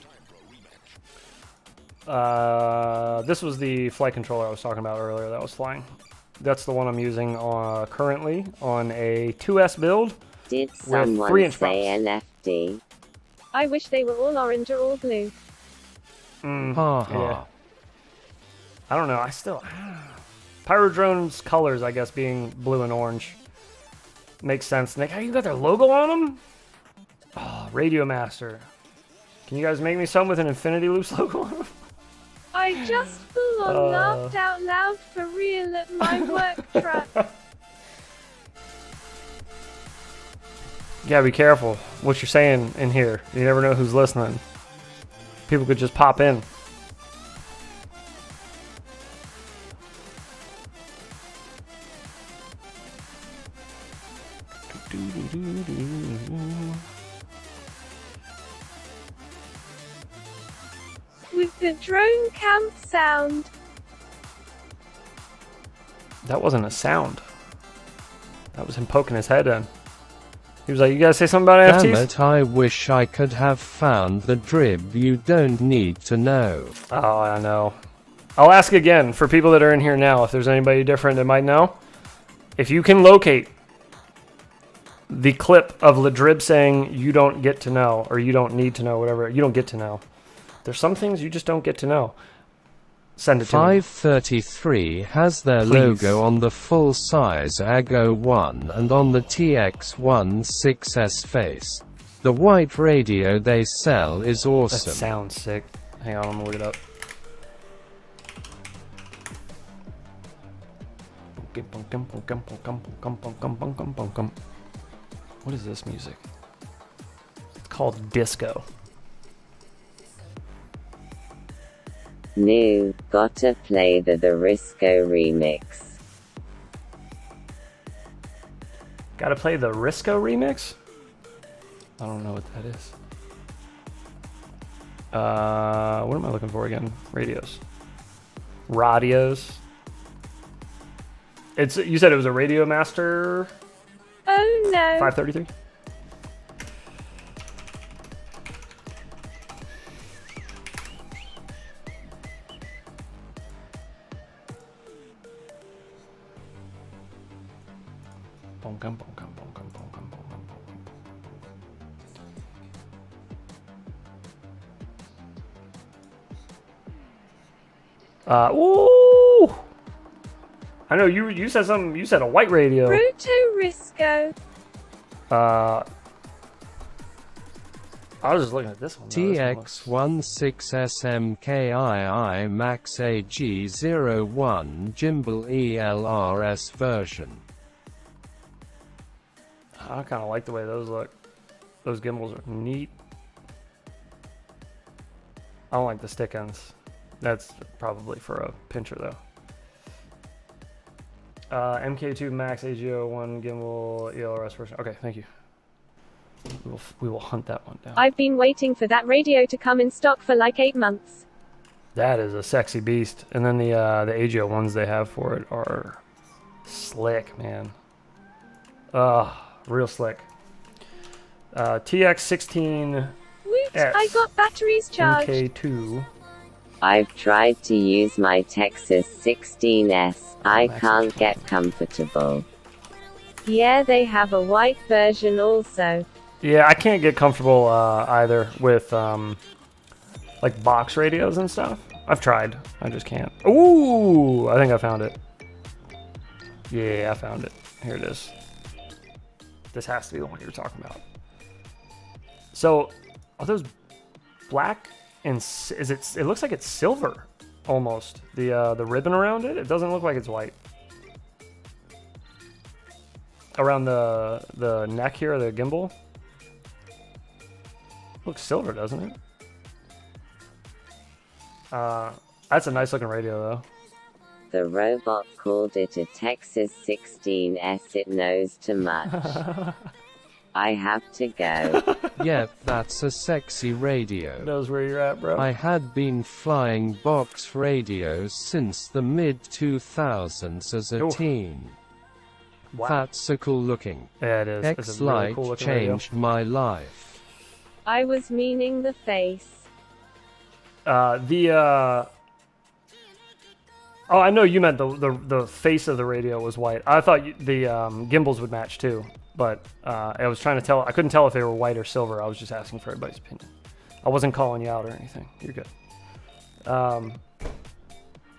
This was the flight controller I was talking about earlier that was flying. That's the one I'm using currently on a 2S build. Did with someone 3-inch say props. NFT? I wish they were all orange or all blue. Haha. Yeah. I don't know. Pyrodrone's colors, I guess, being blue and orange makes sense. Nick, how you got their logo on them? Oh, Radio Master. Can you guys make me some with an Infinity Loops logo on them? I just full on laughed out loud for real at my work truck. You gotta be careful what you're saying in here. You never know who's listening. People could just pop in. With the drone camp sound. That wasn't a sound. That was him poking his head in. He was like, you guys say something about Damn NFTs? it, I wish I could have found the drib you don't need to know. Oh, I know. I'll ask again for people that are in here now, if there's anybody different that might know. If you can locate the clip of Ladrib saying you don't get to know, or you don't need to know, whatever, you don't get to know. There's some things you just don't get to know. Send it to me. 533 has their Please. logo on the full-size Ago 1 and on the TX16S face. The white radio they sell is That awesome. sounds sick. Hang on, I'm gonna look it up. What is this music? It's called disco. New, gotta play the Risco remix. Gotta play the Risco remix? I don't know what that is. What am I looking for again? Radios. Radios. You said it was a Radio Master Oh no. 533? Ooh! I know you said something. You said a white radio. Proto Risco. I was just looking at this one. though. This one looks- TX16SMKII Max AG01 Gimbal ELRS version. I kind of like the way those look. Those gimbals are neat. I don't like the stick ends. That's probably for a pincher though. MK2 Max AG01 gimbal ELRS version. Okay, thank you. We will hunt that one down. I've been waiting for that radio to come in stock for like 8 months. That is a sexy beast. And then the AG01s they have for it are slick, man. Real slick. TX16 Woot! S. I got batteries charged. MK2. I've tried to use my Texas 16S. I can't get comfortable. Yeah, they have a white version also. Yeah, I can't get comfortable either with like box radios and stuff. I've tried. I just can't. Ooh, I think I found it. Yeah, I found it. Here it is. This has to be the one you were talking about. So, are those black and is it? It looks like it's silver, almost. The ribbon around it. It doesn't look like it's white. Around the neck here, the gimbal. Looks silver, doesn't it? That's a nice looking radio, though. The robot called it a Texas 16S. It knows too much. I have to go. Yep, that's a sexy radio. Knows where you're at, bro. I had been flying box radios since the mid-2000s as a teen. Wow. That's a cool looking. Yeah, it is. It's a really X-Lite cool looking radio. changed my life. I was meaning the face. Oh, I know you meant the face of the radio was white. I thought the gimbals would match too, but I was trying to tell. I couldn't tell if they were white or silver. I was just asking for everybody's opinion. I wasn't calling you out or anything. You're good.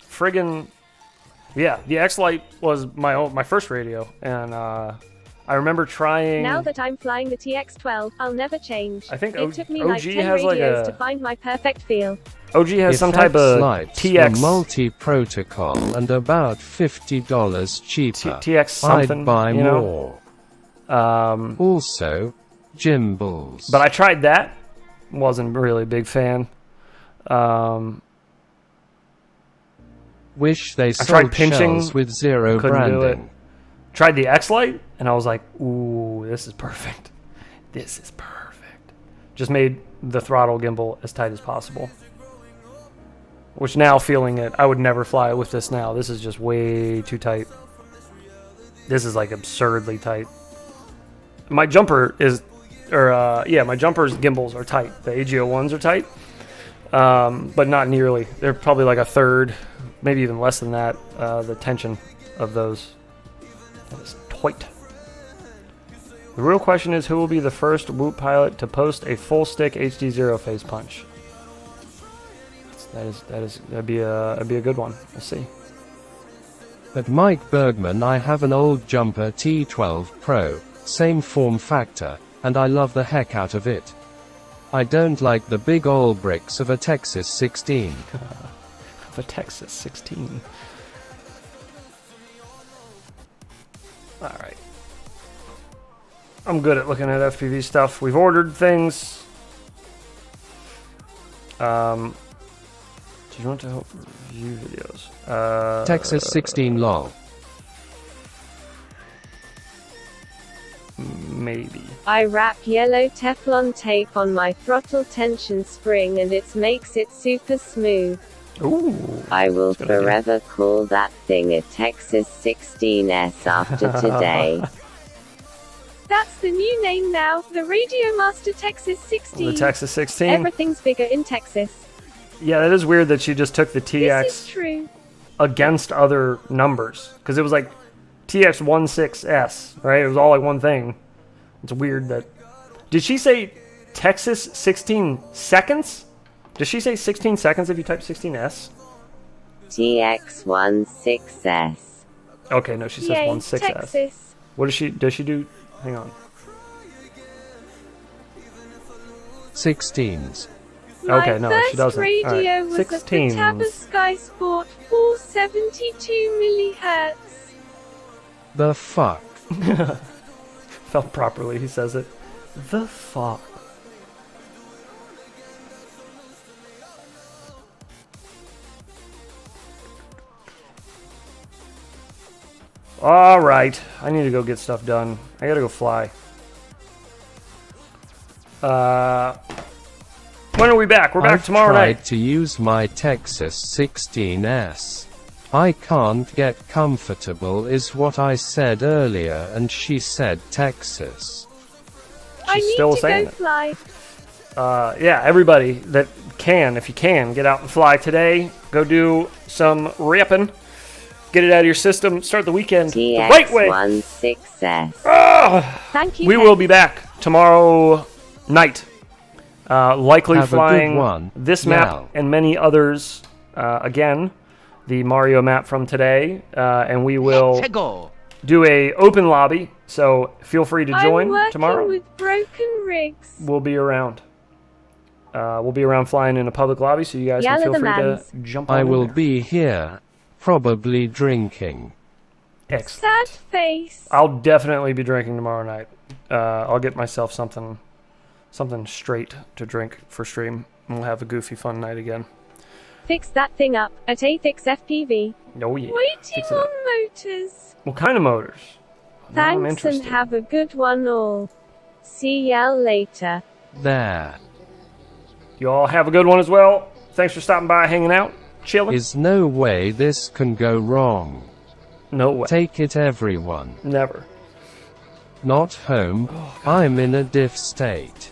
Friggin', yeah, the X-Lite was my first radio, and I remember trying. Now that I'm flying the TX-12, I'll never change. I think it took me OG like 10 has radios like to find my perfect feel. OG has If some type of X-Lites TX were multi-protocol and about $50 cheaper, TX something, I'd buy you know? more. Also, gimbals. But I tried that. Wasn't really a big fan. Wish they tried sold pinching, shells with zero couldn't do it. branding. Tried the X-Lite, and I was like, ooh, this is perfect. This is perfect. Just made the throttle gimbal as tight as possible. Which now, feeling it, I would never fly it with this now. This is just way too tight. This is like absurdly tight. My jumper is, my jumper's gimbals are tight. The AGO1s are tight, but not nearly. They're probably like a third, maybe even less than that, the tension of those. That is tight. The real question is, who will be the first Whoop pilot to post a full stick HD0 phase punch? That'd be a good one. We'll see. At Mike Bergman, I have an old jumper T12 Pro, same form factor, and I love the heck out of it. I don't like the big old bricks of a Texas 16. Of a Texas 16. Alright. I'm good at looking at FPV stuff. We've ordered things. Do you want to help review videos? Texas 16 lol. Maybe. I wrap yellow Teflon tape on my throttle tension spring and it makes it super smooth. Ooh. I will forever call that thing a Texas 16S after today. That's the new name now, the Radio Master Texas 16. The Texas 16? Everything's bigger in Texas. Yeah, that is weird that she just took the TX This is true. against other numbers. Because it was like TX16S, right? It was all like one thing. It's weird that... Did she say Texas 16 seconds? Does she say 16 seconds if you type 16S? TX16S. Okay, no, she says Yay, 16S. Texas. What does she do? Hang on. 16s. Okay, no, she doesn't. My first radio was 16s. a Futaba Sky Sport 472 millihertz. The fuck? Felt properly, he says it. The fuck. Alright, I need to go get stuff done. I gotta go fly. When are we back? We're back tomorrow night. I've tried to use my Texas 16S. I can't get comfortable is what I said earlier, and she said Texas. I need still to saying go it. fly. Yeah, everybody that if you can, get out and fly today. Go do some ripping. Get it out of your system. Start the weekend the right way. Thank you. We will be back tomorrow night. Likely Have a good flying one. this map Yeah. and many others. Again, the Mario map from today. And we will Let's go. do a open lobby. So feel free to I'm join working tomorrow. with broken rigs. We'll be around. We'll be around flying in a public lobby, so you guys can feel free to jump on I in will there. be here, probably drinking. Excellent. Sad face. I'll definitely be drinking tomorrow night. I'll get myself something straight to drink for stream, and we'll have a goofy, fun night again. Fix that thing up at Apex FPV. Oh yeah. Waiting Fix it on up. motors. What kind of motors? Now I'm Thanks interested. and have a good one all. See y'all later. There You all have a good one as well. Thanks for stopping by, hanging out, chilling. is no way this can go wrong. No way. Take it, everyone. Never. Not home. I'm in a diff state.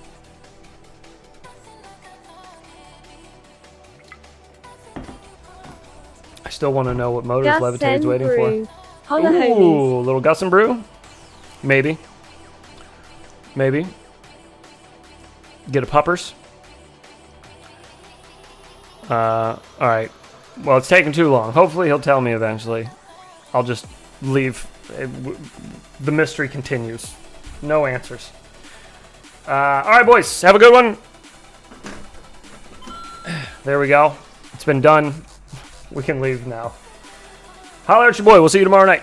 I still want to know what motors Gus Levitate's and waiting Brew. for. Holla homies. Ooh, little Gus and Brew? Maybe. Maybe. Get a puppers. Alright. Well, it's taking too long. Hopefully he'll tell me eventually. I'll just leave. The mystery continues. No answers. Alright, boys. Have a good one. There we go. It's been done. We can leave now. Holler at your boy. We'll see you tomorrow night.